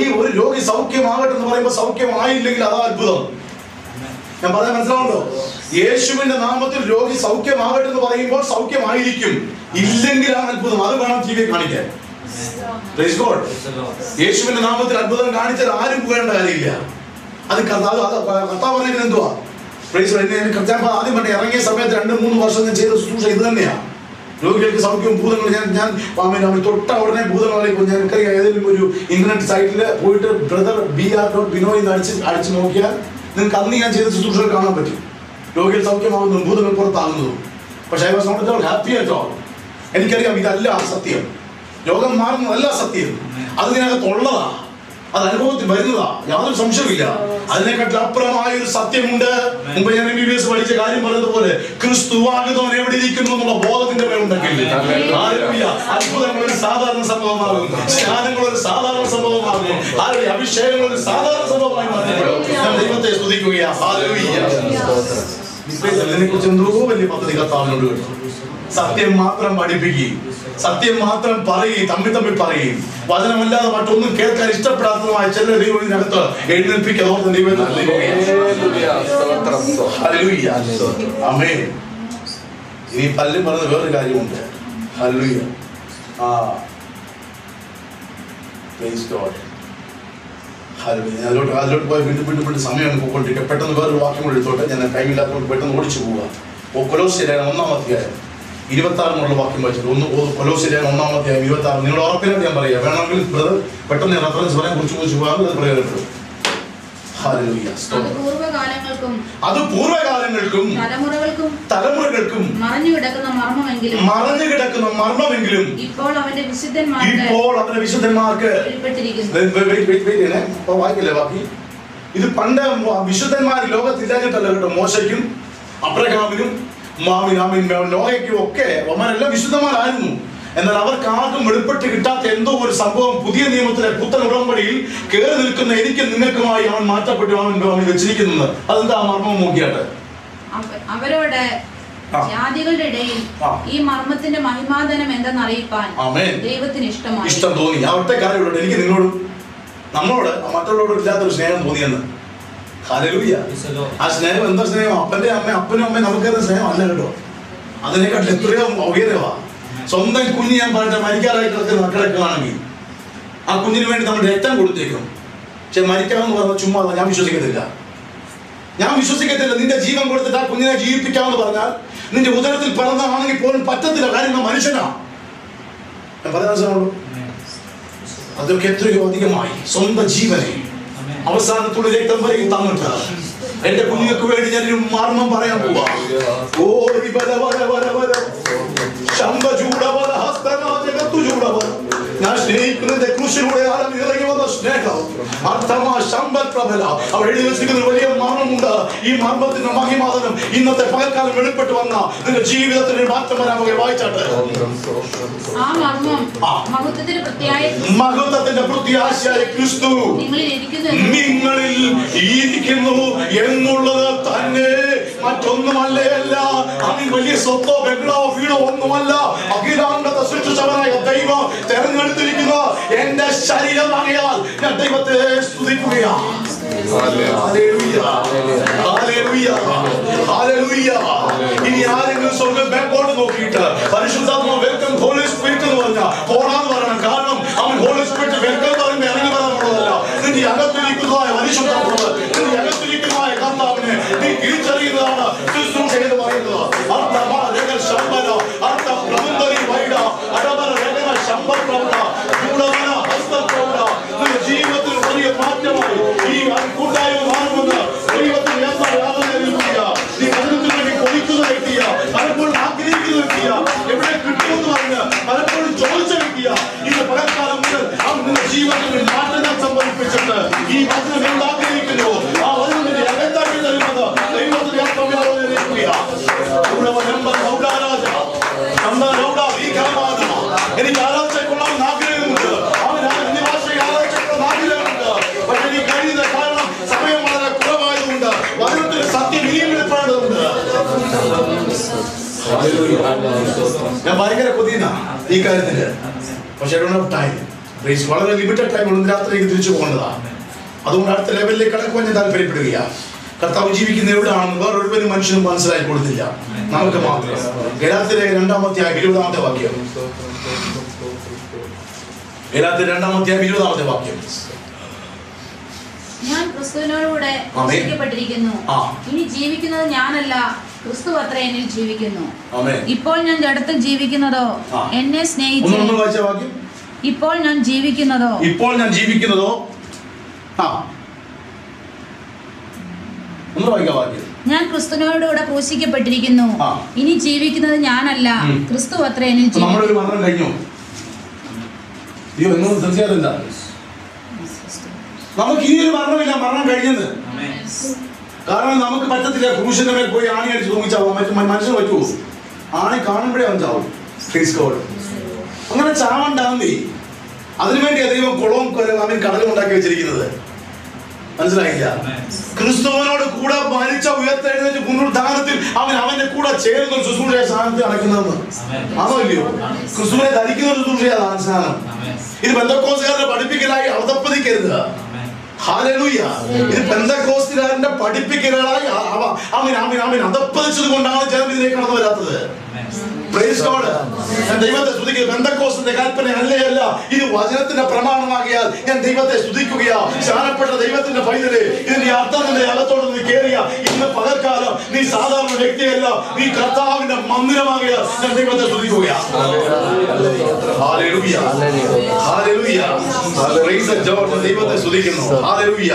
ഈ ഒരു രോഗി സൗഖ്യമാകട്ടെ എന്ന് പറയുമ്പോൾ സൗഖ്യമായില്ലെങ്കിൽ അതാ അത്ഭുതം. ഞാൻ പറയാൻ മനസ്സിലാവുണ്ടോ? യേശുവിന്റെ നാമത്തിൽ രോഗി സൗഖ്യമാകട്ടെ എന്ന് പറയുമ്പോൾ സൗഖ്യമായിരിക്കും, ഇല്ലെങ്കിലാണ് അത്ഭുതം. അത് വേണം TV കാണിക്കാൻ. Praise God. യേശുവിന്റെ നാമത്തിൽ അത്ഭുതം കാണിച്ചാൽ ആരും പോകേണ്ട കാര്യമില്ല. അത് കർത്താവ് പറഞ്ഞത് എന്തുവാ? പ്രൈസ് ഞാൻ ആദ്യം പറഞ്ഞ ഇറങ്ങിയ സമയത്ത് 2-3 വർഷം ഞാൻ ചെയ്ത ശുശ്രൂഷ ഇത് തന്നെയാണ്. രോഗികൾക്ക് സൗഖ്യവും ഭൂതങ്ങൾ ഞാൻ തൊട്ട ഉടനെ ഭൂതങ്ങളിലേക്ക് ഞങ്ങൾക്കറിയാം. ഏതെങ്കിലും ഒരു ഇന്റർനെറ്റ് സൈറ്റിൽ പോയിട്ട് brother BR.Binoy അടിച്ച് നോക്കിയാൽ നിങ്ങൾക്ക് അന്ന് ഞാൻ ചെയ്ത ശുശ്രൂഷകൾ കാണാൻ പറ്റും. രോഗികൾ സൗഖ്യമാകുന്നതും ഭൂതങ്ങൾ പുറത്താകുന്നതും. പക്ഷേ I was not happy at all. എനിക്കറിയാം ഇതല്ല സത്യം, രോഗം മാറുന്നതല്ല സത്യം, അതിനകത്തുള്ളതാ, അത് അനുഭവത്തിൽ വരുന്നതാ, യാതൊരു സംശയമില്ല. അതിനെക്കാട്ടിൽ അപ്പുറമായ ഒരു സത്യമുണ്ട്. മുമ്പ് ഞാൻ MBBS പഠിച്ച കാര്യം പറഞ്ഞതുപോലെ ക്രിസ്തുവാകുന്നവൻ എവിടെ ഇരിക്കുന്നു എന്നുള്ള ബോധത്തിന്റെ മേലുണ്ടെങ്കിൽ അത്ഭുതങ്ങൾ ഒരു സാധാരണ സംഭവമാകും, സ്നാനങ്ങൾ ഒരു സാധാരണ സംഭവമാകും, അഭിഷേകങ്ങൾ ഒരു സാധാരണ സംഭവമായി മാറും. ഞാൻ ദൈവത്തെ സ്തുതിക്കുകയാണ്. ഇതിനെക്കുറിച്ച് എന്തോ വലിയ പദ്ധതി കർത്താവിനോട് കേട്ടു. സത്യം മാത്രം പഠിപ്പിക്കുകയും സത്യം മാത്രം പറയുകയും തമ്മിൽ പറയുകയും വചനമല്ലാതെ മറ്റൊന്നും കേൾക്കാൻ ഇഷ്ടപ്പെടാത്തതുമായ ചില ദൈവത്തിനകത്ത് എഴുന്നേൽപ്പിക്കാതെ ദൈവത്തെ. ഇനി പലരും പറഞ്ഞ വേറൊരു കാര്യമുണ്ട്. ഹല്ലേലൂയ. അതിലോട്ട് പോയി വീണ്ടും സമയം പോയിക്കൊണ്ടിരിക്കുക. പെട്ടെന്ന് വേറൊരു വാക്യം കൂടി എടുത്തോട്ടെ. ഞാൻ കൈയില്ലാത്തതുകൊണ്ട് പെട്ടെന്ന് ഓടിച്ചു പോവുക. കൊലോസ്യർ 1-ാം അധ്യായം 26 വാക്യം വായിച്ചത്. ഒന്ന് കൊലോസ്യർ 1-ാം 26. നിങ്ങൾ ഉറപ്പിനായിട്ട് ഞാൻ പറയാം. വേണമെങ്കിൽ ബ്രദർ പെട്ടെന്ന് റെഫറൻസ് പറയാൻ കുറിച്ച് പോകാൻ അത് പ്രയോജനപ്പെടും. അത് പൂർവ്വകാലങ്ങൾക്കും തലമുറകൾക്കും മറഞ്ഞു കിടക്കുന്ന മർമ്മമെങ്കിലും ഇപ്പോൾ അവന്റെ വിശുദ്ധന്മാർക്ക് വായിക്കില്ലേ ബാക്കി? ഇത് പണ്ട് വിശുദ്ധന്മാർ ലോകത്തില്ലാഞ്ഞിട്ടല്ല കേട്ടോ. മോശയ്ക്കും അബ്രഹാമിനും നോഹയ്ക്കും ഒക്കെ അവരെല്ലാം വിശുദ്ധന്മാരായിരുന്നു. എന്നാൽ അവർക്ക് ആർക്കും വെളിപ്പെട്ട് കിട്ടാത്ത എന്തോ ഒരു സംഭവം പുതിയ നിയമത്തിലെ പുത്തൻ ഉടമ്പടിയിൽ കയറി നിൽക്കുന്ന എനിക്കും നിങ്ങൾക്കുമായി അവൻ മാറ്റപ്പെട്ടു അവൻ വെച്ചിരിക്കുന്നത്. അതെന്താ മർമ്മം നോക്കിയാട്ട് അവരോട് ജാതികളുടെ ഇടയിൽ ഈ മർമ്മത്തിന്റെ മഹിമാധനം എന്തെന്ന് അറിയിപ്പാൻ ദൈവത്തിന് ഇഷ്ടം തോന്നി. അവിടുത്തെ കാര്യമുള്ളൂ. എനിക്ക് നിങ്ങളോടും നമ്മളോട് മറ്റുള്ളവരോട് ഇല്ലാത്തൊരു സ്നേഹം തോന്നിയെന്ന്. ഹല്ലേലൂയ. ആ സ്നേഹം എന്താ സ്നേഹം? അപ്പനും അമ്മയും നമുക്കറിയുന്ന സ്നേഹം അല്ല കേട്ടോ. അതിനെക്കാട്ടിൽ എത്രയോ ഉയരവാ. സ്വന്തം കുഞ്ഞ് ഞാൻ പറഞ്ഞിട്ട് മരിക്കാറായി കിടക്കുകയാണെങ്കിൽ ആ കുഞ്ഞിന് വേണ്ടി നമ്മൾ രക്തം കൊടുത്തേക്കും. പക്ഷെ മരിക്കാമെന്ന് പറഞ്ഞാൽ ചുമ്മാ ഞാൻ വിശ്വസിക്കത്തില്ല. നിന്റെ ജീവൻ കൊടുത്തിട്ട് ആ കുഞ്ഞിനെ ജീവിപ്പിക്കാമെന്ന് പറഞ്ഞാൽ നിന്റെ ഉദരത്തിൽ പിറന്നതാണെങ്കിൽ പോലും പറ്റത്തില്ല. കാര്യം മനുഷ്യനാ. ഞാൻ പറയാൻ അതൊക്കെ എത്രയോ അധികമായി സ്വന്തം ജീവനെ അവസാനത്തോടെ രക്തം വരെ തന്നിട്ട് എന്റെ കുഞ്ഞുങ്ങൾക്ക് വേണ്ടി ഞാനൊരു മർമ്മം പറയാൻ പോവാ. ഞാൻ സ്നേഹിക്കുന്നതിന്റെ ക്രൂശിലൂടെ ഇറങ്ങി വന്ന സ്നേഹം അവിടെ എഴുതി വെച്ചിരിക്കുന്ന വലിയ മർമ്മമുണ്ട്. ഈ മർമ്മത്തിന്റെ മഹിമാതനം ഇന്നത്തെ പകൽക്കാലം വെളിപ്പെട്ട് വന്ന നിന്റെ ജീവിതത്തിന് മാറ്റം വരാൻ വായിച്ചാട്ടെ. മഹത്വത്തിന്റെ പ്രത്യാശയായ ക്രിസ്തു നിങ്ങളിൽ ഇരിക്കുന്നു എന്നുള്ളത് തന്നെ, മറ്റൊന്നുമല്ല. അവൻ വലിയ സ്വത്തോ ബംഗ്ലാവോ വീടോ ഒന്നുമല്ല. അഖിലാണ്ടത്തെ സൃഷ്ടിച്ചവനായ ദൈവം തെരഞ്ഞെടുത്തിരിക്കുന്ന എന്റെ ശരീരമാകയാൽ ഞാൻ ദൈവത്തെ സ്തുതിക്കുകയാണ്. ഇനി ആരെങ്കിലും സ്വർഗ്ഗം ബാക്കോട്ട് നോക്കിയിട്ട് പരിശുദ്ധാത്മാവ് വെൽക്കം ഹോളി സ്പിരിറ്റ് എന്ന് പറഞ്ഞാൽ പോടാന്ന് പറയണം. കാരണം അവൻ ഹോളി സ്പിരിറ്റ് വെൽക്കം പറയുമ്പോൾ ഇറങ്ങി വരാനുള്ളതല്ല. നിന്റെ അകത്തിരിക്കുന്നതായ പരിശുദ്ധാത്മാവ്, നിന്റെ അകത്തിരിക്കുന്നതായ കർത്താവിനെ നീ തിരിച്ചറിയുന്നതാണ് ശുശ്രൂഷ എന്ന് പറയുന്നത്. ജീവിതത്തിൽ വലിയ മാറ്റമായി ഈ കൂട്ടായ്മ മാറുമെന്ന് ദൈവത്തിൽ നീ അതിനു വേണ്ടി കൊതിക്കുന്ന വ്യക്തിയ, പലപ്പോഴും ആഗ്രഹിക്കുന്ന വ്യക്തിയ, എവിടെ കിട്ടുമെന്ന് പറഞ്ഞ് പലപ്പോഴും ചോദിച്ച വ്യക്തിയ, ഇന്ന് പലക്കാലം മുതൽ അവൻ നിന്റെ ജീവിതത്തിൽ മാറ്റങ്ങൾ സംഭവിപ്പിച്ചിട്ട് ഈ വചനം എന്താഗ്രഹിക്കുന്നു ആ വചനത്തിന്റെ അകത്താക്കി തരുന്നത് ദൈവത്തിൽ എനിക്ക് ആരാധിച്ചേക്കൊള്ളാമെന്ന് ആഗ്രഹമുണ്ട്. അവൻ ഭാഷയെ ആരാധിച്ചേക്കൊള്ളുന്ന ആഗ്രഹമുണ്ട്. പക്ഷെ എനിക്ക് കഴിയുന്ന കാരണം സമയം വളരെ കുറവായതുകൊണ്ട് വചനത്തിന് സത്യം ഇനിയും വെളിപ്പെടേണ്ടതുണ്ട്. ഞാൻ ഭയങ്കര കൊതിയുന്ന ഈ കാര്യത്തില്. പക്ഷെ ടൈം വളരെ ലിമിറ്റഡ് ടൈം ഉള്ള രാത്രിയിലേക്ക് തിരിച്ചു പോകേണ്ടതാണ്. അതുകൊണ്ട് അടുത്ത ലെവലിലേക്ക് കടക്കുവാൻ ഞാൻ താല്പര്യപ്പെടുകയാണ്. കർത്താവ് ജീവിക്കുന്ന എവിടെയാണെന്ന് വേറൊരുവരും മനുഷ്യനും മനസ്സിലാക്കി കൊടുത്തില്ല, നമുക്ക് മാത്രം. ഗലാത്യയിലെ 2-ാം 20-ാമത്തെ വാക്യം. ഗലാത്യർ 2-ാം 20-ാമത്തെ വാക്യം. ഞാൻ ക്രിസ്തുവിനോടുകൂടെ ക്രൂശിക്കപ്പെട്ടിരിക്കുന്നു. ഇനി ജീവിക്കുന്നത് ഞാനല്ല, ക്രിസ്തു അത്രേ എന്നിൽ ജീവിക്കുന്നു. ഇപ്പോൾ ഞാൻ ജഡത്തിൽ ജീവിക്കുന്നതോ എന്നെ സ്നേഹിച്ചു. ഇപ്പോൾ ഞാൻ ജീവിക്കുന്നതോ ഞാൻ ക്രിസ്തുവിനോടുകൂടെ ക്രൂശിക്കപ്പെട്ടിരിക്കുന്നു. ഇനി ജീവിക്കുന്നത് ഞാനല്ല, ക്രിസ്തു അത്രേ എന്നിൽ ജീവിക്കുന്നു. നമുക്ക് ഇനിയൊരു മരണമില്ല, മരണം കഴിഞ്ഞെന്ന്. കാരണം നമുക്ക് പറ്റത്തില്ല. ക്രൂശിന്റെ മേൽ പോയി ആണി അടിച്ച് തൂങ്ങിച്ചാവും. മനുഷ്യന് പറ്റുമോ? ആണി കാണുമ്പോഴേ അവൻ ചാവും. അങ്ങനെ ചാവണ്ടാവുന്നേ. അതിനുവേണ്ടി ദൈവം കുളവും അവൻ കടലും ഉണ്ടാക്കി വെച്ചിരിക്കുന്നത്. മനസ്സിലായില്ല? ക്രിസ്തുവിനോട് കൂടെ മരിച്ച ഉയർത്തെഴുന്നേറ്റ് പുനരുദ്ധാനത്തിൽ അവൻ അവന്റെ കൂടെ ചേർന്ന ശുശ്രൂഷ സ്ഥാനത്ത് നടക്കുന്നതെന്ന് ആണോ ഇല്ലയോ? ക്രിസ്തുവിനെ ധരിക്കുന്ന ശുശ്രൂഷയാണ് സ്നാനം. ഇത് പെന്തക്കോസ്തുകാരുടെ പഠിപ്പിക്കലായി അവതപ്പതിക്കരുത്. ഹല്ലേലൂയ. ഇത് പെന്തക്കോസ്തുകാരന്റെ പഠിപ്പിക്കലായി അവൻ അതപ്പതിച്ചത് കൊണ്ടാണ് ജനം ഇതിലേക്ക് കടന്നു വരാത്തത്. ഞാൻ ദൈവത്തെ സ്തുതിക്കുന്നു. പെന്തക്കോസ്തിന്റെ കൽപ്പന അല്ല, ഇത് വചനത്തിന്റെ പ്രമാണമാകിയാൽ ഞാൻ ദൈവത്തെ സ്തുതിക്കുകയാ. സ്നാനപ്പെട്ട ദൈവത്തിന്റെ പൈതല്, ഇതിന്റെ അർത്ഥം നിന്റെ അകത്തോട് നീ കേറിയ ഇന്ന് പകൽക്കാലം നീ സാധാരണ വ്യക്തി വ്യക്തിയല്ല, നീ കർത്താവിന്റെ മന്ദിരമാകുക. ഞാൻ ദൈവത്തെ സ്തുതിക്കുകയാണ്. Hallelujah, hallelujah, praise the Lord. ദൈവത്തെ സ്തുതിക്കുന്നു. ഹല്ലേലൂയ.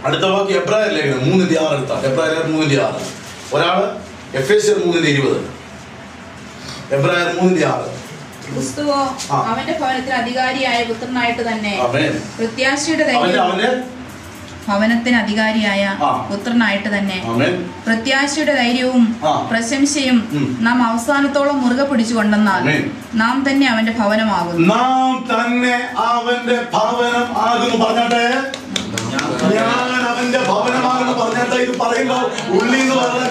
അടുത്ത വാക്യം എബ്രായർ ലേഖനം 3:6 എടുത്താൽ. എബ്രായർ 3:6. ഒരാള് എഫേസ്യർ 3:20. എബ്രായർ 3:6. ക്രിസ്തുവോ അവന്റെ ഭവനത്തിന് അധികാരിയായ പുത്രനായിട്ട് തന്നെ പ്രത്യാശയുടെ ഭവനത്തിന് അധികാരിയായ പുത്രനായിട്ട് തന്നെ പ്രത്യാശയുടെ ധൈര്യവും പ്രശംസയും നാം അവസാനത്തോളം മുറുകെ പിടിച്ചുകൊണ്ടെന്നാൽ നാം തന്നെ അവന്റെ ഭവനമാകുന്നു. നാം തന്നെ അവന്റെ ഭവനം ആകുന്നു. പറഞ്ഞാട്ടെ, ഞാൻ അവന്റെ ഭവനമാണെന്ന് പറഞ്ഞാട്ടെ. ഇത് പറയുമ്പോ ഉള്ളി എന്ന് പറഞ്ഞ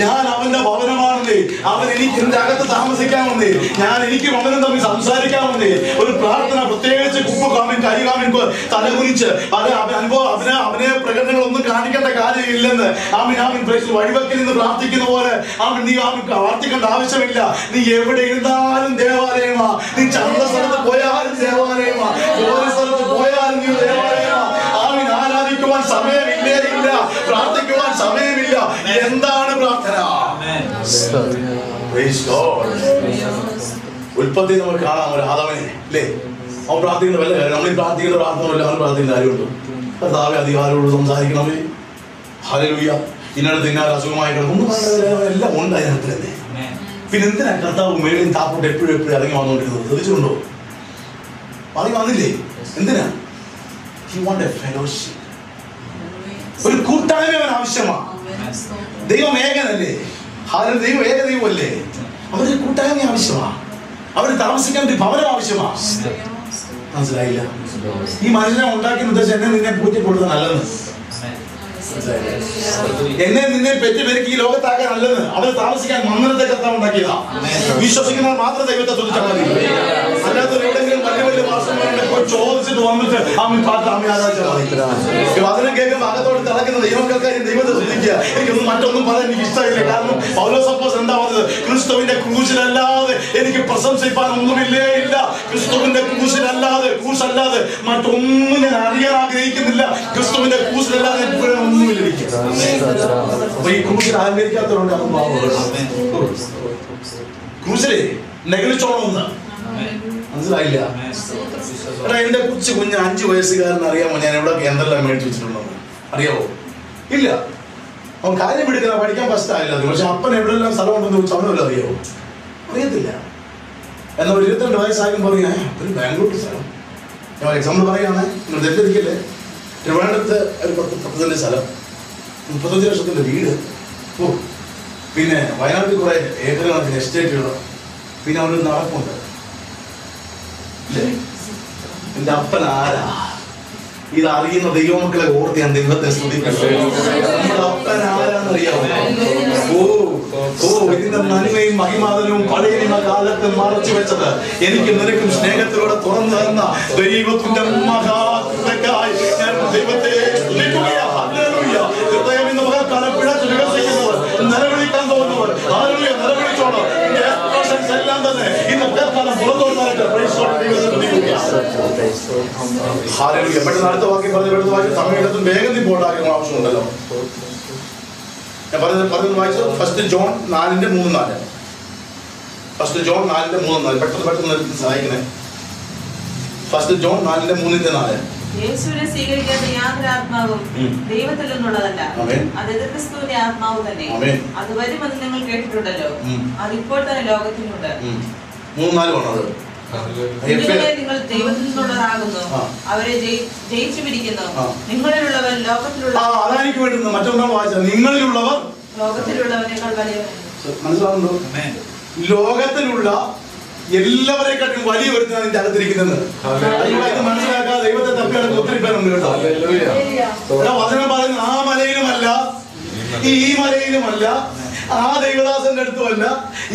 ഞാൻ അവന്റെ ഭവനമാണെന്നേ. അവൻ എനിക്ക് എന്റെ അകത്ത് താമസിക്കാമെന്നേ. ഞാൻ എനിക്ക് അവനും തമ്മിൽ സംസാരിക്കാമെന്നേ. ഒരു പ്രാർത്ഥന പ്രത്യേകിച്ച് കുപ്പുകാമൻ കരികാമൻ തലകുനിച്ച് പല അവനെ പ്രകടനങ്ങളൊന്നും കാണിക്കേണ്ട കാര്യമില്ലെന്ന് വഴിവെക്കിൽ നിന്ന് പ്രാർത്ഥിക്കുന്ന പോലെ നീ പ്രാർത്ഥിക്കേണ്ട ആവശ്യമില്ല. നീ എവിടെ ഇരുന്നാലും ദേവാലയമാ. നീ ചന്ത സ്ഥലത്ത് പോയാലും ദേവാലയമാ. ജോലി സ്ഥലത്ത് പോയാലും നീ ദേവാലയമാ. ആരാധിക്കുവാൻ സമയമില്ലേ? ഇല്ല. പ്രാർത്ഥിക്കുവാൻ സമയമില്ല. എന്താണ് പ്രാർത്ഥന? ഉൽപ്പത്തി നമുക്ക് കാണാം. ഒരു ആദവനെ അല്ലേ, അവൻ പ്രാർത്ഥിക്കുന്ന വല്ല കാര്യം. നമ്മൾ പ്രാർത്ഥിക്കുന്ന പ്രാർത്ഥനയല്ല, അവൻ പ്രാർത്ഥിക്കുന്ന കാര്യമുണ്ട്. കർത്താവേ, അധികാരോട് സംസാരിക്കണമേ. ഹല്ലേലൂയ. ഇന്നടത്ത് ഇന്നാൾ അസുഖമായി കിടക്കുന്നു, എല്ലാം ഉണ്ട് അതിനകത്ത് തന്നെ. പിന്നെ എന്തിനാ കർത്താവ് മേളിൽ താപ്പോട്ട് എപ്പോഴും ഇറങ്ങി വന്നുകൊണ്ടിരുന്നത്? ശ്രദ്ധിച്ചിട്ടുണ്ടോ? പറഞ്ഞു വന്നില്ലേ? എന്തിനാ? ഒരു കൂട്ടായ്മ അവൻ ആവശ്യമാണ്. ദൈവം ഏകനല്ലേ? ദൈവം ഏക ദൈവമല്ലേ? അവരുടെ കൂട്ടായ്മ ആവശ്യമാണ്. അവര് താമസിക്കാൻ ഒരു ഭവനം ആവശ്യമാണ്. മനസ്സിലായില്ല? ഈ മനുഷ്യനെ ഉണ്ടാക്കിയ ഉദ്ദേശം എന്നെ നിന്നെ പൂറ്റിക്കൊടുത്ത നല്ലതെന്ന്. എന്നെ നിന്നെ പെറ്റുപെരുക്കി ഈ ലോകത്താക്കാൻ നല്ലതെന്ന്. അവര് താമസിക്കാൻ മന്ദിരത്തെ കർത്താവ് ഉണ്ടാക്കിയതാ. വിശ്വസിക്കുന്നവർ മാത്രം ദൈവത്തെ സ്തുതിച്ചാൽ മതി. അല്ലാത്തവർ എവിടെയെങ്കിലും വലിയ വലിയ ഭാഷമാരുടെ പോയി ചോദിച്ചിട്ട് വന്നിട്ട് ആരാധിച്ചാൽ മതി. വചനം കേൾക്കുമ്പോൾ അകത്തോട് തിളക്കുന്ന ദൈവക്കാരും ദൈവത്തെ സ്തുതിക്കുക. എനിക്കൊന്നും മറ്റൊന്നും പറയാൻ എനിക്ക് ഇഷ്ടമില്ല. കാരണം പൗലോസ് അപ്പോസ്തലൻ എന്താ പറഞ്ഞത്? ക്രിസ്തുവിന്റെ ക്രൂശിലല്ലാതെ എനിക്ക് പ്രശംസിപ്പാൻ ഒന്നുമില്ലേ ഇല്ല. ക്രിസ്തുവിന്റെ ക്രൂശിലല്ലാതെ ക്രൂശല്ലാതെ മറ്റൊന്നും ഞാൻ അറിയാൻ ആഗ്രഹിക്കുന്നില്ല. ക്രിസ്തുവിന്റെ ക്രൂശിലല്ലാതെ ഒന്നുമില്ല. ഈ ക്രൂശിൽ അലങ്കരിക്കാത്തവരുണ്ട്. ക്രൂശിലെ നെഗളിച്ചോണമെന്ന് മനസ്സിലായില്ല. എടാ, എന്റെ കൊച്ചു കുഞ്ഞ് 5 വയസ്സുകാരൻ അറിയാമോ ഞാൻ എവിടെ എന്തെല്ലാം മേടിച്ചു വെച്ചിട്ടുണ്ടെന്ന്? അറിയാവോ? ഇല്ല. അവൻ കാര്യം എടുക്കുന്ന പഠിക്കാൻ ഫസ്റ്റ് ആയില്ല. പക്ഷെ അപ്പൻ എവിടെയെല്ലാം സ്ഥലം ഉണ്ടെന്ന് ചോദിച്ചാൽ അവനല്ലോ അറിയാവോ? അറിയത്തില്ല. എന്നാൽ 22 വയസ്സായും പറയാ ഒരു ബാംഗ്ലൂർ സ്ഥലം. ഞാൻ എക്സാമ്പിൾ പറയുകയാണ്, നിങ്ങൾ തെറ്റിദ്ധരിക്കല്ലേ. ട്രിവാൻഡ്രത്ത് ഒരു 10 സെന്റ് സ്ഥലം, 35 ലക്ഷത്തിന്റെ വീട്. പിന്നെ വയനാട്ടിൽ കുറെ ഏക്കർ കണക്കിന് എസ്റ്റേറ്റുകൾ. പിന്നെ അവനൊരു നടപ്പുണ്ട്. എന്റെ അപ്പൻ ആരാ? ഇത് അറിയുന്ന ദൈവമക്കളെ ഓർത്ത് ഞാൻ ദൈവത്തെ സ്തുതിക്കട്ടെ. നമ്മുടെ അപ്പൻ ആരാന്നറിയാമോ? ഇതിന്റെ നന്മയും മഹിമാതനവും പഴയ കാലത്ത് മറച്ചു വെച്ചത് എനിക്കും നിനക്കും സ്നേഹത്തിലൂടെ തുറന്നു തന്ന ദൈവത്തിന്റെ മഹാകൃപയ്ക്കായി ഞാൻ ദൈവത്തെ സ്തുതിക്കുകയാണ്. ഹൃദയം ഇന്ന് മകൾക്കാലം പിഴച്ചു വികസിക്കുന്നവർ, നിലവിളിക്കാൻ തോന്നുന്നവർ നിലവിളിച്ചോളാം. എല്ലാം തന്നെ ഇന്ന് മകൾക്കാലം പുറത്തോട്ട് പെട്ടെന്ന് അടുത്ത വാക്യം പറഞ്ഞ സമയത്തും വേഗത്തിൽ പോകാൻ ആവശ്യമുണ്ടല്ലോ. ഞാൻ പറഞ്ഞത് വായിച്ചു. First John 4:3-4. First John 4:3-4. പെട്ടെന്ന് സഹായിക്കണേ. First John 4:3-4. യേശുവിനെ സ്വീകരിക്കാത്ത യാതൊരു ആത്മാവും ദൈവത്തിൽ നിന്നുള്ളതല്ല. അത് ക്രിസ്തുവിന്റെ ആത്മാവ് തന്നെ. അത് വരുമെന്ന് നിങ്ങൾ കേട്ടിട്ടുണ്ടല്ലോ. അതിപ്പോൾ തന്നെ ലോകത്തിലുണ്ട്. 3-4 നിങ്ങൾ ദൈവത്തിൽ നിന്നുള്ളതാകുന്നു. അവരെ ജയിച്ചു പിടിക്കുന്നു. നിങ്ങളിലുള്ളവൻ ലോകത്തിലുള്ള അതായിരിക്കും വേണ്ടുന്നത്. മറ്റൊന്നാൾ വായിച്ചത് നിങ്ങളിലുള്ളവർ ലോകത്തിലുള്ളവനേക്കാൾ വലിയവൻ. മനസ്സിലാവുന്നുണ്ടോ? ലോകത്തിലുള്ള എല്ലാവരെക്കാട്ടും വലിയ ഒരുത്തനാണ് ഇതിന്റെ അകത്തിരിക്കുന്നത്. ഇത് മനസ്സിലാക്കാതെ ദൈവത്തെ തപ്പിയാണ് ഒത്തിരി പേരുണ്ട് കേട്ടോ. വചനം പറയുന്നത് ആ മലയിലുമല്ല, ഈ മലയിലുമല്ല, ആ ദൈവദാസന്റെ അടുത്തുമല്ല,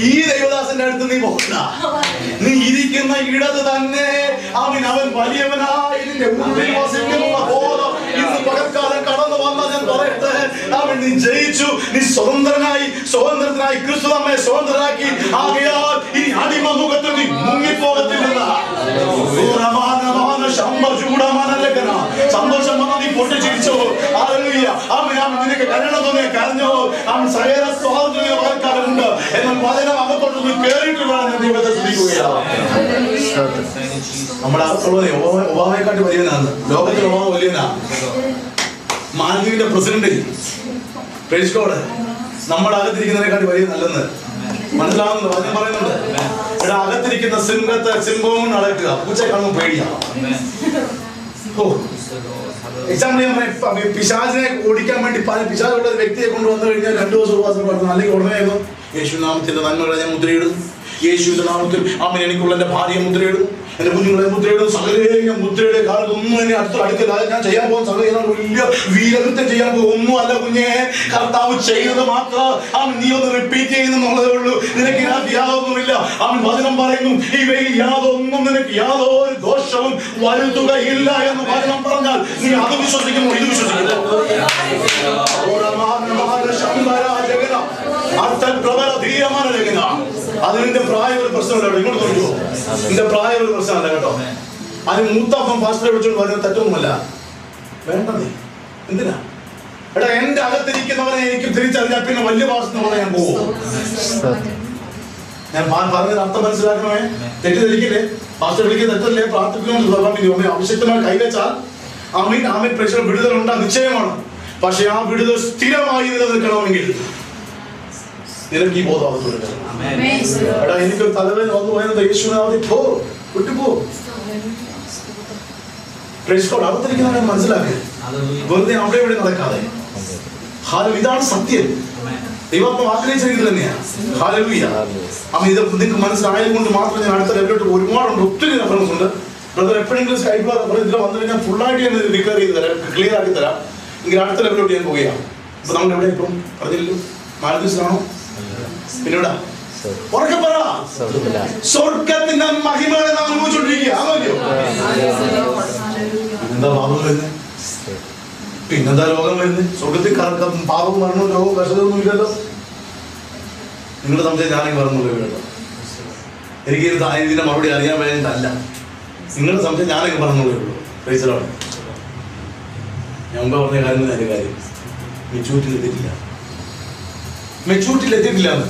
ഈ ദൈവദാസന്റെ അടുത്ത് നീ പോകണ്ട. നീ ഇരിക്കുന്ന ഇടത് തന്നെ അവൻ വലിയവനായി ഇതിന്റെ ഉള്ളിൽ വസിക്കുന്നുള്ള ബോധം ഇന്ന് പകൽക്കാലം കടന്നു വന്ന ഞാൻ പറയട്ടെ. അവൻ നീ ജയിച്ചു. നീ സ്വതന്ത്രനായി ക്രിസ്തു നമ്മെ സ്വതന്ത്രരാക്കി. ആകയാൽ ഈ അടിമമുഖത്തിൽ നീ മുങ്ങിപ്പോകത്തില്ല. സന്തോഷം വന്നാൽ നീ പൊട്ടിച്ചിരിച്ചോ. അവൻ നിനക്ക് കരുണ തോന്നിയ കരഞ്ഞോ. അവൻ അകത്തൊന്ന് കേറിയിട്ട് ഞാൻ ദൈവത്തെ സ്തുതിക്കുകയാണ്. നമ്മുടെ അകത്തുള്ളത് ഒബാമയെക്കാട്ടി വലിയവനാണ്. ലോകത്തിൽ ഒബാമ വലിയവനാണ്. മാൽദീവിന്റെ പ്രസിഡന്റ് പ്രൈസ് ഗോഡ് നമ്മുടെ അകത്തിരിക്കുന്നതിനെക്കാട്ടി വലിയ നല്ലെന്ന് മനസ്സിലാവുന്നുണ്ട്. വചനം പറയുന്നുണ്ട്, ഇവിടെ അകത്തിരിക്കുന്ന സിംഹവും അടക്കുക, പൂച്ചയെ കാണുമ്പോൾ പേടിയാണ്. എക്സാമ്പിൾ ഞാൻ പറയാം, പിശാചിനെ ഓടിക്കാൻ വേണ്ടി പിശാചുള്ള ഒരു വ്യക്തിയെ കൊണ്ടുവന്നു കഴിഞ്ഞാൽ 2 ദിവസം ഉപവാസം നടത്തുന്നു. അല്ലെങ്കിൽ ഉടനെ യേശു നാമത്തിന്റെ നന്മകളെ ഞാൻ മുദ്രയിടും, യേശുവിന്റെ നാമത്തിൽ അമ്മ എനിക്കുള്ള എന്റെ ഭാര്യയെ മുദ്രയിടും, എന്റെ കുഞ്ഞുങ്ങളെ മുദ്രയിടും, സകലയെ ഞാൻ മുദ്രയുടെ കാലത്ത് ഒന്നും എന്നെ അടുക്കല്ല. ഞാൻ ചെയ്യാൻ പോകുന്ന സകല വലിയ വീരകൃത്യം ചെയ്യാൻ പോകും. ഒന്നും അല്ല കുഞ്ഞെ, കർത്താവ് ചെയ്തത് മാത്രം നീ ഒന്ന് റിപ്പീറ്റ് ചെയ്യുന്നുള്ളതേ ഉള്ളൂ. നിനക്ക് യാതൊന്നുമില്ല. അവൻ വചനം പറയുന്നു, ഇവയിൽ യാതൊന്നും നിനക്ക് യാതൊരു ദോഷവും വരുത്തുകയില്ല എന്ന് വചനം പറഞ്ഞാൽ നീ അത് വിശ്വസിക്കുന്നു, ഇത് വിശ്വസിക്കുന്നു. അത് നിന്റെ പ്രായ ഒരു പ്രശ്നമല്ല. ഇങ്ങോട്ട് നോക്കിയോ, നിന്റെ പ്രായ ഒരു പ്രശ്നമല്ല കേട്ടോ. അതിന് മൂത്തപ്പം ഫാസ്റ്ററെ വിളിച്ചോണ്ട് വരുന്നത് തെറ്റൊന്നുമല്ല. വേണ്ടതേ എന്തിനാ? എടാ, എന്റെ അകത്തിരിക്കുന്നവനെ എനിക്ക് തിരിച്ചറിഞ്ഞാൽ പിന്നെ വലിയ ഭാഷ ഞാൻ പോകും. ഞാൻ പറഞ്ഞത് അർത്ഥം മനസ്സിലാക്കണമേ, തെറ്റിദ്ധരിക്കില്ലേ. ഫാസ്റ്റർ വിളിക്കുന്ന തെറ്റല്ലേ, പ്രാർത്ഥിക്കുന്നു. ആവശ്യത്തിനായി കൈവച്ചാൽ ആമീൻ പ്രശ്നം വിടുതലുണ്ടാ നിശ്ചയമാണ്. പക്ഷെ ആ വിടുതൽ സ്ഥിരമായി നിലനിൽക്കണമെങ്കിൽ നിനക്ക് ഈ ബോധം എടാ, എനിക്കൊരു തലവേദന വന്നു പോയത് യേശുവിനാവധി പോ, വിട്ടുപോ. അകത്തിരിക്കുന്നവനെ മനസ്സിലാക്കുക, വെറുതെ അവിടെ ഇവിടെ നടക്കാതെ. ഇതാണ് സത്യം. ദൈവാത്മാവ് ആഗ്രഹിച്ചത് തന്നെയാണ്. ഹല്ലേലൂയ. അപ്പൊ ഇത് നിങ്ങൾക്ക് മനസ്സിലായത് കൊണ്ട് മാത്രം ഞാൻ അടുത്ത ലെവലിലോട്ട് ഒരുപാടുണ്ട്, ഒത്തിരി റെഫറൻസ് ഉണ്ട്. ബ്രദർ എപ്പോഴെങ്കിലും സ്കൈപ്പ് ഇതിൽ വന്നു കഴിഞ്ഞാൽ ഫുള്ളായിട്ട് ഞാൻ ഡിക്ലെയർ ചെയ്ത് തരാം, ക്ലിയർ ആക്കി തരാം. എങ്കിൽ അടുത്ത ലെവലിലോട്ട് ഞാൻ പോവുകയാണ്. അപ്പൊ നമ്മൾ എവിടെ ഇപ്പം പറഞ്ഞില്ലല്ലോ, മാലദ്വീപ്സിലാണോ? പിന്നീടാ ഉറക്കെ പറ, സ്വർഗത്തിന്റെ മഹിമകളെ നാം അനുഭവിച്ചുകൊണ്ടിരിക്കുക. എന്താ പാപം വരുന്നത്? പിന്നെന്താ രോഗം വരുന്നത്? സ്വർഗത്തിൽ പാപം മരണവും രോഗവും കഷ്ടതൊന്നും ഇല്ലല്ലോ. നിങ്ങളുടെ സംശയം ഞാനെങ്കിൽ പറഞ്ഞല്ലോ കേട്ടോ. എനിക്ക് ഇതിന്റെ മറുപടി അറിയാൻ വേണ്ടിയിട്ടല്ല, നിങ്ങളുടെ സംശയം ഞാനെങ്കിൽ പറഞ്ഞോളേ ഉള്ളൂ. പ്രൈസലാണ് ഞാൻ മുമ്പ് പറഞ്ഞ കാര്യം തന്നെ. എൻ്റെ കാര്യം മെച്ചൂരിറ്റിയിലെത്തിയിട്ടില്ല, മെച്ചൂരിറ്റിയിലെത്തിയിട്ടില്ല എന്ന്.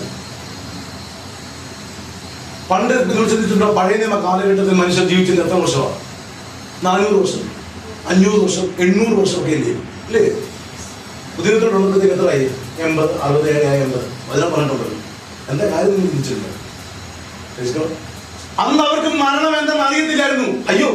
പണ്ട് നിങ്ങൾ ചിന്തിച്ചിട്ടുണ്ടോ, പഴയ നിയമ കാലഘട്ടത്തിൽ മനുഷ്യൻ ജീവിച്ചത് എത്ര വർഷമാണ്? 400 വർഷം, 500 വർഷം, 800 വർഷമൊക്കെ ഇല്ലേ ഇല്ലേ? പുതിയത്തോടുള്ളപ്പോഴത്തേക്ക് എത്രയായി? 80, 60, 80. അതിനെ പറഞ്ഞിട്ടുണ്ടല്ലോ. എന്താ കാര്യം നിങ്ങൾ ചിന്തിച്ചിട്ടുണ്ടോ? അന്ന് അവർക്ക് മരണം എന്താണെന്ന് അറിയത്തില്ലായിരുന്നു. അയ്യോ,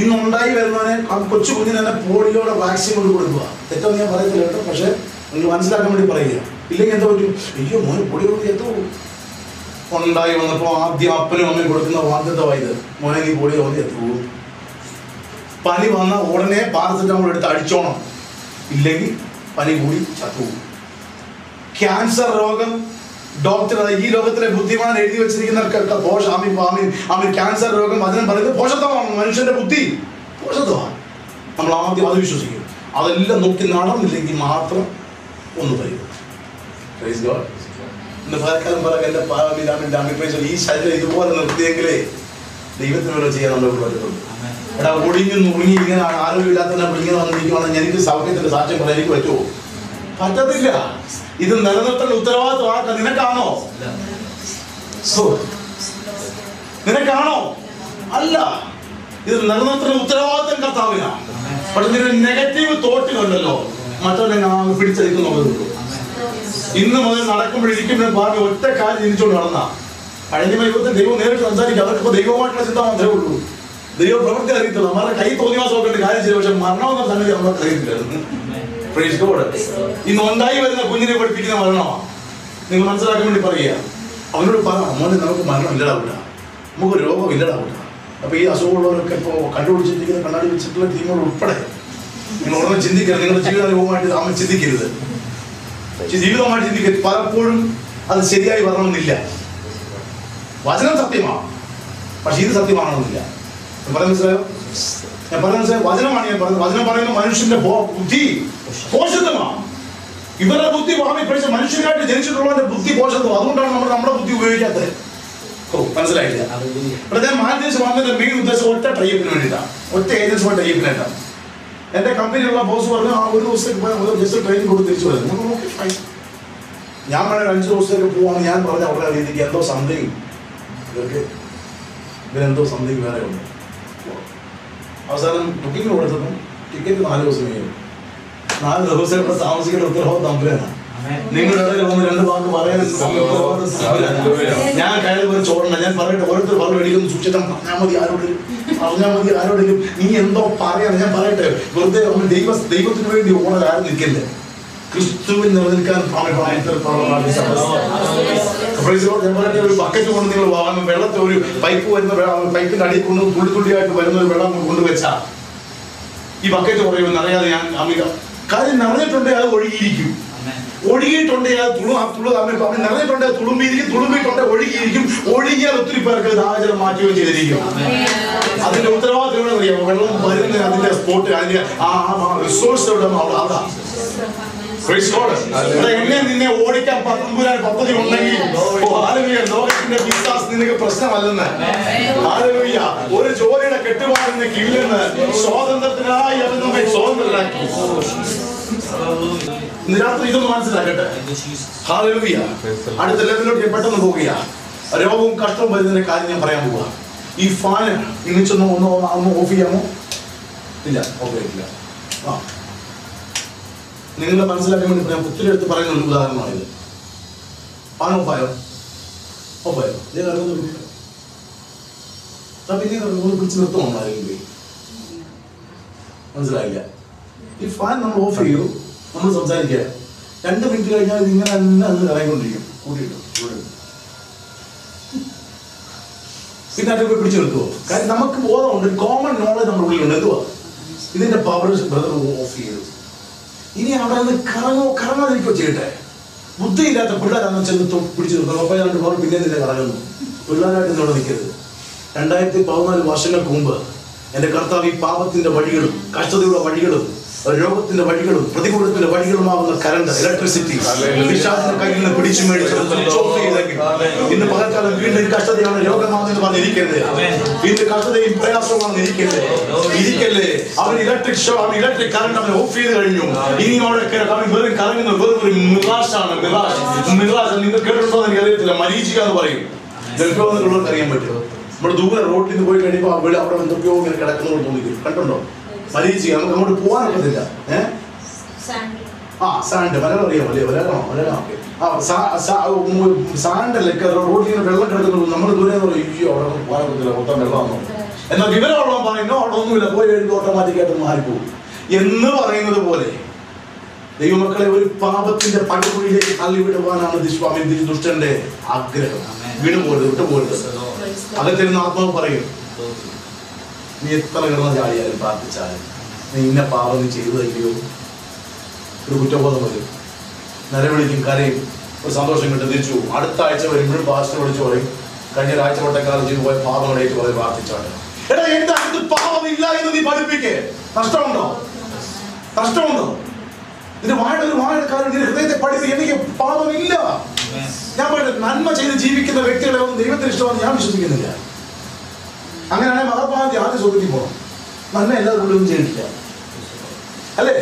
ഇന്നുണ്ടായി വരുന്നവനെ കൊച്ചു കുഞ്ഞിന് തന്നെ പോളിയോടെ വാക്സിൻ കൊണ്ട് കൊടുക്കുക. തെറ്റൊന്നും ഞാൻ പറയത്തില്ല കേട്ടോ, പക്ഷെ നിങ്ങൾ മനസ്സിലാക്കാൻ വേണ്ടി പറയുക. ഇല്ലെങ്കിൽ എന്താ പറ്റും? അയ്യോ, മോന് പൊടി കൊണ്ട് എത്തോ. ഉണ്ടായി വന്നപ്പോൾ ആദ്യം അപ്പനും അമ്മയും കൊടുക്കുന്ന വാഗ്ദത്തമായത്, മോനെ നീ പൊടി കൊണ്ട് എത്തൂ. പനി വന്ന ഉടനെ പാരസെറ്റമോൾ എടുത്ത് അടിച്ചോണം, ഇല്ലെങ്കിൽ പനി കൂടി ചത്തു. ക്യാൻസർ രോഗം ഡോക്ടർ, ഈ ലോകത്തിലെ ബുദ്ധിമാൻ എഴുതി വെച്ചിരിക്കുന്ന ക്യാൻസർ രോഗം അതിനെ പറയുന്നത് പോഷത്വമാണ്. മനുഷ്യന്റെ ബുദ്ധി പോഷത്വമാണ്. നമ്മൾ ആദ്യം അത് വിശ്വസിക്കും. അതെല്ലാം നോക്കി നടന്നില്ലെങ്കിൽ മാത്രം ഒന്ന് പറയും. ഇന്ന് പലക്കാലം പറയാൻ ഈ ശരീരം ഇതുപോലെ നിർത്തിയെങ്കിലേ ദൈവത്തിനോട് ചെയ്യാൻ നമ്മളെ പറ്റത്തുള്ളൂ. എടാ, ഒടിഞ്ഞു നുറുങ്ങി ഇങ്ങനെ ആരോഗ്യമില്ലാത്തന്നെ ഇങ്ങനെ വന്നിരിക്കുവാണെങ്കിൽ എനിക്ക് സൗഖ്യത്തിന്റെ സാക്ഷ്യം പറയാൻ എനിക്ക് പറ്റുമോ? പറ്റത്തില്ല. ഇത് നിലനിർത്തേണ്ട ഉത്തരവാദിത്വം ആർക്കാ? നിനക്കാണോ? നിനക്കാണോ? അല്ല, ഇത് നിലനിർത്തേണ്ട ഉത്തരവാദിത്വം കർത്താവിനാണ്. പക്ഷെ നിന്റെ നെഗറ്റീവ് തോട്ടുകളുണ്ടല്ലോ, മറ്റവരെ പിടിച്ചെടുക്കുന്നുള്ളൂ. ഇന്ന് മുതൽ നടക്കുമ്പോഴിരിക്കുമ്പോഴും ഭാവി ഒറ്റ കാര്യം ചിന്തിച്ചുകൊണ്ട് നടന്ന കഴിഞ്ഞ യുഗത്തിൽ ദൈവം നേരിട്ട് സംസാരിക്കും. അവർക്കിപ്പോ ദൈവമായിട്ടുള്ള ചിന്ത മാത്രമേ ഉള്ളൂ. ദൈവ പ്രവൃത്തി അറിയത്തുള്ളൂ. അവരുടെ കൈ തോന്നിവാസമൊക്കെ ഉണ്ട്, കാര്യം ചെയ്തു. പക്ഷെ മരണമെന്ന സംഗതി അവർക്ക് അറിയത്തില്ലായിരുന്നു. ഇന്ന് ഉണ്ടായി വരുന്ന കുഞ്ഞിനെ പഠിപ്പിക്കുന്ന മരണമാണ്. നിങ്ങൾ മനസ്സിലാക്കാൻ വേണ്ടി പറയുക. അവനോട് പറ, മോനെ നമുക്ക് മരണം ഇല്ലടാ കൂട്ടാ, നമുക്ക് രോഗം ഇല്ലടാ കൂട്ടാ. അപ്പൊ ഈ അസുഖമുള്ളവരൊക്കെ ഇപ്പോൾ കണ്ടുപിടിച്ചിരിക്കുന്ന കണ്ണാടി വെച്ചിട്ടുള്ള ടീമുകൾ ഉൾപ്പെടെ നിങ്ങൾ ഉടനെ ചിന്തിക്കരുത്. നിങ്ങളുടെ ജീവിതമായിട്ട് അവൻ ചിന്തിക്കരുത്, ജീവിതമായിട്ട് ചിന്തിക്കരുത്. പലപ്പോഴും അത് ശരിയായി വരണമെന്നില്ല. വചനം സത്യമാണ്, പക്ഷെ ഇത് സത്യമാണെന്നില്ല. ഞാൻ പറയാൻ മനസ്സിലായോ? ഞാൻ പറയാൻ മനസ്സിലായോ? വചനമാണ് ഞാൻ പറയുന്നത്. വചനം പറയുന്ന മനുഷ്യന്റെ ബുദ്ധി പോഷകമാണ്. ഇവരുടെ ബുദ്ധി ഭാവി പഠിച്ച മനുഷ്യനായിട്ട് ജനിച്ചിട്ടുള്ളവന്റെ ബുദ്ധി പോഷകത്വം. അതുകൊണ്ടാണ് നമ്മൾ നമ്മുടെ ബുദ്ധി ഉപയോഗിക്കാത്തത്. മനസ്സിലായില്ല? ഇവിടെ ഞാൻ മാലദ്വീപ്സ് വന്നതിന്റെ മെയിൻ ഉദ്ദേശം ഒറ്റ ട്രൈപ്പിന് വേണ്ടിയിട്ടാണ്, ഒറ്റ ഏജൻസിയുടെ ട്രൈപ്പിനായിട്ടാണ്. എന്റെ കമ്പനിയിലുള്ള ബോസ് പറഞ്ഞു, ആ ഒരു ദിവസത്തേക്ക് പോയാൽ ജസ്റ്റ് ട്രെയിനിങ് കൊടുത്ത് തിരിച്ചു വരുന്നത്. ഞാൻ വേണേൽ 5 ദിവസത്തേക്ക് പോവാന്ന് ഞാൻ പറഞ്ഞ ഉള്ള രീതിക്ക് എന്തോ സംതിങ് ഇവരെന്തോ സംതിങ് വേറെ ഉണ്ട്. അവസാനം ബുക്കിംഗ് കൊടുത്തതും ടിക്കറ്റ് 4 ദിവസം കഴിയും. 4 ദിവസം ഇവിടെ താമസിക്കുന്ന ഉത്തരവാദിത്വം തമ്പുരാനാണ്. നിങ്ങളുടെ ഇടയിൽ വന്ന് 2 വാക്ക് പറയാൻ ഞാൻ കയ്യിൽ ഒരു ചോടണ്ട. ഞാൻ പറയട്ടെ, ഓരോരുത്തർ പറഞ്ഞു എനിക്കൊന്ന് സൂക്ഷിക്കണം. പറഞ്ഞാൽ മതി ആരോടെങ്കിലും നീ എന്തോ പറയാൻ. ഞാൻ പറയട്ടെ, വെറുതെ ദൈവത്തിന് വേണ്ടി ഓടാൻ ആരും നിൽക്കല്ലേ. ക്രിസ്തുവിൽ നിലനിൽക്കാൻ ഒരു ബക്കറ്റ് കൊണ്ട് നിങ്ങൾ വാങ്ങും. വെള്ളത്തിൽ ഒരു പൈപ്പ് വരുന്ന പൈപ്പിന്റെ അടിയിൽ കൊണ്ട് തുള്ളിയായിട്ട് വരുന്ന ഒരു വെള്ളം കൊണ്ടുവച്ചാൽ ഈ ബക്കറ്റ് കുറയുമെന്ന് അറിയാതെ ഞാൻ കാര്യം നിറഞ്ഞിട്ടുണ്ടെങ്കിൽ അത് ഒഴുകിയിരിക്കും. ഒഴുകിയിട്ടുണ്ടെങ്കിൽ അത് നിറഞ്ഞിട്ടുണ്ടെങ്കിൽ അത് തുളുമ്പിയിരിക്കും. തുളുമ്പിയിട്ടുണ്ടെങ്കിൽ ഒഴുകിയിരിക്കും. ഒഴുകിയാൽ ഒത്തിരി പേർക്ക് ദാഹജലം മാറ്റുകയും ചെയ്തിരിക്കും. അതിന്റെ ഉത്തരവാദിത്തം അറിയാമോ? വെള്ളം വരുന്ന അതിന്റെ സ്പോട്ട്, അതിന്റെ റിസോഴ്സ് അവിടെ എന്നെ നിന്നെ ഓടിക്കാൻ പദ്ധതി ഉണ്ടെങ്കിൽ ലോകത്തിന്റെ വിശ്വാസം നിനക്ക് പ്രശ്നമല്ലെന്ന്. ഒരു ജോലിയുടെ കെട്ടുപാടിന് കീഴിലെന്ന് സ്വാതന്ത്ര്യത്തിനായി അവൻ നമ്മെ സ്വതന്ത്രരാക്കി. ഇന്ന് രാത്രി ഇതൊന്ന് മനസ്സിലാക്കട്ടെ. ഹല്ലേലൂയ. അടുത്ത ലെവലിലോട്ട് പെട്ടെന്ന് പോവുക. രോഗവും കഷ്ടവും വരുന്നതിന്റെ കാര്യം ഞാൻ പറയാൻ പോവുക. ഈ ഫാൻ ഇന്നിച്ചൊന്ന് ഒന്ന് ഓഫ് ചെയ്യാമോ? ഇല്ല, ഓഫ് ചെയ്തിട്ടില്ല. നിങ്ങളെ മനസ്സിലാക്കാൻ വേണ്ടി ഞാൻ ഒത്തിരി എടുത്ത് പറയുന്ന ഒരു ഉദാഹരണമാണിത്. ഫാൻ ഓഫായോ? ഓഫായോ? പിന്നെ പിടിച്ച് നിർത്തുമോ? മനസ്സിലായില്ല. ഈ ഫാൻ നമ്മൾ ഓഫ് ചെയ്യൂ, നമ്മൾ സംസാരിക്കുക. 2 മിനിറ്റ് കഴിഞ്ഞാൽ ഇങ്ങനെ തന്നെ അത് ഇറങ്ങിക്കൊണ്ടിരിക്കും. കൂടിയിട്ടു പിന്നെ അതൊക്കെ പിടിച്ചു നിർത്തുമോ? കാര്യം നമുക്ക് ബോധമുണ്ട്, കോമൺ നോളജ് നമ്മുടെ ഉള്ളിലുണ്ട്. എന്തുവാ ഇതിന്റെ പവർ? ബ്രദർ ഓഫ് ചെയ്തു. ഇനി അവിടെ നിന്ന് കറങ്ങാതിരിക്കോ ചെയ്യട്ടെ. ബുദ്ധിയില്ലാത്ത പിള്ളേരാണെന്ന് ചെന്ന് പിടിച്ചു നിർത്തും. അപ്പോൾ 2 പവർ പിന്നെ നിന്നെ കറങ്ങുന്നു. പിള്ളേരായിട്ട് ഇന്നോട് നിൽക്കരുത്. 2014 വർഷങ്ങൾക്ക് മുമ്പ് എൻ്റെ കർത്താവ് ഈ പാപത്തിന്റെ വഴികളും കഷ്ടതയുടെ വഴികളും രോഗത്തിന്റെ വഴികളും പ്രതികൂലത്തിന്റെ വഴികളുമാകുന്ന കറണ്ട്, ഇലക്ട്രിസിറ്റി വിശ്വാസത്തിന്റെ കയ്യിൽ നിന്ന് പിടിച്ചു മേടിച്ചു ഇന്ന് പകൽക്കാലം വീണ്ടും കഷ്ടതയാണ്, രോഗമാണെന്ന് പറഞ്ഞിരിക്കരുത്. വീണ്ടും കഷ്ടതയും പ്രയാസമാണെന്ന് ഇരിക്കല്ലേ. അവൻ ഇലക്ട്രിക് കറണ്ട് അവൻ ഓഫ് ചെയ്ത് കഴിഞ്ഞു. ഇനി അവിടെ വെറും കറങ്ങുന്ന വെറും ഒരു മിറാഷാണ്. മിറാഷ് നിങ്ങൾ കേട്ടിട്ടുണ്ടോ എന്ന് എനിക്ക് അറിയത്തില്ല. മരീചിക എന്ന് പറയും. ജൽഫോന്നുള്ളവർക്ക് അറിയാൻ പറ്റുമോ? നമ്മുടെ ദൂരെ റോഡിൽ നിന്ന് പോയി കഴിയുമ്പോൾ അവിടെ എന്തൊക്കെയോ ഇങ്ങനെ കിടക്കുന്നവർ തോന്നിക്കും. കണ്ടുണ്ടോ? മരീചിക നമുക്ക് അങ്ങോട്ട് പോകാനൊക്കത്തില്ല. സാൻഡ് മലയാളം അറിയാമോ? അല്ലേ? മലയാളം സാൻഡല്ലൊക്കെ റോഡിൽ നിന്ന് വെള്ളം കിടക്കുന്നു. നമ്മൾ ദൂരെ അയ്യോ അവിടെ പോകാനൊക്കത്തില്ല, മൊത്തം വെള്ളമാണോ. എന്നാൽ വിവരമുള്ള പറയുന്നോ അവിടെ ഒന്നുമില്ല, പോയി കഴിഞ്ഞ് ഓട്ടോമാറ്റിക്കായിട്ട് മാറിപ്പോകും എന്ന് പറയുന്നത് പോലെ ദൈവമക്കളെ ഒരു പാപത്തിന്റെ പടുകുഴിയിലേക്ക് തള്ളിവിടുവാനാണ് ദുഷ്ടന്റെ ആഗ്രഹം. വിട്ടുപോരുത്. അകത്തിരുന്ന് ആത്മാവ് പറയും, നീ എത്ര കിടന്ന ചാടിയാലും പ്രാർത്ഥിച്ചാലും നീ ഇന്ന പാപം നീ ചെയ്തു തയ്യോ. ഒരു കുറ്റബോധം വരും, നിലവിളിക്കും, കരയും, ഒരു സന്തോഷം കിട്ടും, തിരിച്ചു പോകും. അടുത്ത ആഴ്ച വരുമ്പോഴും പാസ്റ്റർ വിളിച്ചു പറയും, കഴിഞ്ഞ ഒരാഴ്ച വട്ടക്കാലം ചെയ്തു പോയ പാപം ഇടയിട്ട് പറയും പ്രാർത്ഥിച്ചാണ്. എടാ എന്റെ അടുത്ത് പാപമില്ല എന്ന് നീ പഠിപ്പിക്കേ. നഷ്ടമുണ്ടോ? നിന്റെ വാഴയുടെ കാര്യം നിന്റെ ഹൃദയത്തെ പഠിപ്പി. എനിക്ക് പാപമില്ല. ഞാൻ പറയുന്നത് നന്മ ചെയ്ത് ജീവിക്കുന്ന വ്യക്തികളെ ഒന്നും ദൈവത്തിന് ഇഷ്ടമാണെന്ന് ഞാൻ വിശ്വസിക്കുന്നില്ല. അങ്ങനെയാണെങ്കിൽ മഹാത്മാഗാന്ധി ആദ്യം സ്വർഗത്തിൽ പോകണം. നന്മ എല്ലാവരും ഒന്നും ചെയ്തിട്ടില്ല, അല്ലേ?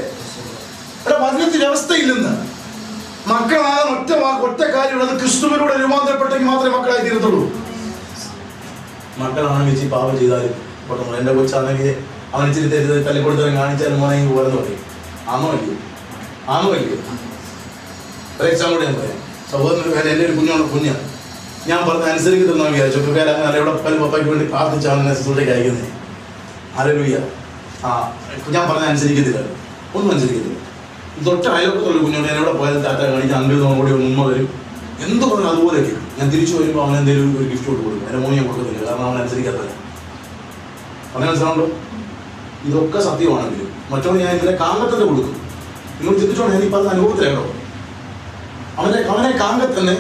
ഇവിടെ വചനത്തിന്റെ അവസ്ഥയില്ലെന്ന് മക്കളാകാൻ ഒറ്റ കാര്യമുള്ളത് ക്രിസ്തുവിനോട് രൂപാന്തരപ്പെട്ടെങ്കിൽ മാത്രമേ മക്കളായി തീരത്തുള്ളൂ. മക്കളാണെങ്കിൽ ഇച്ചിരി പാപം ചെയ്താലും പെട്ടെന്ന് എൻ്റെ കൊച്ചാണെങ്കിൽ അവൻ ഇച്ചിരി തല്ലിക്കൊടുത്തവൻ കാണിച്ചാലും മോനെങ്കിൽ പോരെന്ന് പറയും. ആണോ അല്ലയോ? ഒരു എക്സാം കൂടെ ഞാൻ പറയാം. സഹോദരൻ എൻ്റെ ഒരു കുഞ്ഞ് ഞാൻ പറഞ്ഞ അനുസരിക്കുന്ന വിചാരിച്ചു. അങ്ങനെ എവിടെ പപ്പയ്ക്ക് വേണ്ടി പ്രാർത്ഥിച്ചാണ് ശുശ്രൂഷയ്ക്ക് അയക്കുന്നത്. ഹല്ലേലൂയ. ഞാൻ പറഞ്ഞ അനുസരിക്കത്തില്ല, ഒന്നും അനുസരിക്കത്തില്ല. തൊട്ട് അയൽവക്കത്തുള്ള കുഞ്ഞോട് ഞാൻ എവിടെ പോയാലും ടാറ്റ കാണിച്ച് അങ്കിൾ നോടി ഉമ്മ വരും. എന്ത് പറഞ്ഞു അതുപോലെ കേൾക്കും. ഞാൻ തിരിച്ചു വരുമ്പോൾ അവൻ എന്തെങ്കിലും ഒരു ഗിഫ്റ്റ് കൊടുക്കും. എൻ്റെ മോനെ ഞാൻ കൊടുക്കത്തില്ല, കാരണം അവൻ അനുസരിക്കാത്തല്ല. അവനെ മനസ്സിലാവുണ്ടോ? ഇതൊക്കെ സത്യമാണെങ്കിലും മറ്റോ ഞാൻ ഇതിനെ കാങ്കത്തന്നെ കൊടുക്കും. നിങ്ങൾ ചിന്തിച്ചോണ്ട് ഞാൻ ഈ പറഞ്ഞ അനുഭവത്തിലാണോ? അവനെ കാങ്കത്തന്നെ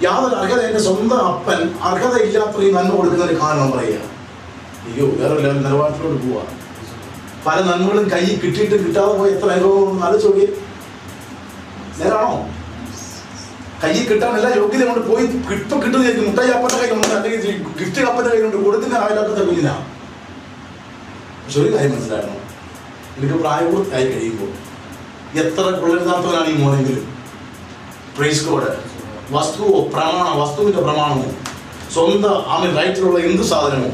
യാതൊരു അർഹത, എൻ്റെ സ്വന്തം അപ്പൻ അർഹതയില്ലാത്രയും നന്മ കൊടുക്കുന്നതിന് കാരണം പറയുക. അയ്യോ, വേറെ നിലവാരത്തിലോട്ട് പോവാ. പല നന്മകളും കൈ കിട്ടിയിട്ട് കിട്ടാതെ പോയി എത്ര അനുഭവം ആലോചിച്ചോക്കി. നേരാണോ? കൈ കിട്ടാൻ എല്ലാ യോഗ്യത കൊണ്ട് പോയി ഇപ്പം കിട്ടുന്നതായിരിക്കും. മുട്ടായി അപ്പൻ്റെ കയ്യിലുണ്ട്, അല്ലെങ്കിൽ ഗിഫ്റ്റ് അപ്പൻ്റെ കയ്യിലുണ്ട്, കൊടുക്കുന്ന ആയില്ലാത്ത കുഞ്ഞിനാ. പക്ഷെ ഒരു കാര്യം മനസ്സിലാക്കണം, എനിക്ക് പ്രായപൂർത്തിയായി കഴിയുമ്പോൾ എത്ര കൊള്ളരുതാത്തവനാണ് ഈ മോനെങ്കിലും പ്രൈസ് ഗോഡ്. വസ്തുവിന്റെ പ്രമാണമോ സ്വന്തം ആമൻ റൈറ്റിലുള്ള എന്ത് സാധനമോ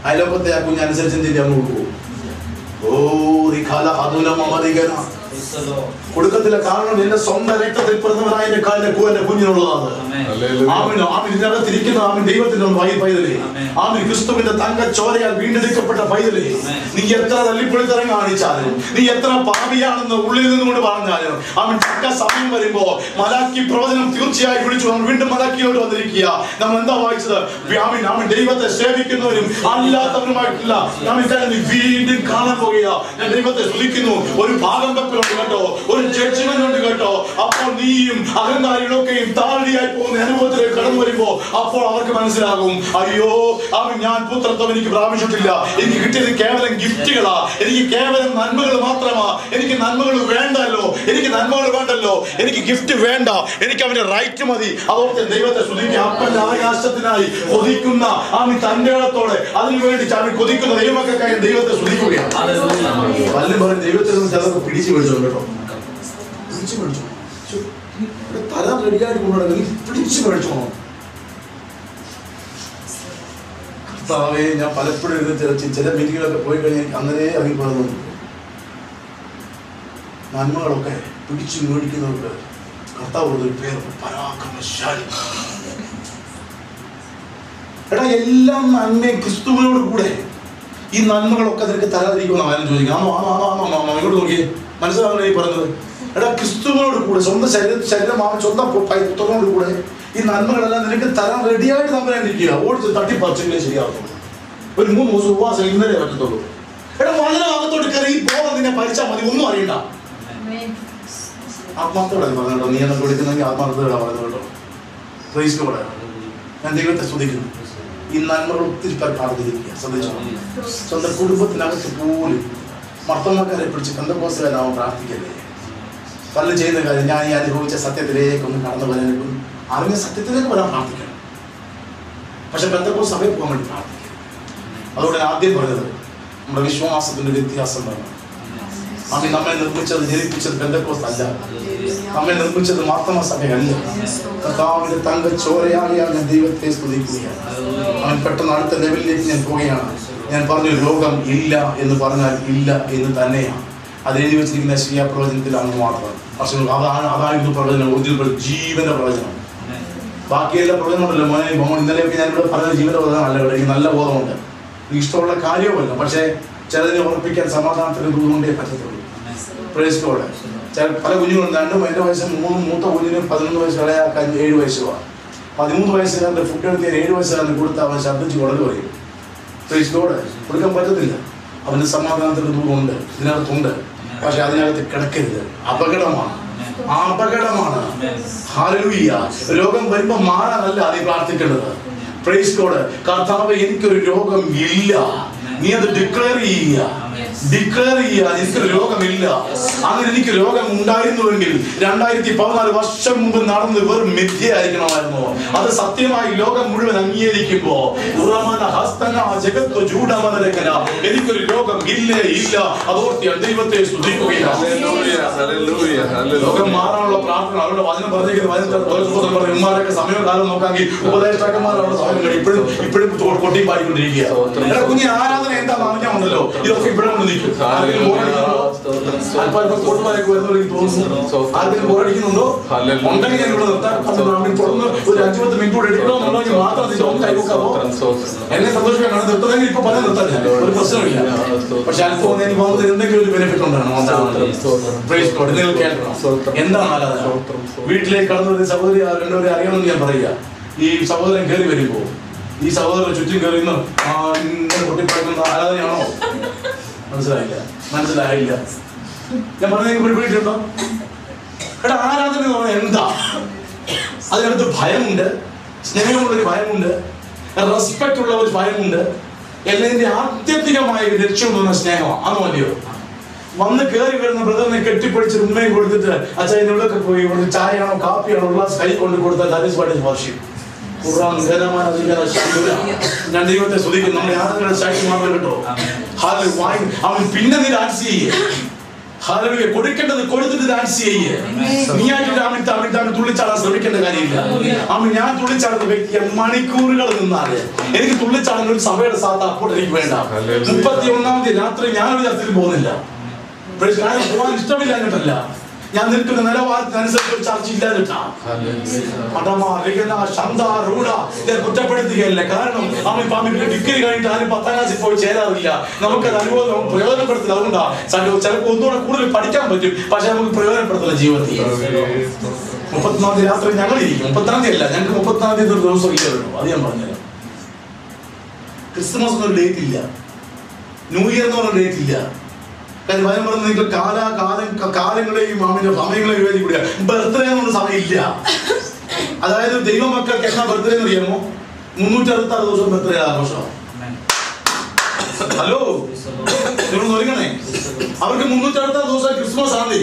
അയലോകത്തെ ആ കുഞ്ഞനുസരിച്ച് ചിന്തിച്ച് അങ്ങ് കൊടുക്കുമോ? കൊടുക്കത്തില്ല. കാരണം എന്റെ സ്വന്തം രക്തത്തിൽ പിറന്നവനായ എന്റെ കുഞ്ഞിനുള്ളതാണ്. ഇതിനകത്തിരിക്കുന്ന ദൈവത്തിന്റെ പൈതലേ, ക്രിസ്തുവിന്റെ തങ്ക ചോരയാൽ വീണ്ടെടുക്കപ്പെട്ട പൈതലേ, നീ എത്ര തല്ലിപ്പൊളിത്തരം കാണിച്ചാലും, നീ എത്ര പാപിയാണെന്ന് ഉള്ളിൽ നിന്നുകൊണ്ട് പറഞ്ഞാലും, തക്ക സമയം വരുമ്പോ മലാക്കി പ്രവചനം തീർച്ചയായും വിളിച്ചു. നമ്മൾ വീണ്ടും മലാക്കിയോട് വന്നിരിക്കുക. നമ്മൾ എന്താ വായിച്ചത്? ദൈവത്തെ സേവിക്കുന്നവരും അല്ലാത്തവരുമായിട്ടില്ല വീണ്ടും കാണാൻ പോകുക. ഞാൻ ദൈവത്തെ സ്തുതിക്കുന്നു. ഒരു ഭാഗം വെപ്പലുണ്ട് കേട്ടോ, ഒരു ജഡ്ജ്മെന്റ് ഉണ്ട് കേട്ടോ. അപ്പോൾ നീയും അഹങ്കാരികളൊക്കെയും താഴ്ചയായി പോകുന്ന അനുഭവത്തിലേക്ക് കടന്നു വരുമ്പോ അപ്പോൾ അവർക്ക് മനസ്സിലാകും, അയ്യോ ഞാൻ പുത്രത്വം എനിക്ക് പ്രാപിച്ചിട്ടില്ല, എനിക്ക് കിട്ടിയത് കേവലം ഗിഫ്റ്റുകളാ, എനിക്ക് കേവലം നന്മകൾ മാത്രമാ, എനിക്ക് നന്മകൾ വേണ്ടല്ലോ, എനിക്ക് നന്മകൾ വേണ്ടല്ലോ, എനിക്ക് ഗിഫ്റ്റ് വേണ്ട, എനിക്ക് അവന്റെ റൈറ്റ് മതി. അതോടെ ദൈവത്തെ സ്തുതിക്കുക. അപ്പന്റെ അവകാശത്തിനായി കൊതിക്കുന്ന തന്റെ ഇടത്തോടെ അതിനുവേണ്ടി കൊതിക്കുന്ന ദൈവമൊക്കെ ദൈവത്തെ സ്തുതിക്കുകയാണ്. പലരും പറയും ദൈവത്തിൽ നിന്ന് ചിലർക്ക് പിടിച്ചു മേടിച്ചോ കേട്ടോ, പിടിച്ചു മേടിച്ചോ, തല റെഡിയായിട്ട് കൊണ്ടുപോകണം, പിടിച്ചു മേടിച്ചോ. കർത്താവേ, ഞാൻ പലപ്പോഴും ചില മീറ്റിങ്ങിലൊക്കെ പോയി കഴിഞ്ഞാൽ അങ്ങനെ ഇറങ്ങിപ്പോകുന്നു. നന്മകളൊക്കെ പിടിച്ചു മേടിക്കുന്നവർക്ക് കർത്താവ് ഒരു പേര് പരാക്രമശാലി. എടാ, എല്ലാം നന്മയും ക്രിസ്തുവിനോട് കൂടെ ഈ നന്മകളൊക്കെ നിനക്ക് തരാതിരിക്കുമെന്ന് ആരും ചോദിക്കാം. ഇങ്ങോട്ട് നോക്കിയേ, മനസ്സിലാവുന്ന ഈ പറഞ്ഞത്. എടാ, ക്രിസ്തുവിനോട് കൂടെ സ്വന്തം ശരീരമാവും സ്വന്തം പുത്രനോട് കൂടെ ഈ നന്മകളെല്ലാം നിനക്ക് തരാൻ റെഡിയായിട്ട് നമ്പരാണ്ടിരിക്കുക. ഓടിച്ച് തട്ടിപ്പറിച്ചെങ്കിലേ ശരിയാവുള്ളൂ. ഒരു 3 ദിവസം ഉപവാസം ഇന്നലെ പറ്റത്തുള്ളൂ. എടാ, വളരെ ഭാഗത്തോട്ട് കയറി ഈ ബോധം നിന്നെ ഭരിച്ചാൽ മതി, ഒന്നും അറിയണ്ട. ആത്മാർത്ഥോടെ പറഞ്ഞോ, നീ എന്നൊക്കെ വിളിക്കുന്നെങ്കിൽ ആത്മാർത്ഥതയോടെ പറഞ്ഞു കേട്ടോ. Praise God. ഞാൻ ദൈവത്തെ സ്തുതിക്കുന്നു. ഈ നന്മകൾ ഒത്തിരി പേർ കാത്തിരിക്കുക. ശ്രദ്ധിച്ചോ, സ്വന്തം കുടുംബത്തിനകത്ത് പോലും മർത്തമ്മക്കാരെ പിടിച്ച് പെന്തക്കോസ്തുകാരാവാൻ പ്രാർത്ഥിക്കല്ലേ. പലരും ചെയ്യുന്ന കാര്യം, ഞാൻ ഈ അനുഭവിച്ച സത്യത്തിലേക്കൊന്നും കടന്നു വരാനും അറിഞ്ഞ സത്യത്തിലേക്ക് വരാൻ പ്രാർത്ഥിക്കണം. പക്ഷെ പെന്തക്കോസ്ത് സഭയിൽ പോകാൻ വേണ്ടി പ്രാർത്ഥിക്കണം. അതുകൊണ്ട് ആദ്യം പറഞ്ഞത് നമ്മുടെ വിശ്വാസത്തിന്റെ വ്യത്യാസം വേണം. നമ്മെ നിർമ്മിച്ചത് ജനിപ്പിച്ചത് പെന്തക്കോസ്ത് അല്ല, നമ്മെ നിർമ്മിച്ചത് മാർത്തമ സഭയല്ല. കർത്താവിന്റെ തങ്ക ചോരയായ ഞാൻ ദൈവത്തെ സ്തുതിക്കുകയാണ്. അവൻ പെട്ടെന്ന് അടുത്ത ലെവലിലേക്ക് ഞാൻ പോവുകയാണ്. ഞാൻ പറഞ്ഞു, രോഗം ഇല്ല എന്ന് പറഞ്ഞാൽ ഇല്ല എന്ന് തന്നെയാണ്. അത് എഴുതി വെച്ചിരിക്കുന്ന ശരിയാ പ്രവചനത്തിലാണ് മാത്രം. പക്ഷെ അതായിരുന്നു പ്രവചനം, ഒറിജിനൽ ജീവന്റെ പ്രവചനം. ബാക്കിയെല്ലാം പ്രവചനമുണ്ടല്ലോ മോനെ. ഇന്നലെയൊക്കെ ഞാൻ ഇവിടെ പറഞ്ഞ ജീവന്റെ പ്രവചനമല്ല. ഇവിടെ എനിക്ക് നല്ല ബോധമുണ്ട്, ഇഷ്ടമുള്ള കാര്യവുമല്ല. പക്ഷെ ചിലതിനെ ഉറപ്പിക്കാൻ സമാധാനത്തിന് ദൂരമുണ്ടേ പറ്റത്തുള്ളൂ. Praise God. പല കുഞ്ഞുങ്ങളുണ്ട്, 2 വയസ്സ് 3 മൂത്ത കുഞ്ഞിന് 11 വയസ്സ്, ഇളയാക്കാൻ 7 വയസ്സുമാണ്. 13 വയസ്സുകാരൻ്റെ ഫുഡ് എടുത്ത് 7 വയസ്സുകാരന് കൊടുത്ത് അവൻ ശബ്ദിച്ച് ഉടൽ പറയും. Praise God. കൊടുക്കാൻ പറ്റത്തില്ല. അവന് സമാധാനത്തിന് ദൂരമുണ്ട്, ഇതിനകത്തുണ്ട്. പക്ഷെ അതിനകത്ത് കിടക്കരുത്. അപകടമാണ്, അപകടമാണ്. ഹല്ലേലൂയ. രോഗം വരുമ്പോ മാറാനല്ല നീ പ്രാർത്ഥിക്കേണ്ടത്. Praise God. കർത്താവേ, എനിക്കൊരു രോഗം ഇല്ല, നീ അത് ഡിക്ലെയർ ചെയ്യുക. എനിക്കൊരു രോഗമില്ല. അങ്ങനെ എനിക്ക് രോഗം ഉണ്ടായിരുന്നുവെങ്കിൽ 2014 വർഷം മുമ്പ് നടന്നത് വെറും മിഥ്യയായിരിക്കണമായിരുന്നു. അത് സത്യമായി ലോകം മുഴുവൻ അംഗീകരിക്കുമ്പോ എനിക്കൊരു രോഗം ഇല്ലേ ഇല്ല. അതോർത്ത് ദൈവത്തെ സ്തുതിക്കുകയാണ്. രോഗം മാറാനുള്ള പ്രാർത്ഥന അവരുടെ വചനം പറഞ്ഞേക്കുന്നത്. ഉമ്മാരൊക്കെ സമയം കാലം നോക്കാമെങ്കിൽ ഉപദേഷ്ടാക്കന്മാരുടെ സമയം ഇപ്പോഴും കൊട്ടി പാടിക്കൊണ്ടിരിക്കുക. കുഞ്ഞി ആരാധന എന്താണെന്ന് അറിഞ്ഞാണല്ലോ ഇതൊക്കെ ഇവിടെ കൊണ്ട് നിൽക്കും. ആർക്കും ബോറടിക്കുന്നുണ്ടോ? ഉണ്ടെങ്കിൽ ഞാൻ ഇവിടെ നിർത്താം. തുടർന്ന് ഒരു 5-10 മിനിറ്റ് കൂടെ എടുക്കണമെന്നുണ്ടെങ്കിൽ മാത്രം കൈവക്കാമോ? എന്നെ സന്തോഷിക്കാനാണ് നിർത്തുന്നതെങ്കിൽ ഇപ്പൊ പല നിർത്താൻ ഒരു പ്രശ്നമില്ല. പക്ഷെ അല്പം എനിക്ക് പോകുന്നതിന് എന്തെങ്കിലും ഒരു ബെനിഫിറ്റ് ഉണ്ടാണ്. നിങ്ങൾ കേൾക്കണം എന്താണ് ആരാധന. വീട്ടിലേക്ക് കടന്നു വരുന്ന സഹോദരി 2 പേരെ അറിയണമെന്ന് ഞാൻ പറയുക. ഈ സഹോദരൻ കയറി വരുമ്പോ ഈ സഹോദരൻ ചുറ്റും കയറി ഇങ്ങനെ പൊട്ടിപ്പറക്കുന്ന ആരാധനയാണോ? മനസ്സിലായില്ല. ഞാൻ പറഞ്ഞ പിടിപ്പിച്ചിട്ടുണ്ടോ? എടാ, ആരാധന എന്ന് പറഞ്ഞാൽ എന്താ? അതിനകത്ത് ഭയമുണ്ട്, സ്നേഹമുള്ളൊരു ഭയമുണ്ട്, റെസ്പെക്ട് ഉള്ള ഒരു ഭയമുണ്ട്. എല്ലാതിന്റെ ആത്യന്തികമായ ഒരു ലക്ഷ്യം എന്ന് പറഞ്ഞ സ്നേഹമാണ്. അത് മതിയോ? വന്ന് കയറി വരുന്ന ബ്രദറിനെ കെട്ടിപ്പിടിച്ച് ഉമ്മയും കൊടുത്തിട്ട് അച്ഛൻ ഇവിടെയൊക്കെ പോയി ഇവിടെ ചായയാണോ കാപ്പിയാണോ ഉള്ള കൈ കൊണ്ട് കൊടുത്താൽ ദാറ്റ് വർഷിപ്പ്. ഞാൻ ദൈവത്തെ സ്തുതിക്കുന്നു. നമ്മുടെ യാത്രയുടെ സാക്ഷി മാത്രം കേട്ടോ. അവൻ പിന്നെ നീ ഡാൻസ് ചെയ്യേ. ഹല്ലേലൂയ. കൊടുക്കേണ്ടത് കൊടുത്തിട്ട് ഡാൻസ് ചെയ്യേ. നീയായിട്ട് തുള്ളിച്ചാടാൻ ശ്രമിക്കേണ്ട കാര്യമില്ല. ഞാൻ തുള്ളിച്ചാടുന്ന വ്യക്തിയെ മണിക്കൂറുകൾ നിന്നാല് എനിക്ക് തുള്ളിച്ചാടുന്ന ഒരു സഭയുടെ സാധ്യത അപ്പോൾ എനിക്ക് വേണ്ട. 31-ാം തീയതി രാത്രി ഞാനൊരു ചർച്ചയിൽ പോകുന്നില്ല. പോകാൻ ഇഷ്ടമില്ല എന്നിട്ടല്ല, ഞാൻ നിൽക്കുന്ന നിലവാരത്തിനനുസരിച്ച് ചർച്ച ഇല്ലാതിട്ടാ കുറ്റപ്പെടുത്തുകയല്ല. കാരണം ഡിഗ്രി കഴിഞ്ഞിട്ട് ആരും 10ാം ക്ലാസ്സിൽ പോയി ചേരാറില്ല. നമുക്കത് അനുഭവം പ്രയോജനപ്പെടുത്തില്ല. അതുകൊണ്ടാണ് ചിലപ്പോൾ ഒന്നുകൂടെ കൂടുതൽ പഠിക്കാൻ പറ്റും, പക്ഷെ നമുക്ക് പ്രയോജനപ്പെടുത്തില്ല ജീവിതത്തിൽ. 30-ാം തീയതി രാത്രി ഞങ്ങളിരിക്കും. 30-ാം തീയതി അല്ല, ഞങ്ങൾക്ക് 30-ാം തീയതി ഒരു ദിവസം ഇല്ലല്ലോ. അത് ഞാൻ പറഞ്ഞുതരാം. ക്രിസ്തുമസ് എന്നൊരു ഡേറ്റ് ഇല്ല, ന്യൂ ഇയർ എന്ന് പറഞ്ഞ ഡേറ്റ് ഇല്ല. കാര്യം പറഞ്ഞ നിങ്ങൾ കാലങ്ങളെയും സമയങ്ങളെയും എഴുതി കൂടിയ ബർത്ത്ഡേ എന്നൊരു സമയമില്ല. അതായത് ദൈവമക്കൾക്ക് എന്നാ ബർത്ത്ഡേ എന്ന് അറിയാമോ? 366 ദിവസം ബർത്ത്ഡേ ആഘോഷമാണ്. ഹലോ, നിങ്ങൾ ഒരുങ്ങണേ. അവർക്ക് 366 ദിവസം ക്രിസ്മസ് ആണെന്നേ.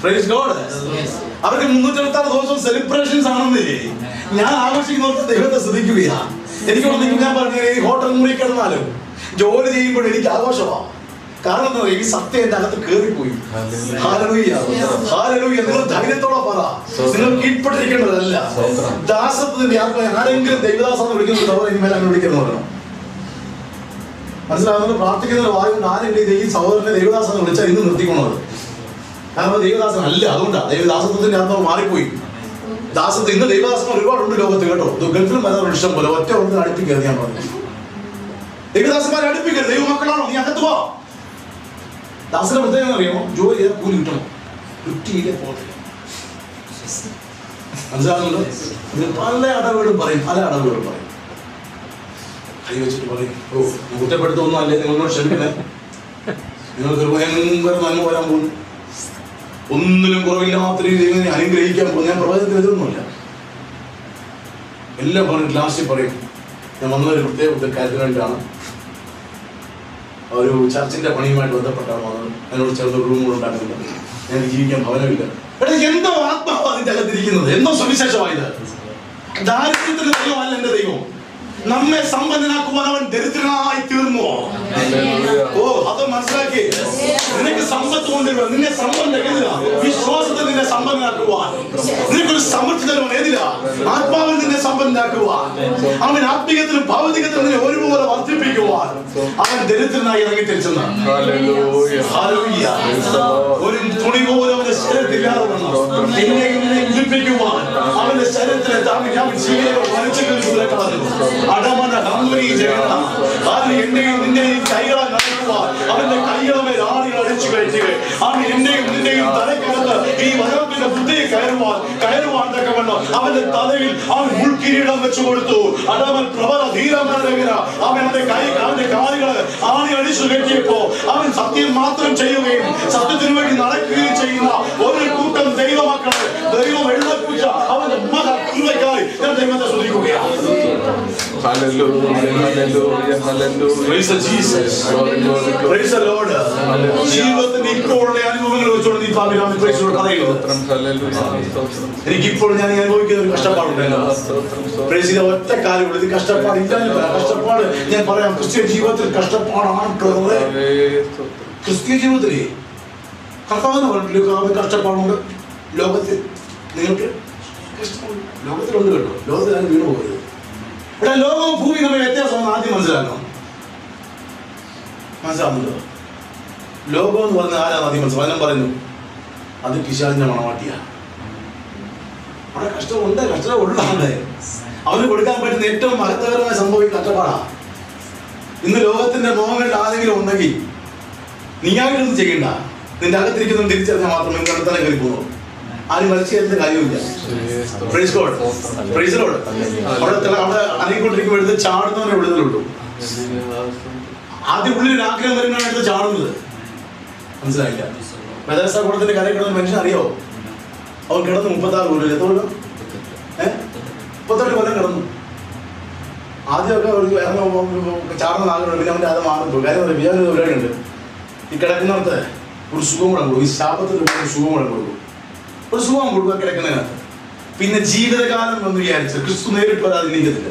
Praise God. അവർക്ക് 366 ദിവസം സെലിബ്രേഷൻസ് ആണെന്നേ. ഞാൻ ആഘോഷിക്കുന്നവർക്ക് ദൈവത്തെ ശ്രദ്ധിക്കുകയാ. എനിക്കോട് നിങ്ങൾ ഞാൻ പറഞ്ഞു, ഈ ഹോട്ടൽ മുറി കിടന്നാലും ജോലി ചെയ്യുമ്പോൾ എനിക്ക് ആഘോഷമാണ്. കാരണം എന്താ, ഈ സത്യം എന്റെ അകത്ത് കേറിപ്പോയി. Hallelujah, hallelujah. നിങ്ങൾ ധൈര്യത്തോടെ പറ, നിങ്ങൾ കീഴ്പ്പെട്ടിരിക്കേണ്ടതല്ല. ദാസത്വത്തിന്റെ ആത്മാ ആരെങ്കിലും ദൈവദാസെന്ന് വിളിക്കുന്നത് അവർ ഇനിമേൽ അങ്ങനെ വിളിക്കുന്നു പറയണം. മനസ്സിലാകുന്നത്? പ്രാർത്ഥിക്കുന്ന വായുകൊണ്ട് ആരെങ്കിലും ഈ സഹോദരനെ ദൈവദാസെന്ന് വിളിച്ചാൽ ഇന്ന് നിർത്തിക്കൊണ്ടത്. കാരണം ദൈവദാസൻ അല്ല. അതുകൊണ്ടാണ് ദൈവദാസത്വത്തിന്റെ ആത്മാവ് മാറിപ്പോയി. ദാസത്വം ഇന്ന് ദൈവദാസന്മാർ ഒരുപാടുണ്ട് ലോകത്ത് കേട്ടോ. ഗൾഫിലും വരുന്നവരുടെ ഇഷ്ടം പോലെ ഒറ്റ ഒന്ന് അടുപ്പിക്കരുത്. ഞാൻ പറഞ്ഞു, ദൈവദാസന്മാരെ അടുപ്പിക്കരുത്. ദൈവമക്കളാണോ, നീ അകത്ത് പോ. ദാസന്റെ പ്രത്യേകം അറിയാമോ? ജോലി ചെയ്താൽ കൂലി കിട്ടണം. കിട്ടിയില്ലേ പോകത്തില്ല. മനസ്സിലാകുന്നുണ്ടോ? പല അടവുകളും പറയും, പല അടവുകളും പറയും. കൈ വെച്ചിട്ട് പറയും, ഓ കുറ്റപ്പെടുത്തൊന്നും അല്ലേ, നിങ്ങളോട് ക്ഷമിക്കണേ, നിങ്ങൾക്ക് ഭയങ്കര നന്മ വരാൻ പോകുന്നു, ഒന്നിനും കുറവില്ലാത്ത രീതിയിൽ അനുഗ്രഹിക്കാൻ പോകും. ഞാൻ പ്രവചനത്തിൽ എതിരൊന്നുമില്ല. എല്ലാം പറഞ്ഞിട്ട് ലാസ്റ്റ് പറയും, ഞാൻ വന്നൊരു പ്രത്യേക കാര്യത്തിന് വേണ്ടിയാണ്, ഒരു ചർച്ചിന്റെ പണിയുമായിട്ട് ബന്ധപ്പെട്ടാണ് വന്നത്. അതിനോട് ചേർന്ന് റൂം കൂടെ ഉണ്ടാക്കുന്നില്ല, ഞങ്ങൾക്ക് ജീവിക്കാൻ ഭവനമില്ല. എടാ, എന്തോ ആത്മാവ് അതിന്റെ അകത്തിരിക്കുന്നത്, എന്തോ സുവിശേഷമായത്. ദാരിദ്ര്യത്തിന്റെ ദൈവമല്ല എന്റെ ദൈവം. നമ്മെ സമ്പന്നനാക്കുവാൻ അവൻ ദരിദ്രനായി തീർന്നു. ഓ, അത് മനസ്സിലാക്കി. നിനക്ക് സമ്പത്ത് കൊണ്ടുവരുവാൻ, നിന്നെ സമ്പന്ന വിശ്വാസത്തിൽ നിന്നെ സമ്പന്നനാക്കുവാൻ, നിനക്കൊരു സമൃദ്ധി തരുവാൻ, ഏതില്ല ആത്മാവിൽ നിന്നെ സമ്പന്നനാക്കുവാൻ, അവൻ ആത്മീയത്തിലും ഭൗതികത്തിലും നിന്നെ ഒരുപോലെ വർദ്ധിപ്പിക്കുവാൻ അവൻ ദരിദ്രനായി ഇറങ്ങി തിരിച്ചെന്ന്. ഒരു തുണി പോലും അവന്റെ ശരീരത്തില്ലാതെ ഉദിപ്പിക്കുവാൻ അവന്റെ ശരീരത്തിലെ എന്നെയും നിന്നെയും കൈകളെ നടക്കുവാൻ അവന്റെ കൈകളെ ആണികൾ അടിച്ചു കയറ്റുകയും അവൻ എന്നെയും നിന്നെയും തലക്കകത്ത് ഈ വരവിന്റെ ബുദ്ധിയെ കയറുവാൻ തക്കവണ്ണം അവന്റെ തലയിൽ അവൻ മുൾക്കിരീടം വെച്ചു കൊടുത്തു. അടവൻ പ്രബല ധീരമേഖല അവന്റെ കാലുകള് ആണി അടിച്ചു കയറ്റിയപ്പോ അവൻ സത്യം മാത്രം ചെയ്യുകയും സത്യത്തിനു വേണ്ടി നടക്കുകയും ചെയ്യുന്ന ഒരു കൂട്ടം ദൈവമക്കളെ ദൈവം വെള്ളപ്പൂച്ച അവന്റെ മഹത്വക്കായി ഞാൻ ദൈവത്തെ ശ്രദ്ധിക്കുകയാണ്. ജീവിതത്തിന്റെ ഇപ്പോഴുള്ള അനുഭവങ്ങൾ വെച്ചോണ്ട് നീ പറയുന്നത് എനിക്കിപ്പോൾ ഞാൻ അനുഭവിക്കുന്ന ഒരു കഷ്ടപ്പാടുണ്ടല്ലോ. ഒറ്റ കാര്യമുള്ളൂ, ഇത് കഷ്ടപ്പാടില്ല. കഷ്ടപ്പാട് ഞാൻ പറയാം, ക്രിസ്ത്യ ജീവിതത്തിൽ കഷ്ടപ്പാടാണ്. ക്രിസ്ത്യ ജീവിതത്തില് കർത്താവെന്ന് പറഞ്ഞിട്ടില്ല, കഷ്ടപ്പാടുണ്ട്. ലോകത്തിൽ നിങ്ങൾക്ക് ലോകത്തിലുണ്ട് കേട്ടോ. ലോകത്തിൽ ഞാൻ വീണു പോകരുത്. ഇവിടെ ലോകവും ഭൂമി തമ്മിൽ വ്യത്യാസമാണ് ആദ്യം മനസ്സിലാക്കണം. മനസ്സിലാവുന്നുണ്ടോ? ലോകം എന്ന് പറഞ്ഞ ആരാണ് ആദ്യം മനസ്സിലാവും? പറയുന്നു അത് പിശാചിന്റെ മണവാട്ടിയാണ്. അവിടെ കഷ്ടമുണ്ട്, കഷ്ടം ഉള്ളതാണ്. അവന് കൊടുക്കാൻ പറ്റുന്ന ഏറ്റവും മഹത്തകരമായ സംഭവം കഷ്ടപ്പാടാ. ഇന്ന് ലോകത്തിന്റെ മോഹങ്ങളിൽ ആരെങ്കിലും ഉണ്ടെങ്കിൽ നീയായിട്ടൊന്നും ചെയ്യണ്ട, നിന്റെ അകത്തിരിക്കുന്ന തിരിച്ചറിഞ്ഞാൽ മാത്രം നിങ്ങൾക്ക് അടുത്തന്നെ കയറി പോകുന്നു. ആരും വലിച്ചു കയറുന്ന കാര്യമില്ല. അവിടെ അനങ്ങിക്കൊണ്ടിരിക്കുമ്പോഴത്തെ ചാടുന്നവരെ വിടുതലുള്ളൂ. ആദ്യം ഉള്ളിൽ ആഗ്രഹം വരുന്നതാണ് എടുത്ത് ചാടുന്നത്. മനസ്സിലായില്ല? കൂടത്തിന്റെ കരയിൽ കിടന്ന മനുഷ്യൻ അറിയാവോ? അവൻ കിടന്നു 36 കൊല്ലം. എത്ര കൊല്ലം? 38 കൊല്ലം കിടന്നു. ആദ്യമൊക്കെ ചാടുന്ന ആഗ്രഹം, പിന്നെ അവന്റെ അത് മാറുന്നു. കാര്യം വിചാരം പരിപാടിയുണ്ട്. ഈ കിടക്കുന്നവർക്ക് ഒരു സുഖം കൂടെ കൊടുക്കും. ഈ ശാപത്തിൽ ഒരു സുഖം കൂടെ കൊടുക്കും. ഒരു സുഖം കൊടുക്കുക കിടക്കുന്നതിനകത്ത്. പിന്നെ ജീവിതകാലം എന്ന് വിചാരിച്ച് ക്രിസ്തു നേരിട്ട് വരാതെ നീക്കത്തില്ല.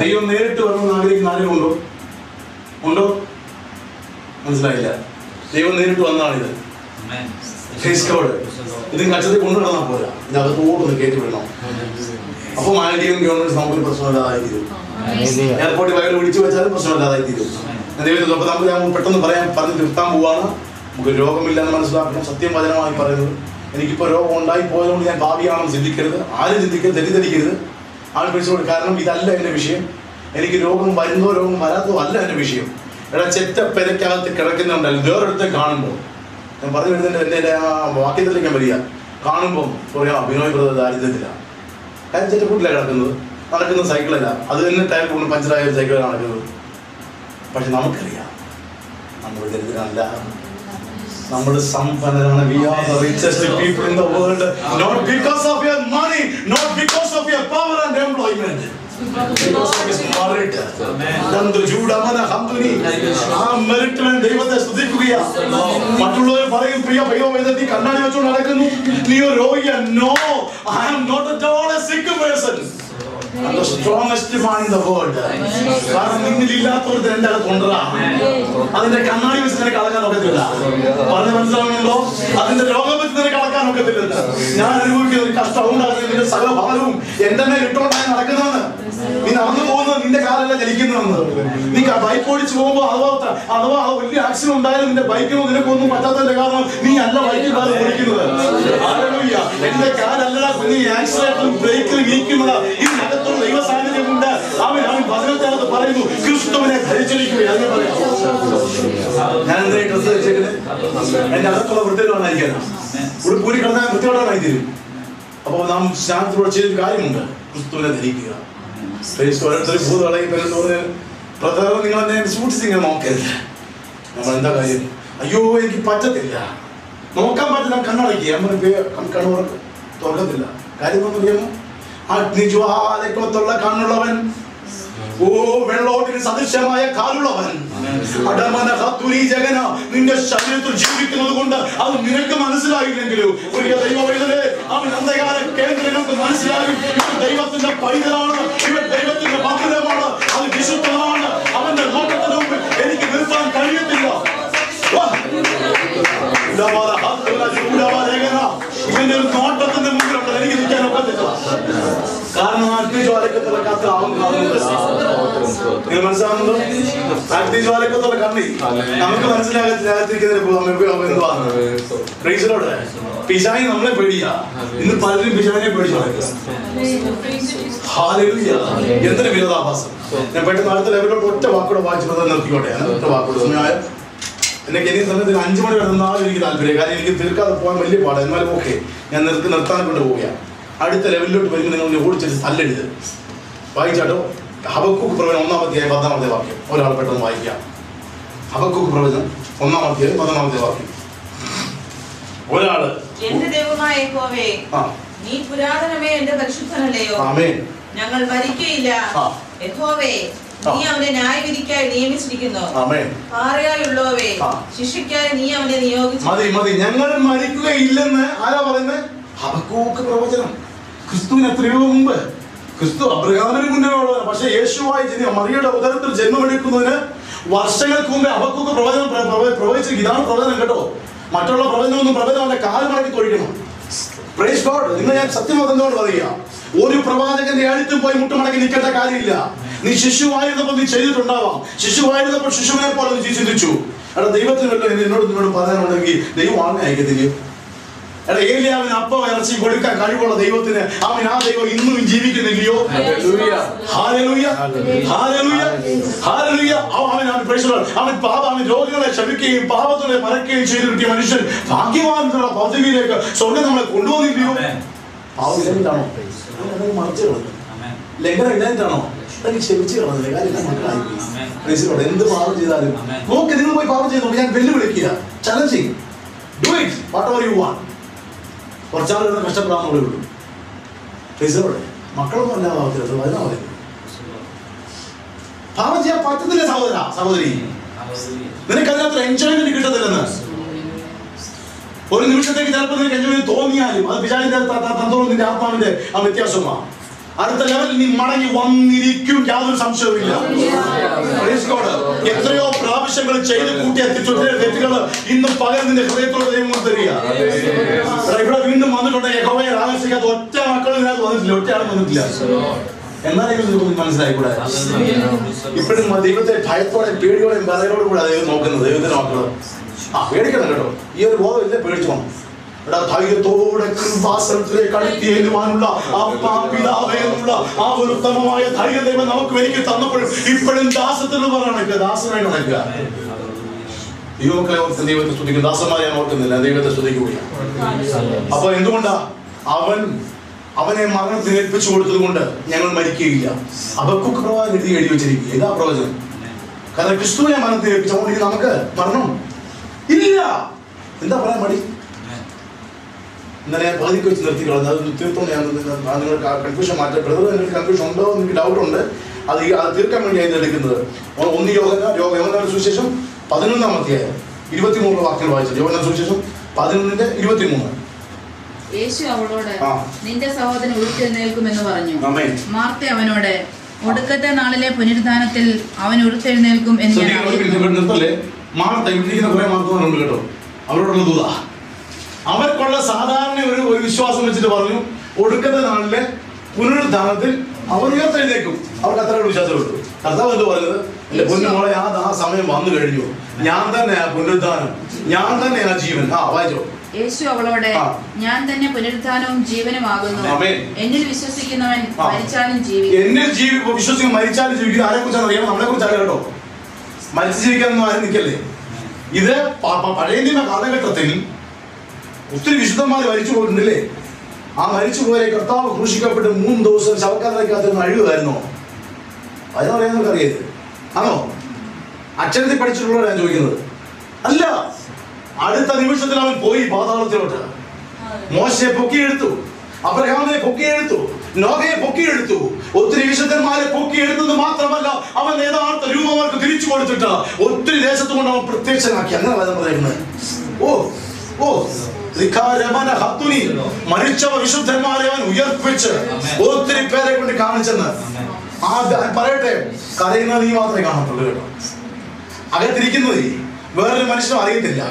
ദൈവം നേരിട്ട് വരണമെന്ന് ആഗ്രഹിക്കുന്ന ആരെങ്കിലും ഉണ്ടോ? മനസ്സിലായില്ല. ദൈവം നേരിട്ട് വന്നാണിത്. ഇത് കച്ചത്തിൽ കൊണ്ടുവിടണം പോരാ, ഇതിനകത്തോടൊന്ന് കയറ്റി വിടണം. അപ്പൊ മാനവീയം ഗവൺമെന്റ് നമുക്കൊരു പ്രശ്നമില്ലാതായി തീരും. എയർപോർട്ടിൽ വയൽ ഒഴിച്ചു വെച്ചാലും പ്രശ്നമില്ലാതായി തീരും. ദൈവത്തിൽ അപ്പൊ നമ്മൾ പെട്ടെന്ന് പറഞ്ഞ് നിർത്താൻ പോവാണ്. നമുക്ക് രോഗമില്ലെന്ന് മനസ്സിലാക്കണം. സത്യം വചനമായി പറയുന്നത്. എനിക്കിപ്പോൾ രോഗം ഉണ്ടായി പോയതുകൊണ്ട് ഞാൻ ഭാവിയാണെന്ന് ചിന്തിക്കരുത്. ആരും ചിന്തിക്കരുത്, തെറ്റിദ്ധരിക്കരുത്. ആൾ പിടിച്ചോട്. കാരണം ഇതല്ല എൻ്റെ വിഷയം. എനിക്ക് രോഗം വരുന്നോ രോഗം വരാത്തോ അല്ല എൻ്റെ വിഷയം. എടാ ചെറ്റ പെരക്കകത്ത് കിടക്കുന്നുണ്ടല്ലോ വേറൊരുത്തെ കാണുമ്പോൾ, ഞാൻ പറഞ്ഞു വരുന്നതിൻ്റെ എൻ്റെ ആ വാക്യത്തിലേക്ക് ഞാൻ വരിക. കാണുമ്പം പറയാം ബിനോയ് ബ്രദർ ദാരിദ്ര്യത്തിലാണ്. കാര്യം ചെറ്റക്കൂട്ടിലാണ് കിടക്കുന്നത്, നടക്കുന്ന സൈക്കിളല്ല. അത് തന്നെ ടയർ കൊണ്ട് പഞ്ചറായ ഒരു സൈക്കിളാണ് നടക്കുന്നത്. പക്ഷെ നമുക്കറിയാം നമ്മൾ ദരിദ്രനല്ല, നമ്മൾ സമ്പന്നരാണ്. We are the richest people in the world, not because of your money, not because of your power and employment. ദൈവത്തെ സ്തുതിക്കുകയാ. മറ്റുള്ളവർ പറയും പ്രിയ നീ കണ്ണാടി വെച്ചുകൊണ്ട് നടക്കുന്നു, നീ ഒരു രോഗിയാ. No, I am not at all a sick person. I'm the strongest man in the world. കാരണം നിന്നിലില്ലാത്തവർക്ക് എൻ്റെ അകത്ത് കൊണ്ടുവരാ. അതിന്റെ കണ്ണാടി വെച്ച് നിനക്ക് അളക്കാൻ ഒക്കത്തില്ല. പറഞ്ഞ് മനസ്സിലാവുന്നുണ്ടോ? അതിന്റെ രോഗം വെച്ച് നിനക്ക് അളക്കാൻ ഒക്കത്തില്ല. ഞാൻ അനുഭവിക്കുന്ന ഒരു കഷ്ടം ഉണ്ടാകുന്നതിന്റെ സകല ഭാരവും എന്റെ മേൽ ഇട്ടുകൊണ്ടാണ് നടക്കുന്നതെന്ന്. നീ നടന്നു പോകുന്നത് നിന്റെ കാലല്ല ചലിക്കുന്നതെന്ന്. നീ ബൈക്ക് ഓടിച്ചു പോകുമ്പോൾ അഥവാ വലിയ ആക്സിഡന്റ് ഉണ്ടായാലും നിന്റെ ബൈക്കിനോ നിനക്കൊന്നും പറ്റാത്തതിന്റെ കാരണം നീ അല്ല ബൈക്കിൽ കാലം ഓടിക്കുന്നത്. എന്റെ കാലല്ലടാ നീ ആക്സിഡന്റിലും ബ്രേക്കിൽ വീക്കുന്നത്. ഇതിനകത്തുള്ള ദൈവ സാന്നിധ്യമുണ്ട്. അവൻ വചനത്തിനകത്ത് പറയുന്നു ക്രിസ്തുവിനെ ധരിച്ചിരിക്കുകയാണ്. ഞാൻ എന്തിനാ ഡ്രസ് ധരിച്ചേക്കുന്നത്? എന്റെ അകത്തുള്ള വൃത്തികളായിരിക്കണം. ഉടുപ്പൂരി കിടന്നാൽ വൃത്തികളായി തീരും. അപ്പോൾ നാം സ്നാനത്തിലൂടെ ചെയ്തൊരു കാര്യമുണ്ട്, ക്രിസ്തുവിനെ ധരിക്കുക. ഓരോരുത്തരും ഭൂതകളെയും പ്രധാനം നിങ്ങൾ എന്നെ സൂക്ഷിച്ച് ഇങ്ങനെ നോക്കരുത്. നമ്മൾ എന്താ കാര്യം? അയ്യോ എനിക്ക് പറ്റത്തില്ല, നോക്കാൻ പറ്റില്ല, കണ്ണടയ്ക്കുക. കണ്ണു തുറക്കത്തില്ല. കാര്യം ഒന്നും അറിയാമോ? അഗ്നിജ്വാലയ്ക്കൊത്തുള്ള കണ്ണുള്ളവൻ, ഓ വെള്ളോട്ടിന് സദൃശമായ കാലുള്ളവൻ, നിന്റെ ശരീരത്തിൽ ജീവിക്കുന്നത് കൊണ്ട് അത് നിനക്ക് മനസ്സിലായില്ലെങ്കിലും പ്രിയ ദൈവവൈതലേ, അവൻ അന്ധകാര കേന്ദ്രങ്ങൾക്ക് മനസ്സിലാകും. ഇവൻ ദൈവത്തിന്റെ പൈതലാണ്, ഇവൻ ദൈവത്തിന്റെ മന്ദിരമാണ്, അത് വിശുദ്ധമാണ്. അവന്റെ നോട്ടത്തിന് മുമ്പിൽ എനിക്ക് നിർത്താൻ കഴിയത്തില്ല. ഇവന്റെ ഒരു നോട്ടത്തിന്റെ മുമ്പിലുണ്ട് എനിക്ക് നിൽക്കാൻ ഒക്കത്തില്ല. കാരണം അഗ്നിജ്വാലയ്ക്കത്തുള്ള കത്ത് അവൻ കാണുന്നുണ്ട്. നിങ്ങൾ മനസ്സിലാവുന്നുണ്ടോ? അഗ്നിജ്വാലയ്ക്കത്തുള്ള കണ്ണി നമുക്ക് മനസ്സിലാകത്തിരിക്കുന്നതിന് പിശാചി നമ്മളെ പേടിയാ. ഇന്ന് പലരും പിശാചിനെ പേടിച്ചു നടക്കുക. എന്തൊരു വിരോധാഭാസം. ഞാൻ പെട്ടെന്ന് അടുത്ത ലെവലിലോട്ട് ഒറ്റ വാക്കൂടെ വായിച്ചപ്പോൾ നിർത്തിക്കോട്ടെ. ഒറ്റ വാക്കൂടെ സമയമായ എനിക്ക് ഇനി സമയത്തിന് 5 മണി വരെ നിന്നാലും എനിക്ക് താല്പര്യം. കാരണം എനിക്ക് തീർക്കാതെ പോകാൻ വലിയ പാടാണ്. എന്നാലും ഓക്കെ, ഞാൻ നിർത്താൻ കൊണ്ട് പോവുകയാണ്. അടുത്ത ലെവലിലോട്ട് വരുമ്പോൾ നിങ്ങൾ ഓടിച്ചിട്ട് തല്ലരുത്. വായിച്ചാട്ടോ. ഹബക്കൂക്ക് പ്രവചനം 1-ാം അധ്യായം 10-ാമത്തെ വാക്യം. ഒരാൾ പെട്ടെന്ന് വായിക്കാം. ഹബക്കൂക്ക് പ്രവചനം 1-ാം അധ്യായം 10-ാമത്തെ വാക്യം. ഒരാള്, എന്റെ ദൈവമായ യഹോവേ, നീ പുരാതനമേ എന്റെ പരിശുദ്ധനല്ലയോ? ഞങ്ങൾ മരിക്കയില്ല. യഹോവേ, നീ അവനെ ന്യായവിധിക്കായി നിയമിച്ചിരിക്കുന്നു. പാറയായുള്ളവേ, ശിക്ഷയ്ക്കായി നീ അവനെ നിയോഗിച്ചു. മതി, ഞങ്ങൾ മരിക്കുകയില്ലെന്ന് ആരാ പറയുന്നത്? ഹബക്കൂക്ക് പ്രവചനം. ക്രിസ്തുവിന് എത്രയോ മുമ്പ്, ക്രിസ്തു അബ്രഹാമിന് മുന്നേ ഉള്ളവരാണ്. പക്ഷെ യേശുവായി മറിയയുടെ ഉദരത്തിൽ ജന്മമെടുക്കുന്നതിന് വർഷങ്ങൾക്ക് മുമ്പേ ഹബക്കൂക്ക് പ്രവചനം പ്രവചിച്ചിരിക്കും. ഇതാണ് പ്രവചനം കേട്ടോ. മറ്റുള്ള പ്രവചനമൊന്നും പ്രവചനം കാല് മടക്കി തൊഴിക്കണം. Praise God. ഇന്ന് ഞാൻ സത്യമതോട് പറയുക, ഒരു പ്രവാചകന്റെ എഴുത്തും പോയി മുട്ടുമടക്കി നിൽക്കേണ്ട കാര്യമില്ല. നീ ശിശുവായിരുന്നപ്പോൾ നീ ചെയ്തിട്ടുണ്ടാവാം. ശിശുവായിരുന്നപ്പോൾ ശിശുവിനെ പോലെ നീ ചിന്തിച്ചു. എടാ ദൈവത്തിന് വല്ലതും നിന്നോട് പറയാനുണ്ടെങ്കിൽ ദൈവം ആളിനെ അയക്കത്തില്ലയോ? എടാ ഏലിയാവിന് അപ്പം ഇറച്ചി കൊടുക്കാൻ കഴിവുള്ള ദൈവത്തിന് അവൻ ആ ദൈവം ഇന്നും ജീവിക്കുന്നില്ലയോ? അവൻ രോഗികളെ ക്ഷമിക്കുകയും പാപത്തിനെ മറക്കുകയും ചെയ്തു കിട്ടിയ മനുഷ്യൻ ഭാഗ്യവാനുള്ള പദവിയിലേക്ക് സ്വർണ്ണം നമ്മളെ കൊണ്ടുപോകുന്നില്ലയോ? പാവം ഇല്ലായിട്ടാണോ? മറിച്ച് കളഞ്ഞു. ലംഘനം ഇല്ലായിട്ടാണോ? ക്ഷമിച്ച് കളഞ്ഞില്ല. കാര്യം മക്കളായി. എന്ത് പാപം ചെയ്താലും നോക്ക്, നിങ്ങൾ പോയി പാപം ചെയ്തു. ഞാൻ വെല്ലുവിളിക്കുക, challenging. Do it what you want. കുറച്ചാളുകൾ കഷ്ടപ്പെടാവുന്നേ ഉള്ളൂ. മക്കളൊന്നും അല്ലാതെ വരുന്ന പാപം ചെയ്യാൻ പറ്റത്തില്ല സഹോദരി. നിനക്ക് അതിനകത്ത് എൻജോയ്മെന്റ് കിട്ടത്തില്ലെന്ന് ഒരു നിമിഷത്തേക്ക് ചിലപ്പോൾ നിനക്ക് എൻജോയ്മെന്റ് തോന്നിയാലും അത് പിശാചിന്റെ തന്ത്രവും നിന്റെ ആത്മാവിന്റെ ആ വ്യത്യാസമാണ്. അടുത്ത ലെവലിൽ നീ മടങ്ങി വന്നിരിക്കും, യാതൊരു സംശയവുമില്ല. എത്രയോ പ്രാവശ്യങ്ങൾ ചെയ്ത് കൂട്ടി എത്തിച്ചു തെറ്റുകൾ ഇന്നും പകരം നിന്റെ ഹൃദയത്തോടെ ദൈവം തരിക. ഇവിടെ വീണ്ടും വന്നിട്ടുണ്ട്. യഹോവയെ ആകർഷിക്കാത്ത ഒറ്റ മക്കളും ഇതിനകത്ത് വന്നിട്ടില്ല, ഒറ്റ ആളും വന്നിട്ടില്ല. എന്നാലും മനസ്സിലായിക്കൂടെ? ഇപ്പോഴും ദൈവത്തെ ഭയത്തോടെ പേടിയോടെയും പറയോടും കൂടെ ദൈവം നോക്കുന്നത്. ദൈവത്തിന്റെ മക്കള് പേടിക്കണം കേട്ടോ. ഈ ഒരു ബോധം ഇല്ല, പേടിച്ചു പോകണം. ധൈര്യത്തോടെ കൃപാസനത്തിലേക്ക് അടുത്തിയേരുവാനുള്ള ആ ഒരു ഉത്തമമായ ധൈര്യം ദൈവം നമുക്ക് എനിക്ക് തന്നപ്പോഴും ഇപ്പോഴും ദാസത്തിന് പറയണ ദാസനായി നടക്കുക. ദൈവമക്കളെ ഓർത്ത് ദൈവത്തെ സ്തുതിക്കും. ദാസന്മാരെ ഞാൻ ഓർക്കുന്നില്ല, ദൈവത്തെ സ്തുതിക്കുകയാണ്. അപ്പൊ എന്തുകൊണ്ടാ അവനെ മരണത്തിന് ഏൽപ്പിച്ചു കൊടുത്തത് കൊണ്ട് ഞങ്ങൾ മരിക്കുകയില്ല. ഹബക്കൂക്ക് പ്രവാചകൻ എഴുതി വെച്ചിരിക്കുക. ഇതാ പ്രവചനം. കാരണം ക്രിസ്തുവിനെ മരണത്തിന് ഏൽപ്പിച്ചുകൊണ്ട് നമുക്ക് മരണം ഇല്ല. എന്താ പറയാൻ മടി? ഇന്നലെ ഞാൻ പകുതിക്ക് വെച്ച് നിർത്തി കളഞ്ഞു. അത് തീർത്തും ഞാൻ നിങ്ങൾ കൺഫ്യൂഷൻ മാറ്റാം. ബ്രദർ, എനിക്ക് കൺഫ്യൂഷൻ ഉണ്ടോ എന്ന് എനിക്ക് ഡൗട്ടുണ്ട്. അത് തീർക്കാൻ വേണ്ടിയാണ് എടുക്കുന്നത്. 1 യോഹന്നാന്റെ സുവിശേഷം 11-ാം അധ്യായം 23 വാക്യങ്ങൾ വായിച്ചത്. യോഹന്നാന്റെ സുവിശേഷം 11:23. യേശു അവളോട്, നിന്റെ സഹോദരൻ ഉയർത്തെഴുന്നേൽക്കുമെന്ന് പറഞ്ഞു. മാർത്ത അവനോട്, ഒടുക്കത്തെ നാളിലെ പുനരുദ്ധാനത്തിൽ അവൻ ഉയർത്തെഴുന്നേൽക്കും എന്ന് മാർത്ത ഇരിക്കുന്ന കുറെ മാർത്തമാരുണ്ട് കേട്ടോ. അവരോടുള്ള ദൂത അവർക്കുള്ള സാധാരണ ഒരു വിശ്വാസം വെച്ചിട്ട് പറഞ്ഞു, ഒടുക്കത്തെ നാളിലെ പുനരുദ്ധാനത്തിൽ അവർ ഉയർത്തെഴുന്നേക്കും. അവർക്ക് അത്ര വിശ്വാസമുള്ളൂ. കർത്താവ് എന്ത് പറഞ്ഞത്? എന്റെ പൊന്നുമോളെ, ആ സമയം വന്നു കഴിഞ്ഞു. ഞാൻ തന്നെയാ പുനരുദ്ധാനം, ഞാൻ തന്നെയാ ജീവൻ. വായിച്ചോ. യേശു അവളോട്, ഞാൻ തന്നെ പുനരുദ്ധാനവും ജീവനുമാകുന്നു. എന്നിൽ വിശ്വസിക്കുന്നവൻ മരിച്ചാലും ജീവിക്കും. എന്നിൽ വിശ്വസിക്കും, മരിച്ചാലും ജീവിക്കും. ആരെ കുറിച്ചാണ് അറിയാം? നമ്മളെ കുറിച്ചല്ല കേട്ടോ. മരിച്ചു ജീവിക്കാനൊന്നും ആരും നിൽക്കല്ലേ. ഇത് പഴയ നിയമ കാലഘട്ടത്തിൽ ഒത്തിരി വിശുദ്ധന്മാർ മരിച്ചു പോയിട്ടുണ്ടല്ലേ. ആ മരിച്ചു പോയ കർത്താവ് ക്രൂശിക്കപ്പെട്ട് 3 ദിവസം ശവക്കല്ലറയ്ക്കകത്ത് അഴുകുമായിരുന്നോ? അതിനറിയാൻ നമുക്ക് അറിയത് ആണോ? അക്ഷരത്തിൽ പഠിച്ചിട്ടുള്ളവരാണ് ഞാൻ ചോദിക്കുന്നത്. അല്ല, അടുത്ത നിമിഷത്തിൽ അവൻ പോയി പാതാളത്തിലോട്ട്. മോശയെ പൊക്കിയെടുത്തു, അബ്രഹാമിനെ പൊക്കിയെടുത്തു, നോഹയെ പൊക്കിയെടുത്തു, ഒത്തിരി വിശുദ്ധന്മാരെ പൊക്കിയെടുത്തത് മാത്രമല്ല, അവൻ യഥാർത്ഥ രൂപം അവർക്ക് തിരിച്ചു കൊടുത്തിട്ട് ഒത്തിരി ദേശത്ത് കൊണ്ട് അവൻ പ്രത്യക്ഷനാക്കി. അങ്ങനെ പറയുന്നത്. മരിച്ചവ വിശുദ്ധന്മാരെ അവൻ ഉയർപ്പിച്ച് ഒത്തിരി പേരെ കൊണ്ട് കാണിച്ചെന്ന് പറയട്ടെ. കരയുന്നത് നീ മാത്രമേ കാണത്തുള്ളൂ കേട്ടോ. അകത്തിരിക്കുന്നത് വേറൊരു മനുഷ്യനും അറിയത്തില്ല.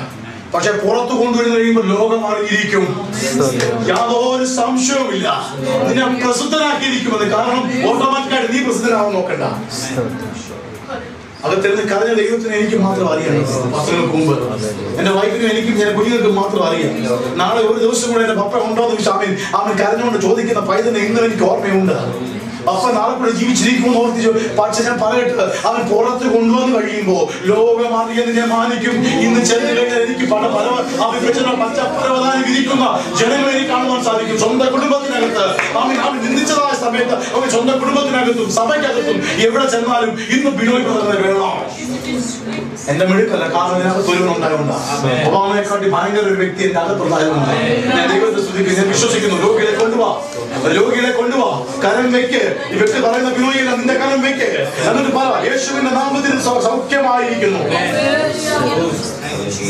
പക്ഷെ പുറത്തു കൊണ്ടുവരുന്ന കഴിയുമ്പോൾ ലോകം അറിയിരിക്കും. യാതൊരു സംശയവുമില്ല. നിന്നെ പ്രസിദ്ധനാക്കിയിരിക്കുമെന്ന്. കാരണം ഓട്ടോമാറ്റിക്കായിട്ട് നീ പ്രസിദ്ധനാവാൻ നോക്കണ്ട. അകത്തിരുന്ന് കരഞ്ഞ ദൈവത്തിന് എനിക്ക് മാത്രം അറിയാം. വർഷങ്ങൾക്ക് മുമ്പ് എന്റെ വൈഫിനും എനിക്കും എന്റെ കുഞ്ഞുങ്ങൾക്കും മാത്രം അറിയാം. നാളെ ഒരു ദിവസം കൂടെ എന്റെ പപ്പ ഉണ്ടോ എന്ന് ചോദിച്ചാൽ അവൻ കരഞ്ഞുകൊണ്ട് ചോദിക്കുന്ന പൈതനെ ഇന്നും എനിക്ക് ഓർമ്മയുണ്ട്. പപ്പ നാളെ കൂടെ ജീവിച്ചിരിക്കുമെന്ന് ഓർത്തിച്ചു. പക്ഷെ ഞാൻ പറയട്ടെ, അവൻ പുറത്ത് കൊണ്ടുവന്ന് കഴിയുമ്പോ ലോകം അറിയുന്നതിനെ മാനിക്കും. ഇന്ന് ചെന്ന് കഴിഞ്ഞാൽ എനിക്ക് പച്ചപ്പരവധാനം വിധിക്കുന്ന ജനങ്ങളെ എനിക്ക് കാണുവാൻ സാധിക്കും. സ്വന്തം കുടുംബത്തിനകത്ത് അവൻ നിന്ദിച്ചതായ സമയത്ത് അവൻ സ്വന്തം കുടുംബത്തിനകത്തും സഭയ്ക്കകത്തും എവിടെ ചെന്നാലും ഇന്ന് ബിനോയ് വേണം. എന്റെ മെടുക്കല്ല, കാരണം ഇതിനകത്ത് ഒരുവനുണ്ടായതുകൊണ്ട്. ഒബാമയെക്കാട്ടി ഭയങ്കര ഒരു വ്യക്തി എന്റെ അകത്തുണ്ടായതുകൊണ്ട് ഞാൻ ദൈവത്തെ സ്തുതിക്കുന്നു. ഞാൻ വിശ്വസിക്കുന്നു. രോഗികളെ കൊണ്ടുപോവാ, കരം വെക്ക്. ഈ വ്യക്തി പറയുന്ന ബിനോയില്ല, നിന്റെ കരം വെക്ക്. എന്നിട്ട് പറ, യേശുവിന്റെ നാമത്തിൽ സൗഖ്യമായിരിക്കുന്നു.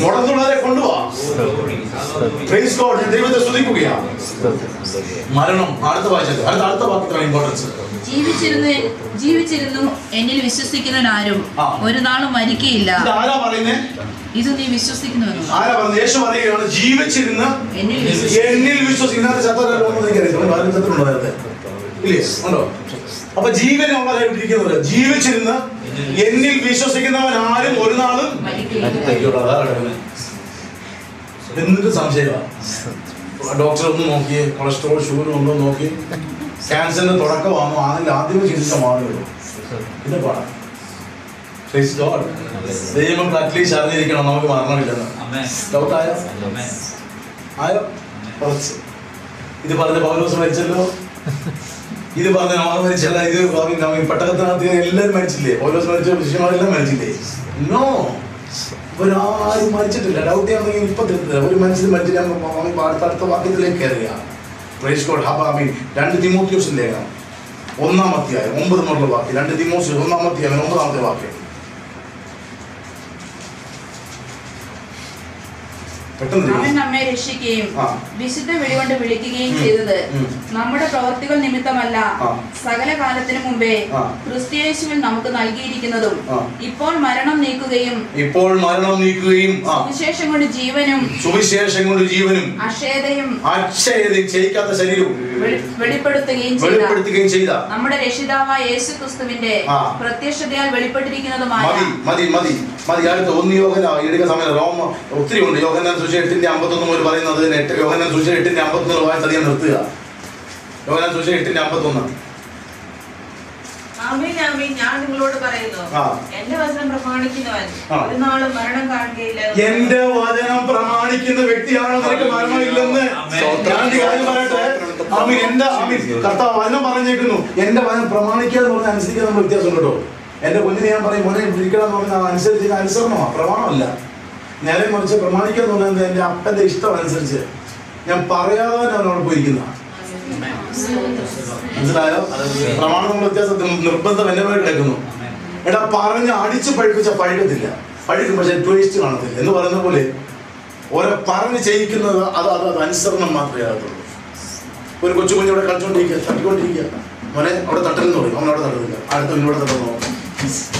മുടന്നുള്ളവരെ കൊണ്ടുപോവാ. ദൈവത്തെ സ്തുതിക്കുകയാണ്. മരണം അടുത്ത വായിച്ചത് അടുത്ത വാക്യത്തിലാണ് ഇമ്പോർട്ടൻസ്. ജീവിച്ചിരുന്നു എന്നിൽ വിശ്വസിക്കുന്നവനാരും ഒരു നാളും മരിക്കയില്ല. ആരാ പറയുന്നേ? ഇത് നീ വിശ്വസിക്കുന്നു. ആരാ പറയുന്നത്? യേശു പറയുകയാണ്, ജീവിച്ചിരുന്ന് എന്നിൽ വിശ്വസിക്കുന്ന. ഇല്ലേ? ഉണ്ടോ? അപ്പൊ ജീവൻ ഇരിക്കുന്നത്. ജീവിച്ചിരുന്ന് എന്നിൽ വിശ്വസിക്കുന്നവൻ ആരും ഒരു നാളും എന്നിട്ട് സംശയമാണ്. ഡോക്ടർ ഒന്ന് നോക്കിയേ, കൊളസ്ട്രോൾ ഷുഗർ ഒന്നും നോക്കി, ക്യാൻസറിന്റെ തുടക്കമാണോ ആണെങ്കിൽ ആദ്യമേ ചിന്തിച്ച മാറുകയുള്ളൂ. പിന്നെ പാടാം. ദൈവം അറ്റ്ലീസ്റ്റ് അറിഞ്ഞിരിക്കണം നമുക്ക് മരണമില്ലെന്ന്. ഡൗട്ടായോ? ആയോ? കുറച്ച് ഇത് പറഞ്ഞ പൗലോസ് മരിച്ചല്ലോ, ഇത് പറഞ്ഞ നോഹ മരിച്ചല്ല, ഇത് പെട്ടകത്തിനകത്ത് എല്ലാവരും മരിച്ചില്ലേ? പൗലോസ് മരിച്ച ശിഷ്യന്മാരെല്ലാം മരിച്ചില്ലേ? നോ, ഇവരാരും മരിച്ചിട്ടില്ല. ഡൗട്ട് ചെയ്യാൻ ഇപ്പൊ തീർത്തില്ല. ഒരു മനുഷ്യൻ മരിച്ചില്ല. അടുത്ത വാക്യത്തിലേക്ക് കയറുക. 2 തിമോത്തിയോസിന്റെ ലേഖനം 1-ാം അധ്യായം 9 എന്നുള്ള വാക്യം. 2 തിമോത്തിയോസ് 1-ാം അധ്യായം 9-ാമത്തെ വാക്യം. അവൻ നമ്മെ രക്ഷിക്കുകയും വിശുദ്ധ വിളികൊണ്ട് വിളിക്കുകയും ചെയ്തത് നമ്മുടെ പ്രവൃത്തികൾ നിമിത്തമല്ല, സകല കാലത്തിനു മുമ്പേ ക്രിസ്തുയേശുവിൽ നമുക്ക് നൽകിയിരിക്കുന്നതും ഇപ്പോൾ മരണം നീക്കുകയും സുവിശേഷം കൊണ്ട് ജീവനും അക്ഷയതയും ക്ഷയിക്കാത്ത ശരീരവും വെളിപ്പെടുത്തുകയും ചെയ്ത നമ്മുടെ രക്ഷിതാവായ യേശു ക്രിസ്തുവിന്റെ പ്രത്യക്ഷതയാൽ വെളിപ്പെട്ടിരിക്കുന്നതുമായ ഒത്തിരി ഉണ്ട്. യോഹന്നാൻ സുവിശേഷം 8:51 മുതൽ പറയുന്നത് യോഹന്നാൻ സുവിശേഷം 8:51 വായിച്ച് അധികം നിർത്തുക. യോഹന്നാൻ സുവിശേഷം 8:51. ഞാൻ നിങ്ങളോട് പറയുന്നു, എന്റെ വചനം പ്രമാണിക്കുന്നവൻ ഒരു നാളും മരണം കാണുകയില്ല. എന്റെ വചനം പ്രമാണിക്കുന്ന വ്യക്തിയാണോ നിനക്ക് മരണമില്ലെന്ന് കർത്താവ് വചനം പറഞ്ഞേക്കുന്നു. എന്റെ വചനം പ്രമാണിക്കുക എന്ന് പറഞ്ഞാൽ അനുസരിക്കുക നമ്മൾ വ്യത്യാസം കേട്ടോ. എന്റെ കുഞ്ഞിനെ ഞാൻ പറയും മോനെ വിളിക്കണം എന്ന് പറഞ്ഞാൽ അനുസരിച്ച് അനുസരണമാണ്, പ്രമാണമല്ല. നേരെ മറിച്ച് പ്രമാണിക്കുക എന്ന് പറഞ്ഞാൽ എന്റെ അപ്പന്റെ ഇഷ്ടം അനുസരിച്ച് ഞാൻ പറയാതെ അവനോട് പോയിരിക്കുന്ന. മനസ്സിലായോ? പ്രമാണം നമ്മൾ വ്യത്യാസം നിർബന്ധം എന്നെ പോലെ കിടക്കുന്നു. എടാ പറഞ്ഞ് അടിച്ച് പഴുപ്പിച്ച പഴുക്കത്തില്ല, പഴുക്കും പക്ഷെ ട്വേസ്റ്റ് കാണത്തില്ല എന്ന് പറയുന്ന പോലെ ഓരോ പറഞ്ഞ് ചെയ്യിക്കുന്നത് അത് അനുസരണം മാത്രമേ ആകത്തുള്ളൂ. ഒരു കൊച്ചു കുഞ്ഞിവിടെ കളിച്ചോണ്ടിരിക്കുക, തട്ടിക്കൊണ്ടിരിക്കുക, മോനെ അവിടെ തട്ടലെന്ന് പറയും, അവനവിടെ തട്ടുന്നില്ല, അടുത്ത ഇവിടെ തട്ടുന്നു,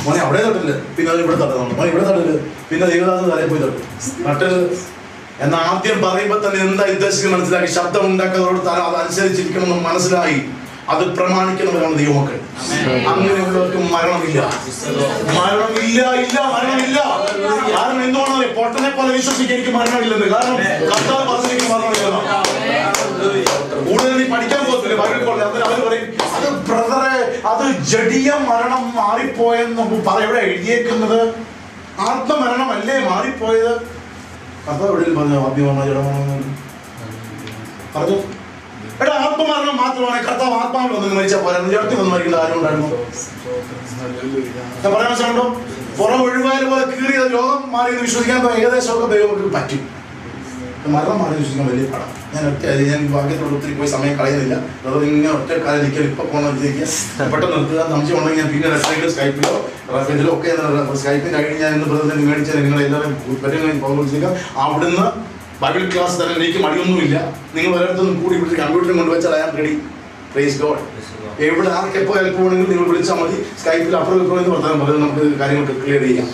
മോനെ അവിടെ തട്ടില്ല, പിന്നെ അത് ഇവിടെ തട്ടുന്നു, മോനെ ഇവിടെ തട്ടില്ല, പിന്നെ ദൈവദാസ തലയിൽ പോയി തട്ടും, തട്ടല് എന്ന ആദ്യം പറയുമ്പോൾ തന്നെ എന്താ ഉദ്ദേശിക്കുന്നത് മനസ്സിലാക്കി, ശബ്ദം ഉണ്ടാക്കുന്നവരോട് താൻ അത് അനുസരിച്ചിരിക്കണമെന്ന് മനസ്സിലായി. അത് പ്രമാണിക്കുന്നവരാണ് ദൈവമക്കൾ. അങ്ങനെയുള്ളവർക്ക് മരണമില്ല, മരണമില്ല, മരണമില്ല. കാരണം എന്തുകൊണ്ടാണ് പൊട്ടനെ പോലെ വിശ്വസിക്കാൻ എനിക്ക് മരണമില്ലെന്ന്. കാരണം കർത്താവ് പറഞ്ഞെനിക്ക് മരണമില്ലെന്ന്. കൂടുതൽ നീ പഠിക്കാൻ പോകത്തില്ല ബൈബിൾ പോലെ. അവർ പറയും അത് ബ്രദറെ അത് ജഡീയ മരണം മാറിപ്പോയെന്ന് എവിടെ എഴുതിയേക്കുന്നത്? ആത്മമരണമല്ലേ മാറിപ്പോയത്? കർത്താവ് എവിടെയും പറഞ്ഞു ആത്മീയമായ ജഡമരണം പറഞ്ഞു. എടാ ആത്മമരണം മാത്രമാണ്. കർത്താവ് ആത്മാവിൽ വന്ന് മരിച്ചാൽ പോരാ, ജഡത്തിൽ വന്ന് മരിക്കേണ്ട ആരും ഉണ്ടായിരുന്നു? ഞാൻ പറയാൻ വെച്ചാണ്ടോ പുറം ഒഴിവായ പോലെ കീറിയ രോഗം മാറിയെന്ന് വിശ്വസിക്കാൻ ഏകദേശമൊക്കെ ദൈവങ്ങൾക്ക് പറ്റും. മരണം മാറി വിശ്വസിക്കാൻ വലിയ പാടാണ്. ഞാൻ ഭാഗ്യത്തോട് ഒത്തിരി പോയി സമയം കളയുന്നില്ല. അത് ഇങ്ങനെ ഒറ്റ കാലം നിൽക്കാൻ ഇപ്പൊ പോകണമെന്നിരിക്കുക, പെട്ടെന്ന് നിർത്തുക. സംശയം ഉണ്ടെങ്കിൽ ഞാൻ പിന്നെ റെസ്റ്റൈഡിലോ സ്കൈപ്പിലോ ഇതിലോ ഒക്കെ സ്കൈപ്പിൽ കഴിഞ്ഞ് ഞാൻ ഇന്ന് പ്രതിനിധി മേടിച്ചാൽ നിങ്ങളെല്ലാവരും പറ്റുമെങ്കിൽ പങ്കുവെച്ചേക്കാം. അവിടുന്ന് ബൈബിൾ ക്ലാസ് തന്നെ എനിക്ക് മടിയൊന്നുമില്ല. നിങ്ങൾ ഒരിടത്തൊന്നും കൂടി വിളിച്ച് കമ്പ്യൂട്ടറിൽ കൊണ്ടുവച്ചാൽ I am ready. Praise God. എവിടെ ആർക്കെപ്പോൾ ഹെൽപ്പ് വേണമെങ്കിൽ നിങ്ങൾ വിളിച്ചാൽ മതി. സ്കൈപ്പിൽ അപ്പുറം ഇപ്പുറം എന്ന് പറഞ്ഞാൽ മതി, നമുക്ക് കാര്യങ്ങൾക്ക് ക്ലിയർ ചെയ്യാം.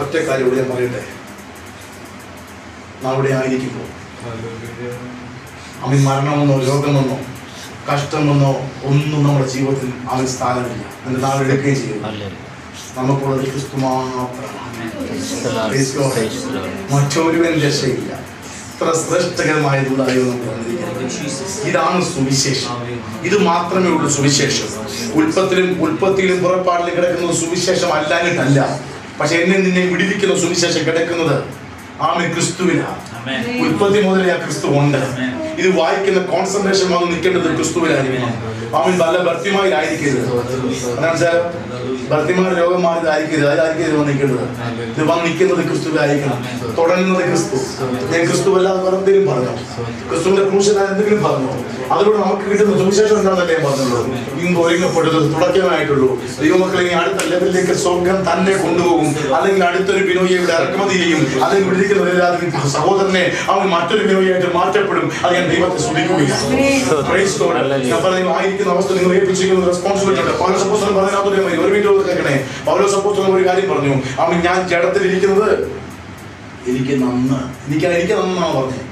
ഒറ്റ കാര്യം ഇവിടെ ഞാൻ പറയട്ടെ, നാം ഇവിടെ ആയിരിക്കുമ്പോൾ അവൻ മരണമെന്നോ രോഗമെന്നോ കഷ്ടമെന്നോ ഒന്നും നമ്മുടെ ജീവിതത്തിൽ അവൻ സ്ഥാനമില്ല. അതിന്റെ നാം എടുക്കുകയും ചെയ്യും. നമുക്കുള്ളത് ക്രിസ്തു മാത്രമാണ്. മറ്റൊരുവൻ രക്ഷയില്ല. ഇത്ര ശ്രേഷ്ഠകരമായതുള്ള ഇതാണ് സുവിശേഷം. ഇത് മാത്രമേ ഉള്ളൂ സുവിശേഷം. ഉൽപ്പത്തിയിലും പുറപ്പാടിലും കിടക്കുന്നത് സുവിശേഷം അല്ലാഞ്ഞിട്ടല്ല. പക്ഷെ എന്നെ നിന്നെ വിടിവിക്കുന്ന സുവിശേഷം കിടക്കുന്നത് ആമേൻ ക്രിസ്തുവിലാണ്. ഉൽപ്പത്തി മുതലേ ആ ക്രിസ്തു ഉണ്ട്. ഇത് വായിക്കുന്ന കോൺസെൻട്രേഷൻ വന്ന് നിൽക്കേണ്ടത് ക്രിസ്തുവിലായിരിക്കണം. അവൻ വല്ല ഭർത്തിമാരിലായിരിക്കരുത്. ഭർത്തിമാർ രോഗം മാറിയതായിരിക്കരുത്, അതായിരിക്കരുത് വന്ന് നിൽക്കേണ്ടത്. ഇത് വന്ന് നിൽക്കുന്നത് ക്രിസ്തുവിലായിരിക്കണം. തുടങ്ങുന്നത് ക്രിസ്തു. ഞാൻ ക്രിസ്തു അല്ലാതെ വേറെ എന്തെങ്കിലും പറഞ്ഞു, ക്രിസ്തുവിന്റെ ക്രൂശിലായ എന്തെങ്കിലും പറഞ്ഞു, അതിലൂടെ നമുക്ക് കിട്ടുന്ന സുവിശേഷം എന്താണെന്നല്ലേ ഞാൻ പറഞ്ഞുള്ളൂ. ഇന്ന് ഒരുങ്ങപ്പെടുന്നത് തുടക്കമായിട്ടുള്ളൂ. ദൈവമക്കളെ ഇനി അടുത്ത ലെവലിലേക്ക് സ്വർഗം തന്നെ കൊണ്ടുപോകും. അല്ലെങ്കിൽ അടുത്തൊരു ബിനോയെ ഇവിടെ ഇറക്കുമതി ചെയ്യും. അല്ലെങ്കിൽ വിളിക്കുന്ന സഹോദരനെ അവൻ മറ്റൊരു ബിനോയായിട്ട് മാറ്റപ്പെടും. അത് ഞാൻ ദൈവത്തെ സ്തുതിക്കുകയാണ്. ഞാൻ പറയുന്നത് ആയിരിക്കുന്ന അവസ്ഥ നിങ്ങൾ ഏൽപ്പിച്ചിരിക്കുന്ന റെസ്പോൺസിബിലിറ്റി ഉണ്ട്. പൗലോസ് അപ്പോസ്തലൻ പറഞ്ഞതിനകത്ത് ഒരു മിനിറ്റ് കേൾക്കണേ. പൗലോസ് അപ്പോസ്തലൻ ഒരു കാര്യം പറഞ്ഞു, അവൻ ഞാൻ ജഡത്തിലിരിക്കുന്നത് എനിക്ക് നന്ന്, എനിക്ക് നന്നാണ് പറഞ്ഞത്.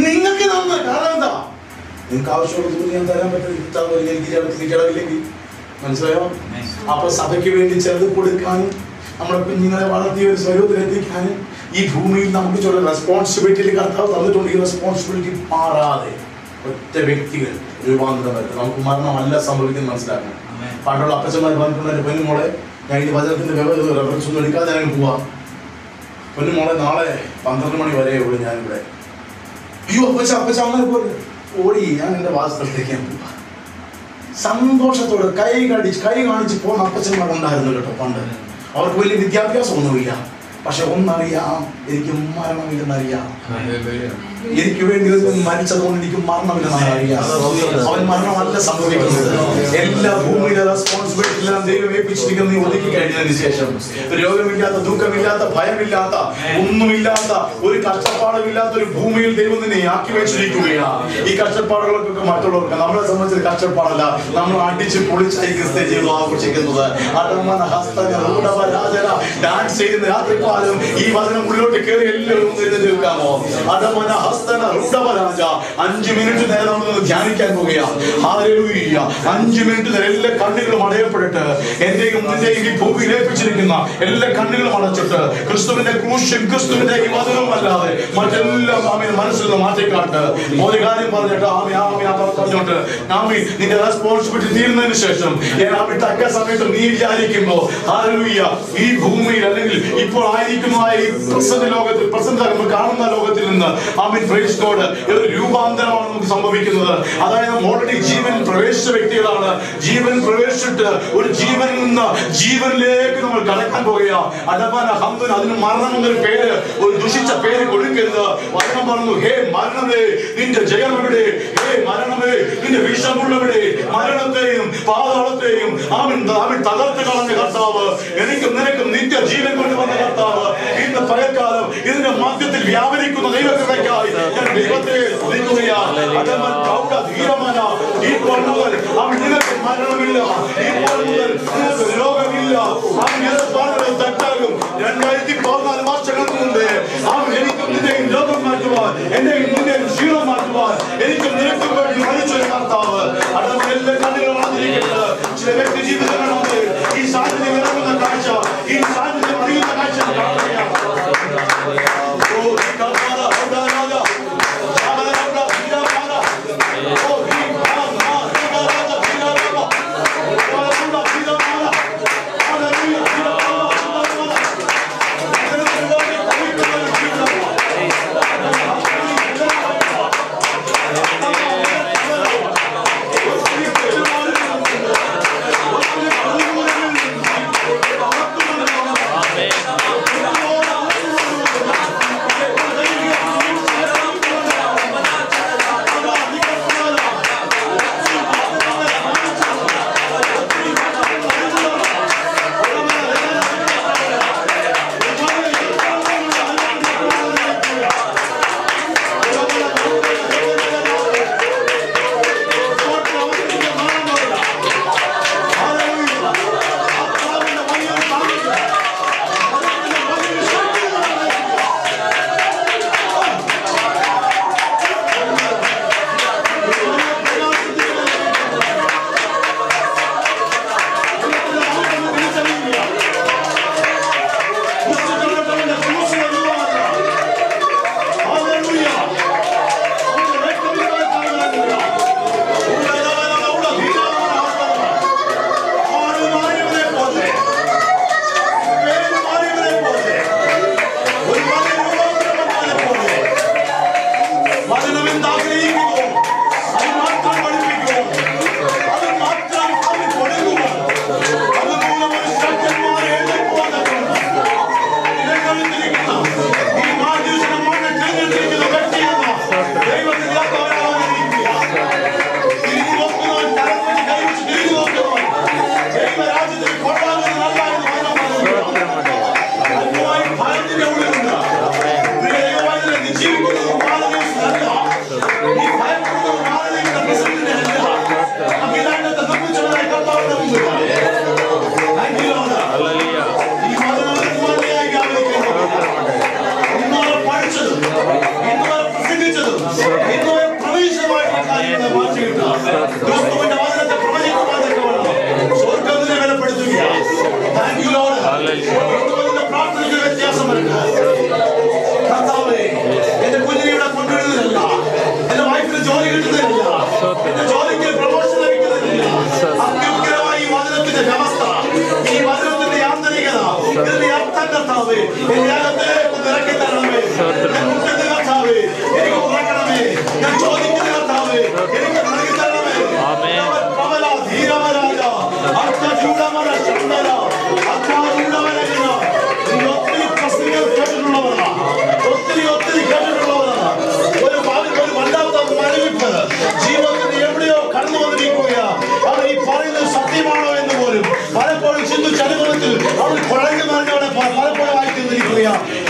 നിങ്ങൾക്ക് നന്ന്. കാരണം എന്താ? നിങ്ങൾക്ക് ആവശ്യമുള്ളത് ഞാൻ തരാൻ പറ്റില്ല. എനിക്ക് ജഡത്തിലില്ലെങ്കിൽ മനസ്സിലായോ? അപ്പൊ സഭയ്ക്ക് വേണ്ടി ചെറുത് കൊടുക്കാനും നമ്മുടെ കുഞ്ഞുങ്ങളെ വളർത്തിയ ഒരു സ്വരൂപത്തിലെത്തിക്കാനും ഈ ഭൂമിയിൽ നമുക്ക് ചില റെസ്പോൺസിബിലിറ്റി കർത്താവ് തന്നിട്ടുണ്ട്. ഈ റെസ്പോൺസിബിലിറ്റി മാറാതെ ഒറ്റ വ്യക്തികൾ രൂപാന്തരം വരുന്നത്. നമുക്ക് മരണമല്ല സംഭവിക്കുന്നത് മനസ്സിലാക്കണം. പണ്ടുള്ള അപ്പച്ചന്മാർ പറഞ്ഞിട്ടുള്ള പൊന്നുമോളെ, ഞാൻ ഈ വചനത്തിന്റെ റെഫറൻസ് ഒന്നും എടുക്കാതെ ഞാൻ പോവാം. പൊന്നുമോളെ നാളെ 12 മണി വരെ ഉള്ളൂ ഞാനിവിടെ. അയ്യോ അപ്പച്ച അങ്ങനെ പോലെ ഓടി ഞാൻ എൻ്റെ വാസസ്ഥലത്തേക്ക് ഞാൻ പോവാ. സന്തോഷത്തോടെ കൈ കാണിച്ച് പോകുന്ന അപ്പച്ചന്മാരുണ്ടായിരുന്നു കേട്ടോ പണ്ട്. അവർക്ക് വലിയ വിദ്യാഭ്യാസം ഒന്നുമില്ല, പക്ഷെ ഒന്നറിയാം, എനിക്ക് മരണമില്ലെന്നറിയാം. എനിക്ക് വേണ്ടി മരിച്ചതുകൊണ്ട് എനിക്ക് മരണമില്ലെന്നാണ് അറിയാം. അവൻ മരണമല്ല സംഭവിക്കുന്നത്. എല്ലാ ഭൂമിയിലെ റെസ്പോൺസിബിലിറ്റി എല്ലാം ദൈവം ഏൽപ്പിച്ചിരിക്കുന്ന നീ ഒതുക്കി കഴിഞ്ഞതിന് ശേഷം രോഗമില്ലാത്ത, ദുഃഖമില്ലാത്ത, ഭയമില്ലാത്ത, ഒന്നുമില്ലാത്ത, ഒരു കഷ്ടപ്പാടുമില്ലാത്ത ഒരു ഭൂമിയിൽ ദൈവം നിന്നെ ആക്കി വെച്ചിരിക്കുകയാണ്. ഈ കഷ്ടപ്പാടുകളൊക്കെ മറ്റുള്ളവർക്ക്, നമ്മളെ സംബന്ധിച്ച് കഷ്ടപ്പാടല്ല. നമ്മൾ അടിച്ച് പൊളിച്ചായിരിക്കും ജീവിതം ആഘോഷിക്കുന്നത്. ഡാൻസ് ചെയ്യുന്ന രാത്രിക്കാലം ഈ വചനം ഉള്ളിലോട്ട് കയറി എല്ലാവരും നിൽക്കാമോ? 5 മിനിറ്റ് നേരം നമ്മൾ ധ്യാനിക്കാൻ പോവുകയാണ്. 5 മിനിറ്റ് നേരം എല്ലാ കണ്ണുകളും അടയപ്പെട്ടിട്ട് എന്റെയും നിന്റെയും ഈ ഭൂമിയിൽ ഏൽപ്പിച്ചിരിക്കുന്ന എല്ലാ കണ്ണുകളും അടച്ചിട്ട് ക്രിസ്തുവിന്റെ ക്രൂശും ക്രിസ്തുവിന്റെ ഈ വചനവും അല്ലാതെ മറ്റെല്ലാം മനസ്സിൽ നിന്ന് മാറ്റിക്കാട്ട് ഒരു കാര്യം പറഞ്ഞിട്ട് പറഞ്ഞോട്ട് നിന്റെ റെസ്പോൺസിബിലിറ്റി തീരുന്നതിന് ശേഷം തക്ക സമയത്ത് നീ വിചാരിക്കുമ്പോ ഈ ഭൂമിയിൽ അല്ലെങ്കിൽ ഇപ്പോൾ ആയിരിക്കുന്ന ഈ പ്രസന്റ് ലോകത്തിൽ കാണുന്ന ലോകത്തിൽ നിന്ന് ഒരു രൂപാന്തരമാണ് നമുക്ക് സംഭവിക്കുന്നത്. അതായത് ഓൾറെഡി ജീവൻ പ്രവേശിച്ച വ്യക്തികളാണ്. ജീവൻ പ്രവേശിച്ചിട്ട് ഒരു ജീവനിൽ നിന്ന് ജീവനിലേക്ക് നമ്മൾ കടക്കാൻ പോകുകയാണ്. അതിന് മരണം എന്നൊരു പേര്, ഒരു ദുഷിച്ച പേര് കൊടുക്കരുത്. വചനം പറഞ്ഞു, ഹേ മരണമേ നിന്റെ ജയം എവിടെ? ഹേ മരണമേ നിന്റെ വിഷമുള്ളവിടെ? മരണത്തെയും പാതാളത്തെയും അവൻ തകർത്ത് കളഞ്ഞ കർത്താവ്, എനിക്കും നിനക്കും നിത്യ ജീവൻ കൊണ്ടുവന്ന കർത്താവ് ഇന്ന് പകൽക്കാലം ഇതിന്റെ മധ്യത്തിൽ വ്യാപരിക്കുന്ന ദൈവകൃപയ്ക്കായി ഞാൻ ദൈവത്തെ സ്തുതിക്കുകയാണ്. ഇപ്പോൾ മുതൽ അവൻ നിനക്ക് മരണമില്ല, ഇപ്പോൾ മുതൽ നിനക്ക് രോഗമില്ല. അവൻ തെറ്റാകും. 2014 വർഷങ്ങൾക്ക് മുമ്പേ അവൻ എനിക്കും നിന്റെയും രോഗം മാറ്റുവാൻ, എന്റെയും നിന്റെയും ക്ഷീണം മാറ്റുവാൻ എനിക്കും നിനക്കും വേണ്ടി മരിച്ചൊരു കർത്താവ്. അതവൻ എല്ലാ കണ്ണുകളും വന്നിരിക്കുന്നത്. ചില വ്യക്തി ജീവിതങ്ങളുണ്ട് ഈ സാന്നിധ്യം ഇറങ്ങുന്ന കാഴ്ച, ഈ സാന്നിധ്യം അറിയുന്ന കാഴ്ച കാണുകയാണ്.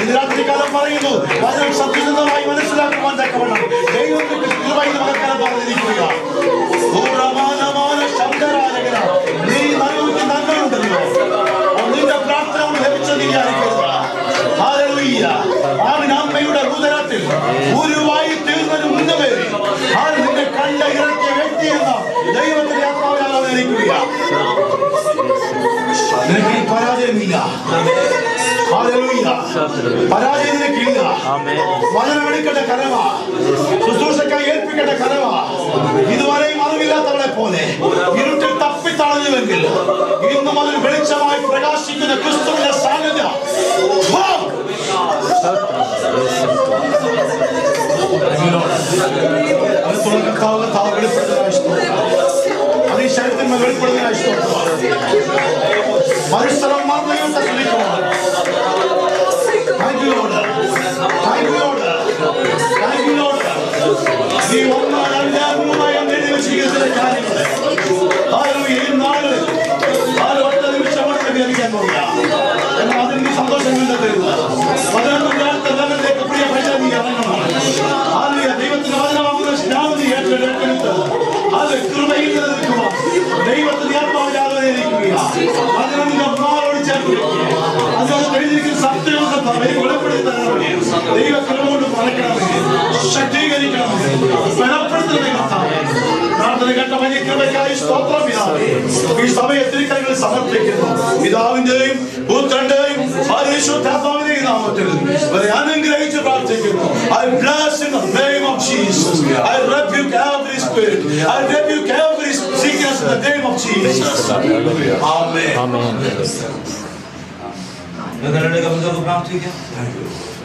ഇന്ന് രാത്രികാലം പറയുന്നു വചനം സത്യസന്ധമായി മനസ്സിലാക്കുവാൻ തക്കവണ്ണം ദൈവത്തിന്റെ കൃപയിൽ മകക്കാലം പറഞ്ഞിരിക്കുകയാണ്. നീ നൽകുന്ന നന്മയുണ്ടല്ലോ, നിന്റെ പ്രാർത്ഥന കൊണ്ട് ലഭിച്ചത് വിചാരിക്കരുത്. അമ്മയുടെ ഉദരത്തിൽ ഗുരുവായി തീർന്നതിന് മുന്നമേ നിന്നെ കണ്ട ഇറക്കിയ വ്യക്തി എന്ന ദൈവത്തിന്റെ ആത്മാവിനാണ് നിൽക്കുകയാണ്. നിനക്ക് പരാജയമില്ല, പരാജയം നിനക്കില്ല. വചനമെടുക്കേണ്ട കരമാ, ശുശ്രൂഷക്കായി ഏൽപ്പിക്കേണ്ട കരമാ. ഇതുവരെയും അറിവില്ലാത്തവളെ പോലെ ഇരുട്ടിൽ തപ്പിത്തളഞ്ഞുവെങ്കിൽ ഇന്നും അതിൽ വെളിച്ചമായി പ്രകാശിക്കുന്ന ക്രിസ്തുവിന്റെ സാന്നിധ്യം അതിശയത്തിന് വെളിപ്പെടുന്നതിനായി മനുഷ്യരം മാത്രം ശ്രമിക്കുവാൻ നീ ഒന്നോ രണ്ടോ മൂന്നായോ എഴുതി വെച്ചിരിക്കുന്ന കാര്യങ്ങൾ ഈ നാളുകളിൽ ഒറ്റ നിമിഷം ലഭിക്കാൻ പോകുക. എന്നാൽ അതിന് നീ സന്തോഷം കണ്ടെത്തരുത്. 11 ലെവലിലേക്ക് പ്രിയ പൈസ നീ ഇറങ്ങണം. ദൈവത്തിന്റെ വചനമാകുന്ന സ്നാനം നീ ഏറ്റെടുത്ത് അത് കൃപയിൽ നിൽക്കുക. ദൈവത്തിന്റെ ആത്മാവിലാതെ ഇരിക്കുകയാണ്. വചനത്തിന്റെ മാറോട് ചേർത്ത് അതിനകത്ത് എഴുതിയിരിക്കുന്ന സത്യങ്ങൾ വെളിപ്പെടുത്തണമേ. ദൈവ കൃപ കൊണ്ട് പറയണമേ, ശക്തീകരിക്കണമേ, ബലപ്പെടുത്തണമേ. പ്രാർത്ഥന കേട്ട വലിയ കൃപയ്ക്കായി സ്തോത്രം പിതാവേ. ഈ സഭയെ തിരുക്കരങ്ങളിൽ സമർപ്പിക്കുന്നു. പിതാവിന്റെയും പുത്രന്റെയും പരിശുദ്ധാത്മാവിന്റെയും നാമത്തിൽ ഇവരെ അനുഗ്രഹിച്ച് പ്രാർത്ഥിക്കുന്നു. I bless in the name of Jesus. I rebuke every spirit. I rebuke every sickness in the name of Jesus. Amen. പ്രാർത്ഥിക്കാം. Thank you.